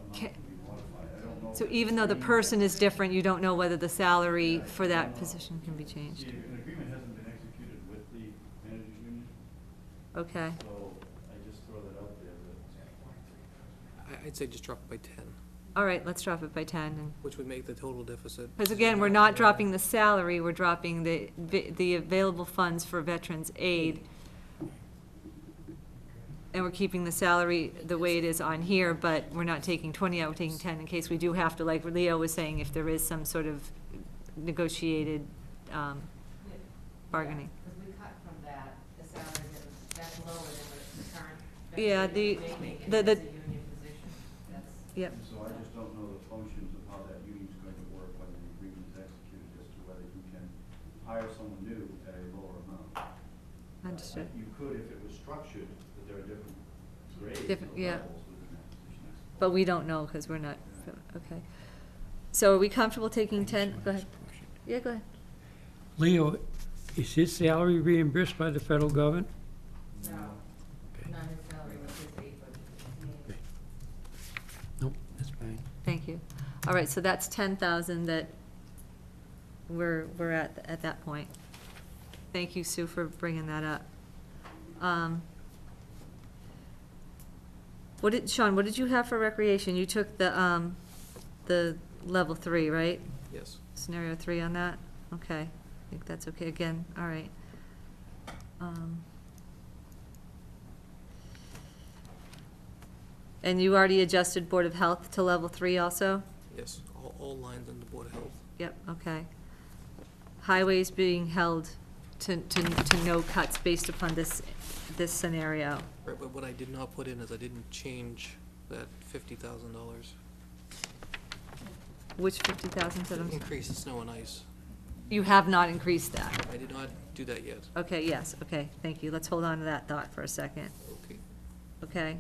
amount Ca- can be modified. I don't know. So if even though the agreement- person is different, you don't know whether the salary Yeah, for I that don't know. position can be changed. See, an agreement hasn't been executed with the managers union, Okay, so I just throw that out there, that I'd say just drop it by 10, all right, let's drop it by 10, and, which would make the total deficit. because again, we're not dropping the salary, we're dropping the available funds for veterans aid. And we're keeping the salary the way it is on here, but we're not taking 20 out, we're taking 10 in case we do have to, like Leo was saying, if there is some sort of negotiated, bargaining. Because we cut from that, the salary that's lower than the current. Yeah, veterans the- making, and the- it's a union position. That's. Yep. And so I just don't know the functions of how that union's going to work when the agreement is executed as to whether you can hire someone new at a lower amount. Understood. You could if it was structured, that there are different grades or Different- yeah. levels within that position. But we don't know, because we're not, okay. So are we comfortable taking 10? Go ahead. Yeah, go ahead. Leo, is his salary reimbursed by the federal government? No, not his salary, but his aid budget. Nope, that's fine. Thank you. All right, so that's 10,000 that we're at that point. Thank you, Sue, for bringing that up. Sean, what did you have for recreation? You took the level 3, right? Yes. Scenario 3 on that? Okay, I think that's okay, again, all right. And you already adjusted Board of Health to level 3 also? Yes, all lines on the Board of Health. Yep, okay. Highways being held to no cuts based upon this scenario. Right, but what I did not put in is I didn't change that $50,000. Which 50,000 To increase the snow and ice. You have not increased that. I did not do that yet. Okay, yes, okay, thank you. Let's hold on to that thought for a second. Okay. Okay.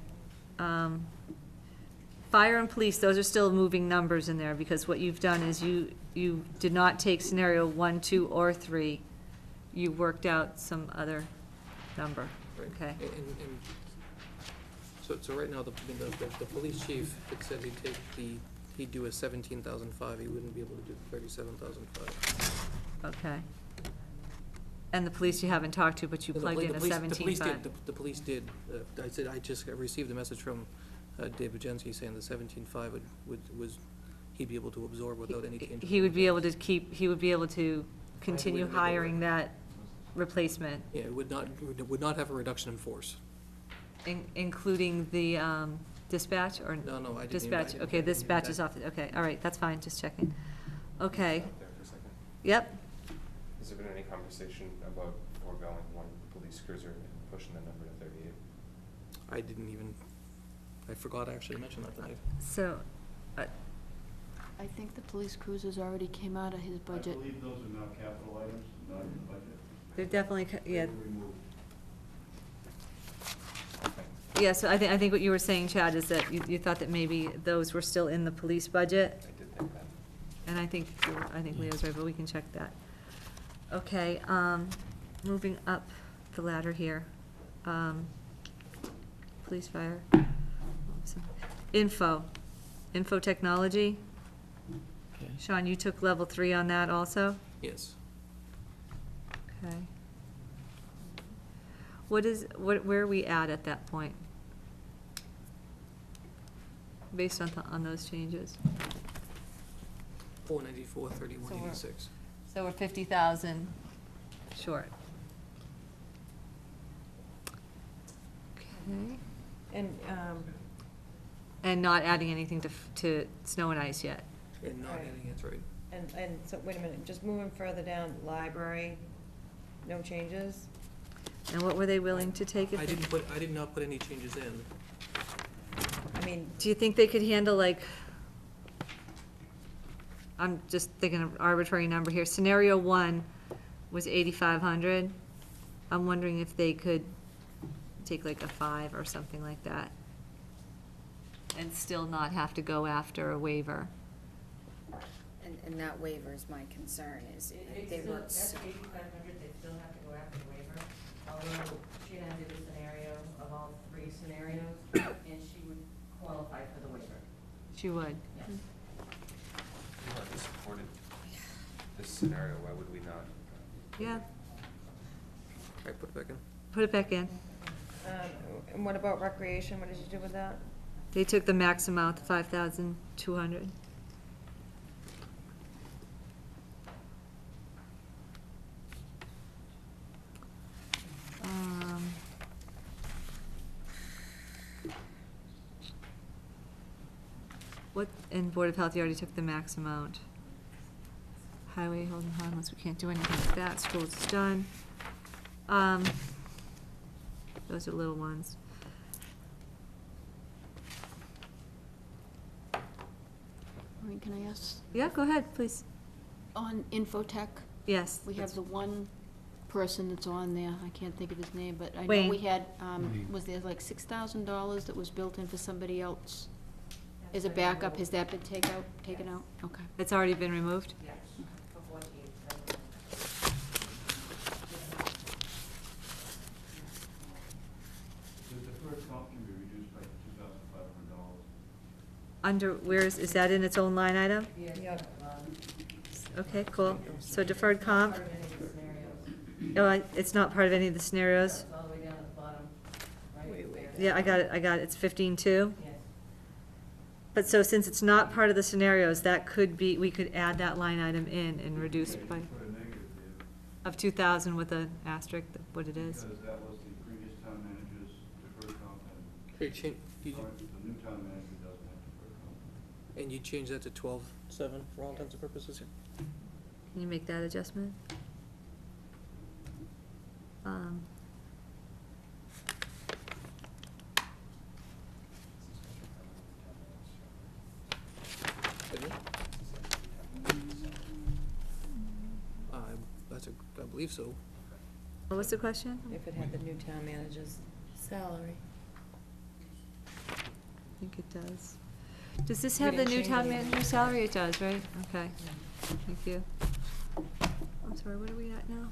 Fire and police, those are still moving numbers in there, because what you've done is you did not take scenario 1, 2, or 3. You worked out some other number, Right. okay? And so right now, the police chief had said he'd do a 17,005, he wouldn't be able to do 37,005. Okay. And the police you haven't talked to, but you No, plugged in a the police 17.5. did, the police did. I said, I just received a message from David Jensky saying the 17.5 he'd be able to absorb without any change. He would be able to continue hiring that replacement, Yeah, it would not have a reduction in force. including the dispatch, or? No, I didn't. Dispatch, okay, dispatch is off, okay, all right, that's fine, just checking. Okay, Stop there for a second. yep, Has there been any conversation about foregoing one police cruiser and pushing the number to 38? I forgot actually to mention that tonight. so, I think the police cruisers already came out of his budget. I believe those are not capital items, not in the budget. they're definitely, yeah, They were removed. yeah, so I think what you were saying, Chad, is that you thought that maybe those were still in the police budget, I did think that. and I think Leo's right, but we can check that. Okay, moving up the ladder here. Police, fire. Info technology. Okay. Sean, you took level 3 on that also? Yes. Okay. Where are we at that point? Based on those changes? 494, 3186. So we're 50,000 short. Okay. And not adding anything to snow and ice yet? And not Right. adding, that's right. And so, wait a minute, just moving further down, library, no changes? And what were they willing to take if I they? did not put any changes in. I mean, Do you think they could handle, like, I'm just thinking of arbitrary number here, scenario 1 was 8,500. I'm wondering if they could take like a 5 or something like that, and still not have to go after a waiver. And that waiver is my concern, is if they were. That's 8,500, they still have to go after the waiver, although she and I did a scenario of all 3 scenarios, and she would qualify for the waiver. She would. Yes. If we already supported this scenario, why would we not? Yeah, All right, put it back in. put it back in. And what about recreation, what did you do with that? They took the max amount, 5,200. What, in Board of Health, you already took the max amount. Highway, holding harmless, we can't do anything with that, schools is done. Those are little ones. Maureen, can I ask, Yeah, go ahead, please. on Infotech, Yes. we have the one person that's on there, I can't think of his name, but I know Wayne. we had, was there like $6,000 that was built in for somebody else? As a backup, has that been taken out? Okay. It's already been removed? Yes, for 14. The deferred comp can be reduced by $2,500. Under, where is that in its own line item? Yep. Okay, cool. So deferred comp, Part of any of the scenarios, it's not part of any of the scenarios? it's all the way down at the bottom, right? Wait. Yeah, I got it, it's 15.2. Yes. But so since it's not part of the scenarios, that could be, we could add that line item in and reduce by, Put a negative there, of 2,000 with an asterisk, what it is. because that was the previous town manager's deferred comp, and Okay, the new town manager doesn't have deferred comp. and you change that to 12.7 for all intents and purposes here? Can you make that adjustment? Um, I believe so. What was the question? If it had the new town manager's salary. I think it does. Does this We have the didn't new change town anything. manager salary? It does, right? Okay, thank you. I'm sorry, what are we at now?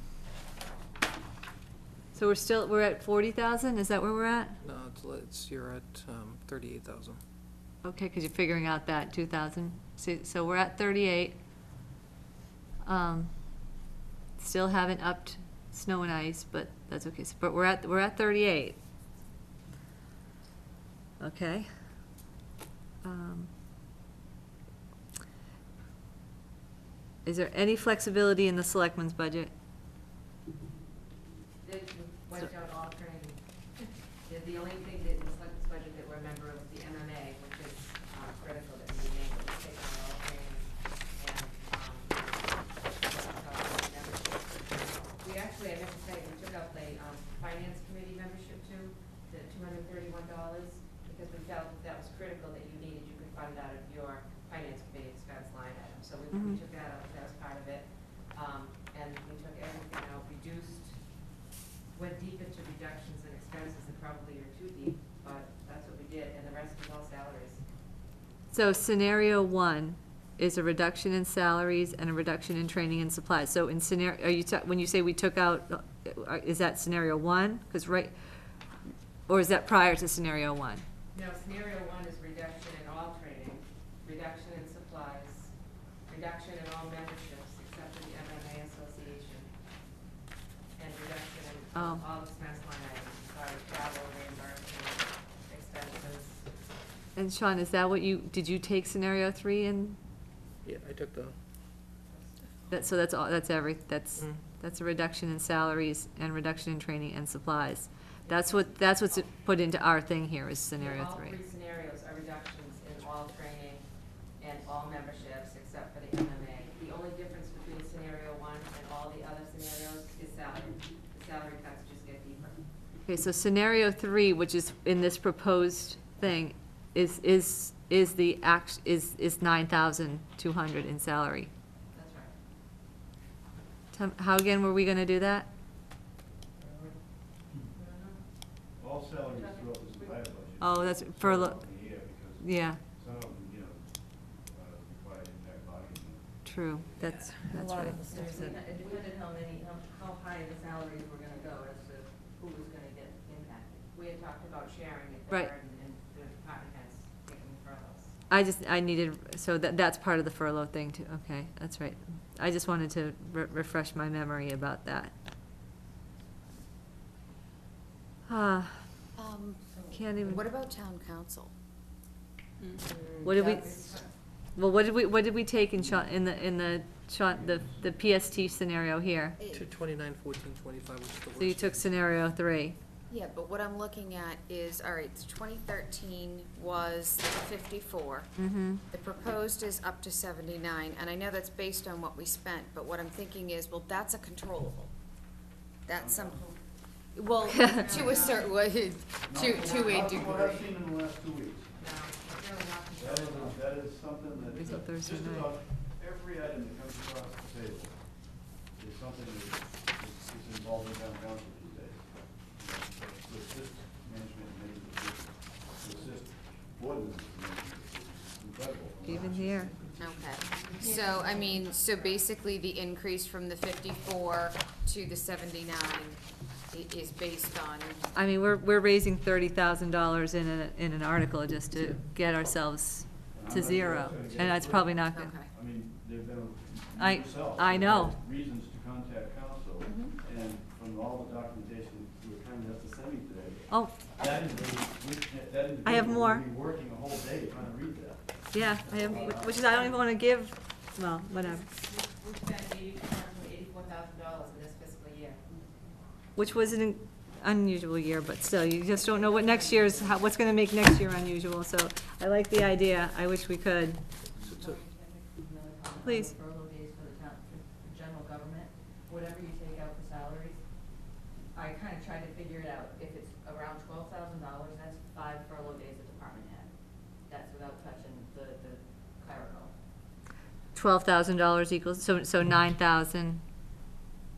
So we're at 40,000, is that where we're at? No, you're at 38,000. Okay, because you're figuring out that 2,000. So we're at 38. Still haven't upped snow and ice, but that's okay. But we're at 38. Okay. Is there any flexibility in the selectmen's budget? They wiped out all training. The only thing that in the selectmen's budget that we're a member of the MMA, which is critical that we make, is take on all training and we actually, I meant to say, we took out the finance committee membership too, the $231, because we felt that that was critical that you needed, you could fund out of your finance committee expense line item. So we took that out, that was part of it. And we took everything out, reduced, went deep into reductions and expenses that probably are too deep, but that's what we did, and the rest is all salaries. So scenario 1 is a reduction in salaries and a reduction in training and supplies. So in scenario, when you say we took out, is that scenario 1? Because or is that prior to scenario 1? No, scenario 1 is reduction in all training, reduction in supplies, reduction in all memberships except for the MMA Association, and reduction in Oh. all expense line items, sorry, travel, reimbursement, expenses. And Sean, is that what did you take scenario 3 in? Yeah, I took the. So that's all, that's a reduction in salaries and reduction in training and supplies. That's what's put into our thing here is scenario 3. All three scenarios are reductions in all training and all memberships except for the MMA. The only difference between scenario 1 and all the other scenarios is salary. The salary cuts just get deeper. Okay, so scenario 3, which is in this proposed thing, is 9,200 in salary. That's right. How again were we gonna do that? All salaries throughout this entire budget. Oh, that's for, yeah, Some of them, require impact bargaining. true, that's A lot right. of the stores that It depended how high the salaries were gonna go as to who was gonna get impacted. We had talked about sharing it Right. there and the department heads taking furloughs. I needed, so that's part of the furlough thing too, okay, that's right. I just wanted to refresh my memory about that. Can't even, What about town council? what did we, well, what did we take in the PST scenario here? 229, 14, 25, which is the worst. So you took scenario 3. Yeah, but what I'm looking at is, all right, 2013 was 54. Mm-hmm. The proposed is up to 79, and I know that's based on what we spent, but what I'm thinking is, well, that's a controllable. That's some, well, to a certain, to a degree. What I've seen in the last 2 weeks. No, it's really not. That is something that, It's a Thursday just night. about every item that comes across the table is something that is involving town council these days. To assist management in making decisions, to assist board members in making decisions. It's incredible. Even here. Okay, so, I mean, so basically the increase from the 54 to the 79 is based on, I mean, we're raising $30,000 in an article just to get ourselves to zero, and that's probably not good. okay. I mean, there've been, I yourself. I know. Reasons to contact council, Mm-hmm. and from all the documentation you were kind enough to send me today, Oh, that individual I have more. would be working a whole day trying to read that. yeah, I have, which is, I don't even want to give, well, whatever. We spent approximately $84,000 in this fiscal year. Which was an unusual year, but still, you just don't know what next year's, what's going to make next year unusual, so I like the idea. I wish we could. Please. Furlough days for the town, for general government, whatever you take out for salaries, I kinda tried to figure it out. If it's around $12,000, that's 5 furlough days a department head. That's without touching the clerical. $12,000 equals, so 9,000.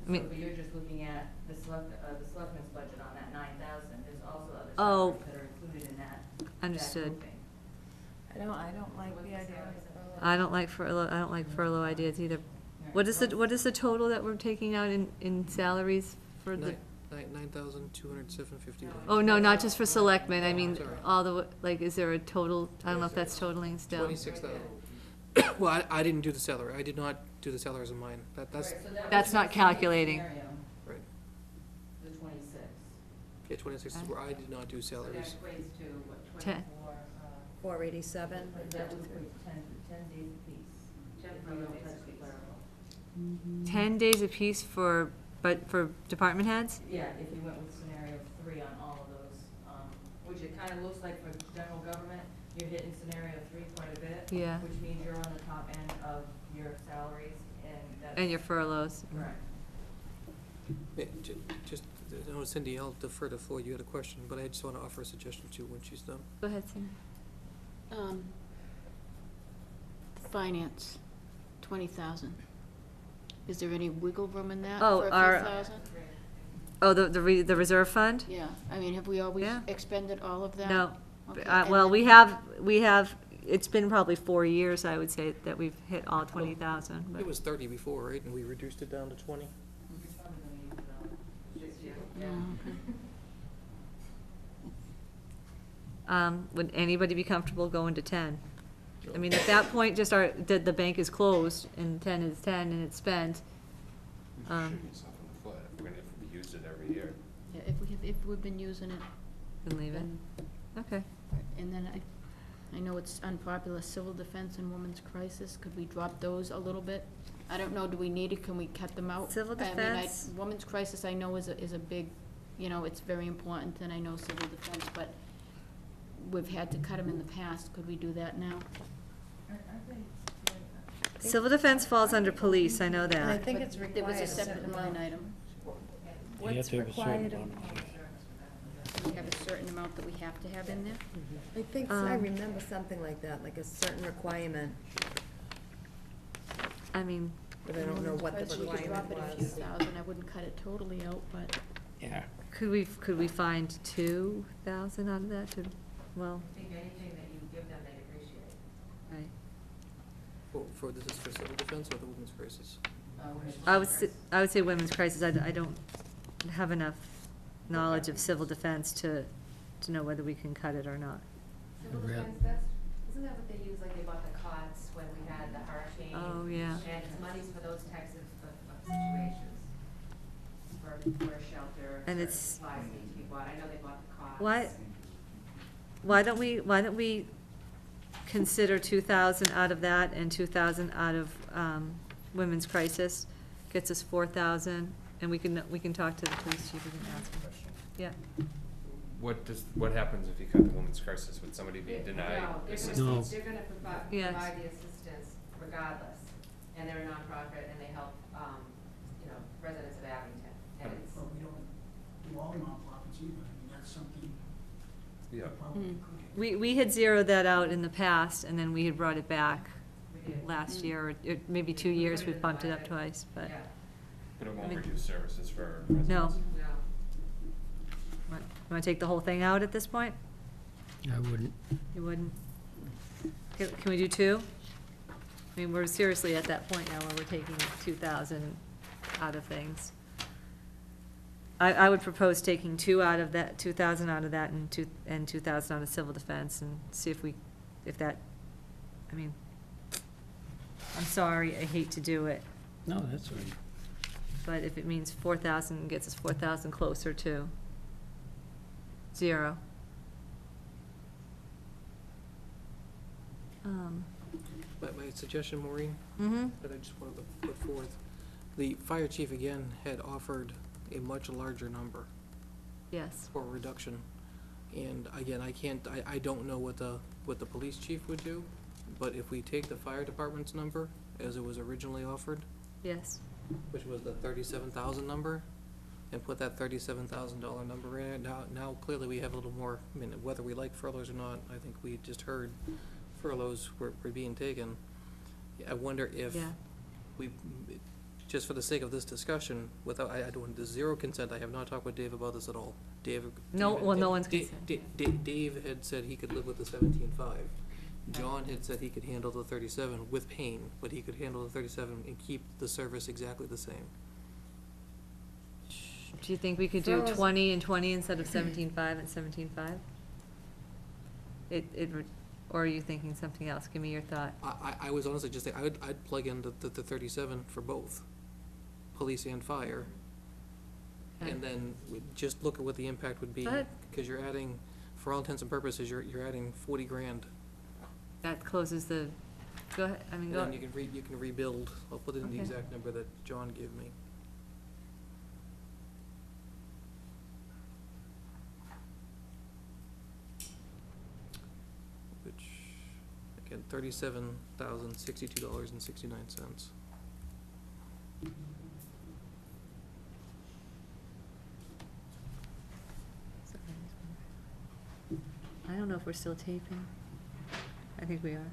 I mean, But you're just looking at the selectmen's budget on that 9,000. There's also other Oh. salaries that are included in that. Understood. That grouping. I don't like the idea of furlough. I don't like furlough ideas either. What is the total that we're taking out in salaries for the? 9,207.51. Oh, no, not just for selectmen, I mean, Sorry. all the, like, is there a total, I don't know if that's totaling still. 26,000. Well, I didn't do the salary. I did not do the salaries of mine. That's, Right, so that That's was not the calculating. scenario, right. The 26. Yeah, 26 is where I did not do So that salaries. equates to, what, 10. 24, 487? that would equate to 10 days apiece. 10 furlough days apiece. 10 days apiece for department heads? Yeah, if you went with scenario 3 on all of those, which it kinda looks like for general government, you're hitting scenario 3 quite a bit. Yeah. Which means you're on the top end of your salaries, and that's. And your furloughs? Correct. Just, I know Cindy, I'll defer to Floyd. You had a question, but I just want to offer a suggestion too when she's done. Go ahead, Cindy. Finance, 20,000. Is there any wiggle room in that Oh, for a our- few thousand? Oh, the reserve fund? Yeah, I mean, have we always Yeah. expended all of that? No. Okay, Well, and we have, it's been probably 4 years, I would say, that we've hit all 20,000, It but, was 30 before, right? And we reduced it down to 20? You're probably gonna use it all this year. Oh, okay. would anybody be comfortable going to 10? I mean, at that point, the bank is closed, and 10 is 10, and it's spent. You shoot yourself in the foot if we used it every year. Yeah, if we've been using it, Then leave it. then, Okay. and then I know it's unpopular, civil defense and women's crisis, could we drop those a little bit? I don't know, do we need it, can we cut them out? Civil defense? Women's crisis, I know is a big, it's very important, and I know civil defense, but we've had to cut them in the past, could we do that now? Civil defense falls under police, I know And I that. think it's There was required a a separate certain line amount. item, You have What's to have a certain required amount. we have a certain amount that we have to have in there? I think, I Um, remember something like that, like a certain requirement, I mean, but I don't know what the We could drop requirement it a few was. thousand, I wouldn't cut it totally out, but Yeah. could we find 2,000 out of that to, well, I think anything that you give them, they appreciate. right. This is for civil defense or the women's crisis? I would say women's crisis, I don't have enough knowledge of civil defense to know whether we can cut it or not. Civil Real- defense, isn't that what they use, like they bought the cots when we had the hurricane? Oh, yeah. And it's monies for those types of situations, for a shelter, And certain it's- supplies need to be bought. I know they bought the cots. Why don't we consider 2,000 out of that and 2,000 out of women's crisis? Gets us 4,000, and we can talk to the police chief, we can ask him. Yeah. What happens if you cut the women's crisis? Would somebody be denied No, assistance? they're gonna provide Yes. the assistance regardless, and they're a nonprofit, and they help, residents of Abington, and it's. But we don't do all nonprofits either, I mean, that's something Yeah. we probably Mm. could. We had zeroed that out in the past, and then we had brought it back We did. last year, or maybe 2 years, we've bumped it up twice, but. Yeah, But it I won't mean- reduce services for No. residents? no. Want to take the whole thing out at this point? I wouldn't. You wouldn't? Can we do 2? I mean, we're seriously at that point now where we're taking 2,000 out of things. I would propose taking 2 out of that, 2,000 out of that, and 2,000 out of civil defense, and see if that, I mean, I'm sorry, I hate to do it, No, that's right. but if it means 4,000, gets us 4,000 closer to 0. My suggestion, Maureen, Mm-hmm. that I just wanted to put forth, the fire chief again had offered a much larger number Yes. for reduction. And again, I don't know what the police chief would do, but if we take the fire department's number as it was originally offered, Yes. which was the 37,000 number, and put that $37,000 number in it. Now clearly we have a little more, I mean, whether we like furloughs or not, I think we just heard furloughs were being taken. I wonder if Yeah. we, just for the sake of this discussion, without, I don't, the zero consent, I have not talked with Dave about this at all. No, well, no one's Dave- consent. Dave had said he could live with the 17.5. John had said he could handle the 37 with pain, but he could handle the 37 and keep the service exactly the same. Do you think we could do Furloughs- 20 and 20 instead of 17.5 and 17.5? Or are you thinking something else? Give me your thought. I was honestly just thinking, I'd plug in the 37 for both, police and fire. Okay. And then we'd just look at what the impact would be, But- because you're adding, for all intents and purposes, you're adding 40 grand. That closes the, go ahead, I mean, And go. then you can rebuild, I'll put in the Okay. exact number that John gave me. Which, again, $37,062.69. I don't know if we're still taping. I think we are.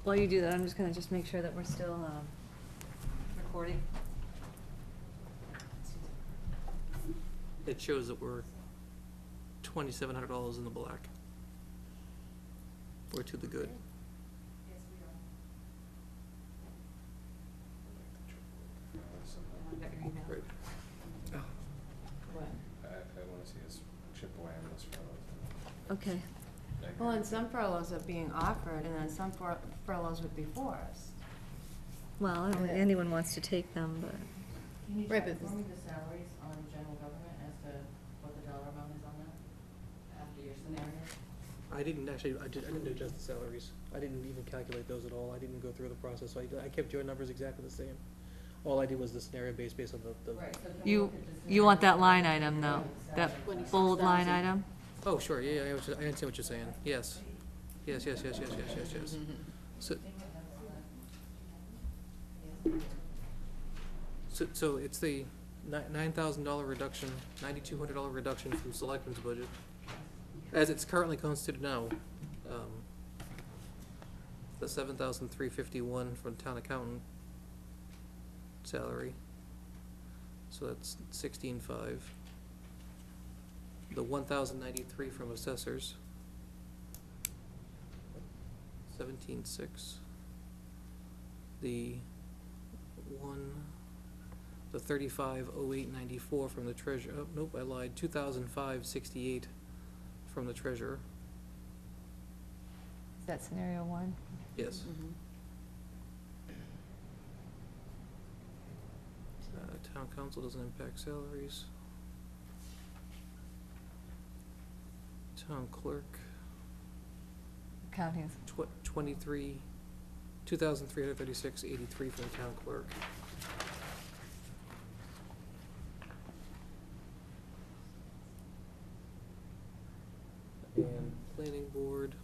While you do that, I'm just gonna make sure that we're still, recording. It shows that we're $2,700 in the black. We're to the good. Right. What? I wanna see us chip away on those furloughs. Okay. Well, and some furloughs are being offered, and then some furloughs would be forced. Well, I don't think anyone wants to take them, but. Can you Right, check but for me the salaries on general government as to what the dollar amount is on that after your scenario? I didn't adjust the salaries. I didn't even calculate those at all. I didn't go through the process, so I kept your numbers exactly the same. All I did was the scenario based on the. Right, so can we You, look at the you want that scenario line item though, that salary? bold line item? Oh, sure, yeah, I understand what you're saying. Yes. Yes. So it's the $9,000 reduction, $9,200 reduction from selectmen's budget, as it's currently constituted now. The $7,351 from town accountant salary, so that's 16,500. The 1,093 from assessors, 17,600. The 35,0894 from the treasurer, oh, nope, I lied, 2,568 from the treasurer, Is that scenario one? yes. Town council doesn't impact salaries. Town clerk, Counting. 2,336.83 from the town clerk. And planning board,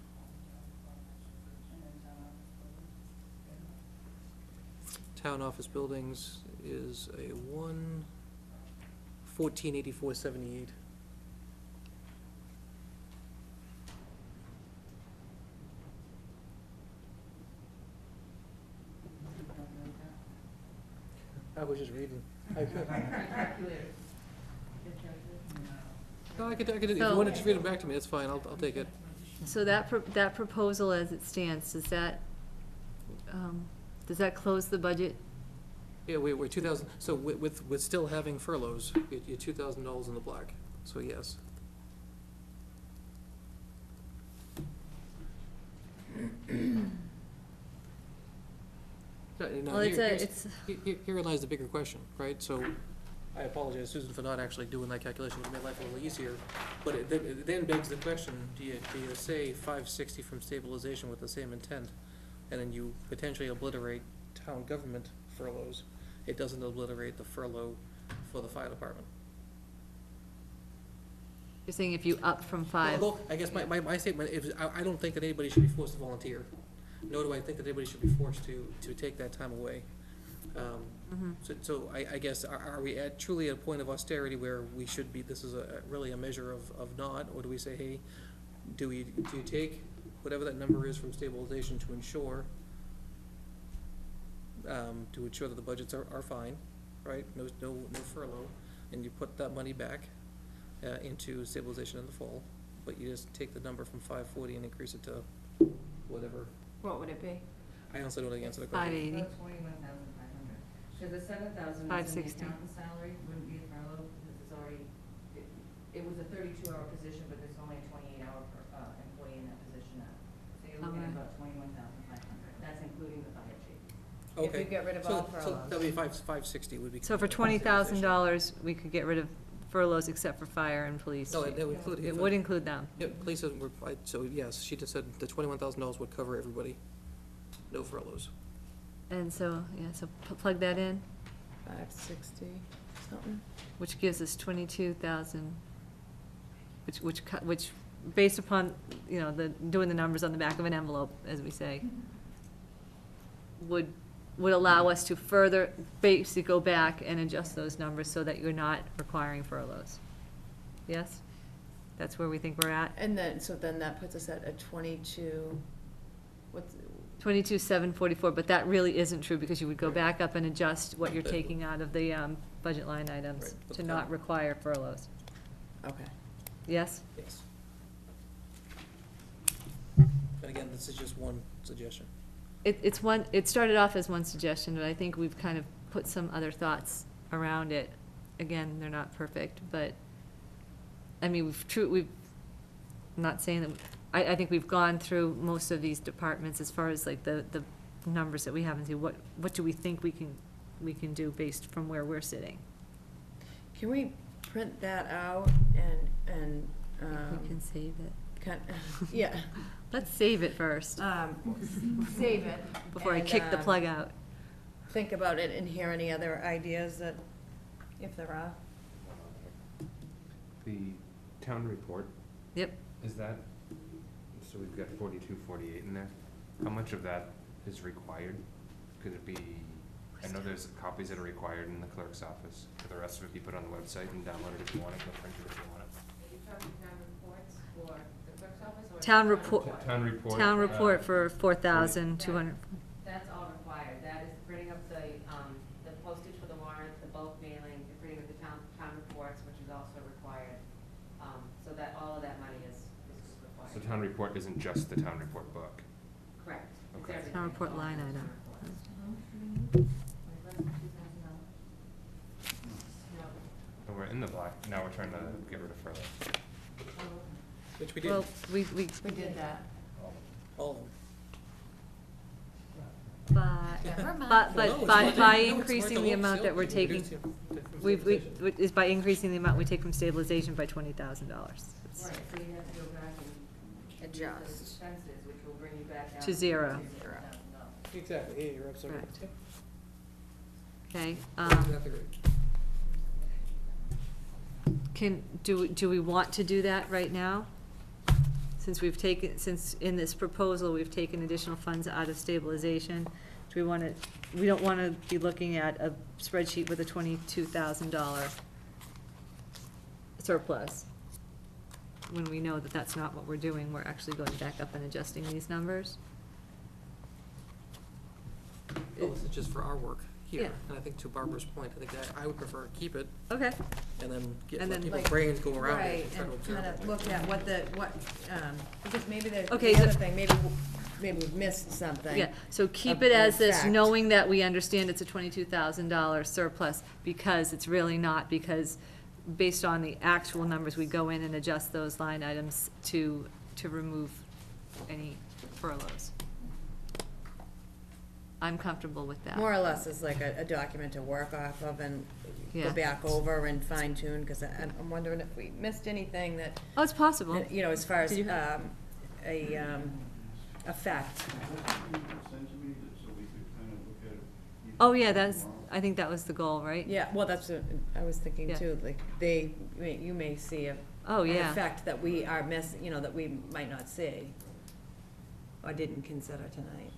town office buildings is a 1484.78. I was just reading. I could. No, I could, if you So- want to just read it back to me, that's fine, I'll take it. So that, that proposal as it stands, does that close the budget? Yeah, we're 2,000, so with still having furloughs, you're $2,000 in the black, so yes. Well, Here lies the bigger question, right? So, I apologize, Susan, for not actually doing that calculation, it made life a little easier. But it then begs the question, do you say 560 from stabilization with the same intent, and then you potentially obliterate town government furloughs? It doesn't obliterate the furlough for the fire department. You're saying if you up from 5, Well, I guess my statement is, I don't think that anybody should be forced to volunteer, nor do I think that anybody should be forced to take that time away. So I guess, are we truly at a point of austerity where we should be, this is really a measure of not, or do we say, hey, do you take whatever that number is from stabilization to ensure that the budgets are fine, right? No furlough, and you put that money back into stabilization in the fall, but you just take the number from 540 and increase it to whatever. What would it be? I honestly don't know the answer to the question. 580. 21,500. So the 7,000 is in the 560. accountant's salary, wouldn't be a furlough, because it's already, it was a 32-hour position, but there's only a 28-hour employee in that position now. So you're looking at Okay. about 21,500. That's including the fire chief. If we get rid of all So furloughs. that'd be 560 would be. So for $20,000, we could get rid of furloughs except for fire and police. No, it would include. It would include them. Yeah, police isn't, so yes, she just said the $21,000 would cover everybody, no furloughs. And so, yeah, so plug that in, 560 something. which gives us 22,000, which, based upon, you know, doing the numbers on the back of an envelope, as we say, would allow us to further basically go back and adjust those numbers so that you're not requiring furloughs. Yes? That's where we think we're at? And then, so then that puts us at a 22, what's, 22,744, but that really isn't true, because you would go back up and adjust what you're taking out of the budget line items Right. to not require furloughs. okay. Yes? Yes. And again, this is just one suggestion. It started off as one suggestion, but I think we've kind of put some other thoughts around it. Again, they're not perfect, but, I mean, I'm not saying that, I think we've gone through most of these departments as far as like the numbers that we have and see what do we think we can do based from where we're sitting. Can we print that out and, We can save it. yeah. Let's save it first, Save it. before I and, kick the plug out. Think about it and hear any other ideas that, if there are. The town report, Yep. is that, so we've got 42, 48 in there. How much of that is required? Could it be, I know there's copies that are required in the clerk's office. Could the rest of it be put on the website and downloaded if you want it, and printed if you want it? Are you talking town reports or the clerk's office or? Town report, Town report. For 4,200. That's all required. That is printing up the postage for the warrant, the bulk mailing, the printing of the town reports, which is also required. So that, all of that money is required. So town report isn't just the town report book? Correct. It's Okay. everything. Town report line All item. reports. And we're in the black, now we're trying to get rid of furlough. Which we did, Well, we We did that. all of them. Never mind. But Well, no, it's by hard to- no, it's increasing hard to the look amount that we're still. taking, Reduce from we, stabilization. is by increasing the amount we take from stabilization by $20,000. Right, so you have to go back and reduce Adjust. those expenses, which will bring you back down To zero. $0. Exactly, yeah, you're absolutely Correct. right. Okay, That's exactly right. do we want to do that right now? Since in this proposal, we've taken additional funds out of stabilization, do we want to, we don't want to be looking at a spreadsheet with a $22,000 surplus, when we know that that's not what we're doing, we're actually going back up and adjusting these numbers? Oh, this is just for our work here. Yeah. And I think to Barbara's point, I think that I would prefer to keep it Okay, and then And let then, people's like, brains go around Right, it and try to and observe kind it. of look at because maybe the Okay, other so- thing, maybe we've missed something. yeah, so keep of- it of as this, fact. knowing that we understand it's a $22,000 surplus, because it's really not, because based on the actual numbers, we go in and adjust those line items to remove any furloughs. I'm comfortable with that. More or less is like a document to work off of and Yeah. go back over and fine tune, because I'm wondering if we missed anything that, Oh, it's possible. you know, as far as, Did you have- a fact. Send to me, so we could kind of look at it Oh, yeah, I think that was the goal, right? Yeah, well, that's what I was thinking Yeah. too, like, you may see an Yeah. effect that we are missing, that we might not see, or didn't consider tonight.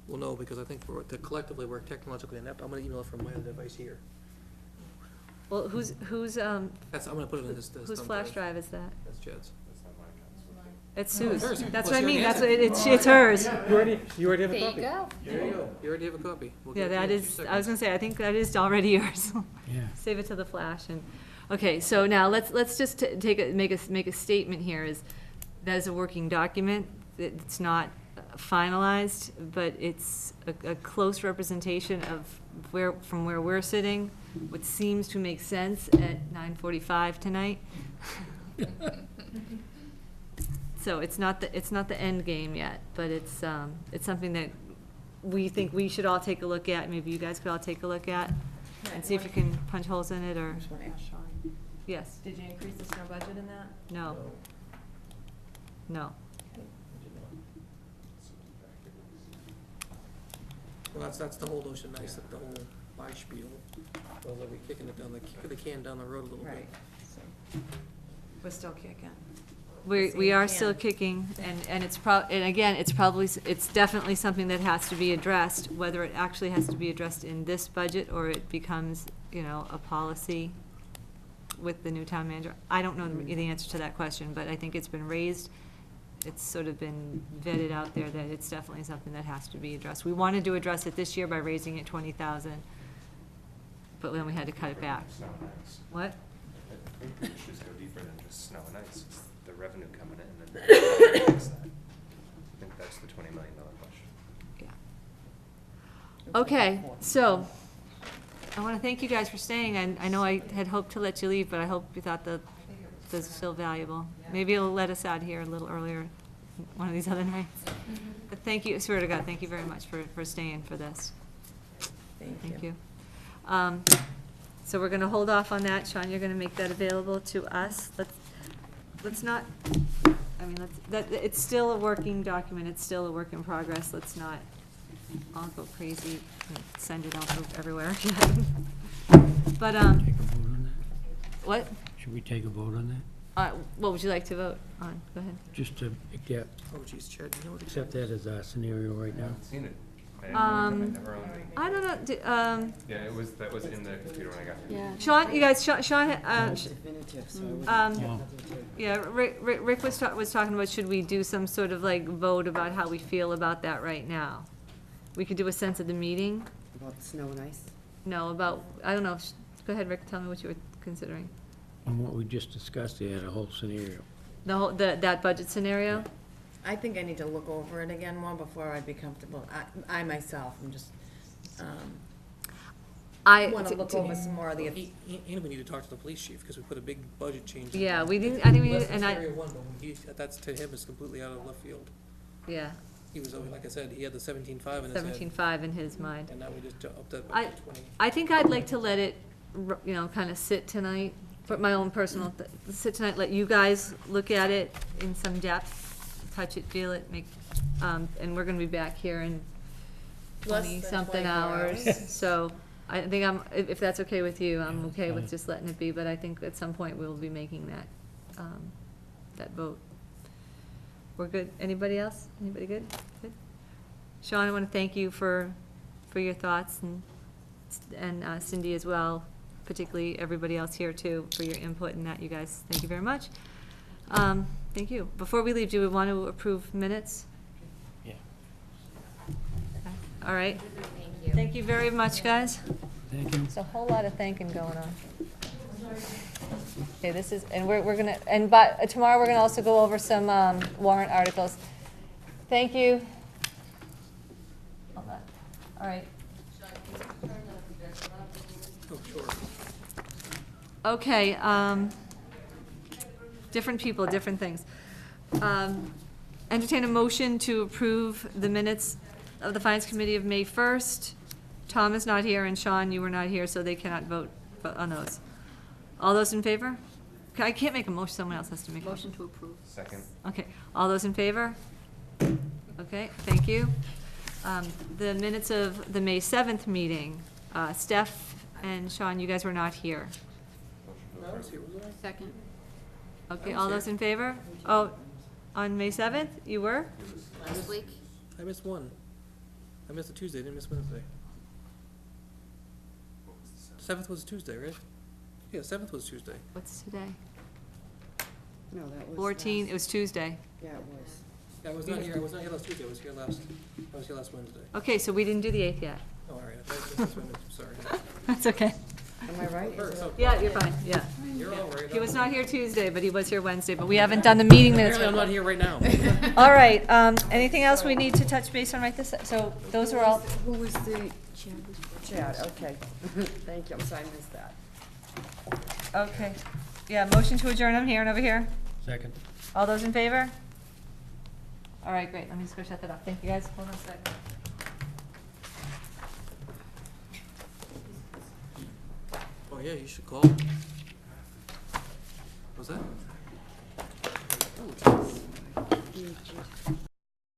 Well, no, because I think collectively, we're technologically inept. I'm gonna email it from my other device here. Well, whose I'm gonna put it in this whose flash drive is that? That's Jed's. It's Sue's. hers. That's Well, what I she mean, already that's has what, it. it's hers. You already have a There you copy. go. There you go. You already have a copy. We'll Yeah, give it to that you in 2 is, I was seconds. gonna say, I think that is already yours. Yeah. Save it to the flash and, okay, so now let's just make a statement here is, that is a working document. It's not finalized, but it's a close representation of from where we're sitting, which seems to make sense at 9:45 tonight. So it's not the end game yet, but it's something that we think we should all take a look at, maybe you guys could all take a look at, and see if you can punch holes in it, or, I just wanna ask Sean, yes, did you increase the snow budget in that? no, no. Well, that's the whole notion, nice, that the whole buy spiel, well, that we're kicking it kick the can down the road a little bit. Right, so, we're still kicking. We are still can. kicking, and and again, it's definitely something that has to be addressed, whether it actually has to be addressed in this budget, or it becomes, a policy with the new town manager. I don't know the answer to that question, but I think it's been raised. It's sort of been vetted out there that it's definitely something that has to be addressed. We wanted to address it this year by raising it 20,000, but then we had to cut it back. Snow and ice. What? I think we should just go deeper than just snow and ice. It's the revenue coming in and then fix that. I think that's the $20 million question. Yeah. Okay, so, I want to thank you guys for staying, and I know I had hoped to let you leave, but I hope you thought that this was still valuable. Maybe it'll let us out here a little earlier one of these other nights. But thank you, I swear to God, thank you very much for staying for this. Thank you. So we're gonna hold off on that. Sean, you're gonna make that available to us. Let's not, I mean, it's still a working document, it's still a work in progress. Let's not all go crazy and send it out everywhere. But, Take a vote on that? what? Should we take a vote on that? What would you like to vote on? Go ahead. Just to Oh, geez, Chad, you know what? accept that as our scenario right I now? haven't seen it. Um, I never owned it. I don't know, Yeah, that was in the computer when I got here. Yeah. Sean, you guys, Sean, Definitive, so Oh. yeah, Rick was talking about, should we do some sort of like vote about how we feel about that right now? We could do a sense of the meeting. About snow and ice? No, about, I don't know, go ahead, Rick, tell me what you were considering. And what we just discussed, they had a whole scenario. That budget scenario? I think I need to look over it again more before I'd be comfortable. I myself, am just, want to look over some more of the, And we need to talk to the police chief, because we put a big budget change in. Yeah, we didn't, I think we, Less did, than and Area 1, but that's, to him, is completely out of left field. yeah, He was, like I said, he had the 17.5 in his head. 17.5 in his mind. And now we just upped that I- by 20. I think I'd like to let it, kind of sit tonight, for my own personal, sit tonight, let you guys look at it in some depth, touch it, feel it, make, and we're gonna be back here in Less than 20-something 24 hours. hours. So, I think if that's okay with you, I'm okay with just letting it be, but I think at some point we'll be making that vote. We're good, anybody else? Anybody good? Good? Sean, I wanna thank you for your thoughts, and Cindy as well, particularly everybody else here too, for your input in that, you guys, thank you very much. Thank you. Before we leave, do we want to approve minutes? Yeah. Okay. All right. Thank you. Thank you very much, guys. Thank you. There's a whole lot of thanking going on. Okay, this is, and we're gonna, and but tomorrow we're gonna also go over some warrant articles. Thank you. Hold on. All right. Oh, sure. Okay, different people, different things. Entertain a motion to approve the minutes of the Finance Committee of May 1st. Tom is not here, and Sean, you were not here, so they cannot vote on those. All those in favor? I can't make a motion, someone else has to make a motion. Motion to approve. Second. Okay, all those in favor? Okay, thank you. The minutes of the May 7th meeting, Steph and Sean, you guys were not here. No, I was here, wasn't I? Second. Okay, I was all here. those in favor? Oh, on May 7th, you were? Last week? I missed one. I missed a Tuesday, didn't miss Wednesday. Seventh was Tuesday, right? Yeah, seventh was Tuesday. What's today? No, that was. 14, it was Tuesday. Yeah, it was. Yeah, I was not here last Tuesday, I was here last Wednesday. Okay, so we didn't do the 8th yet. Oh, all right, that's what I missed, sorry. That's okay. Am I right? Is it- Yeah, you're fine, yeah. You're all right. He was not here Tuesday, but he was here Wednesday, but we haven't done the meeting minutes. Apparently I'm not here right now. All right, anything else we need to touch base on right this, so those are all, Who was the? Chad, okay. Thank you, I'm sorry, I missed that. okay. Yeah, motion to adjourn, I'm here and over here. Second. All those in favor? All right, great, let me just go shut that off. Thank you, guys. Hold on a sec. Oh, yeah, you should call. What's that? Oh, geez.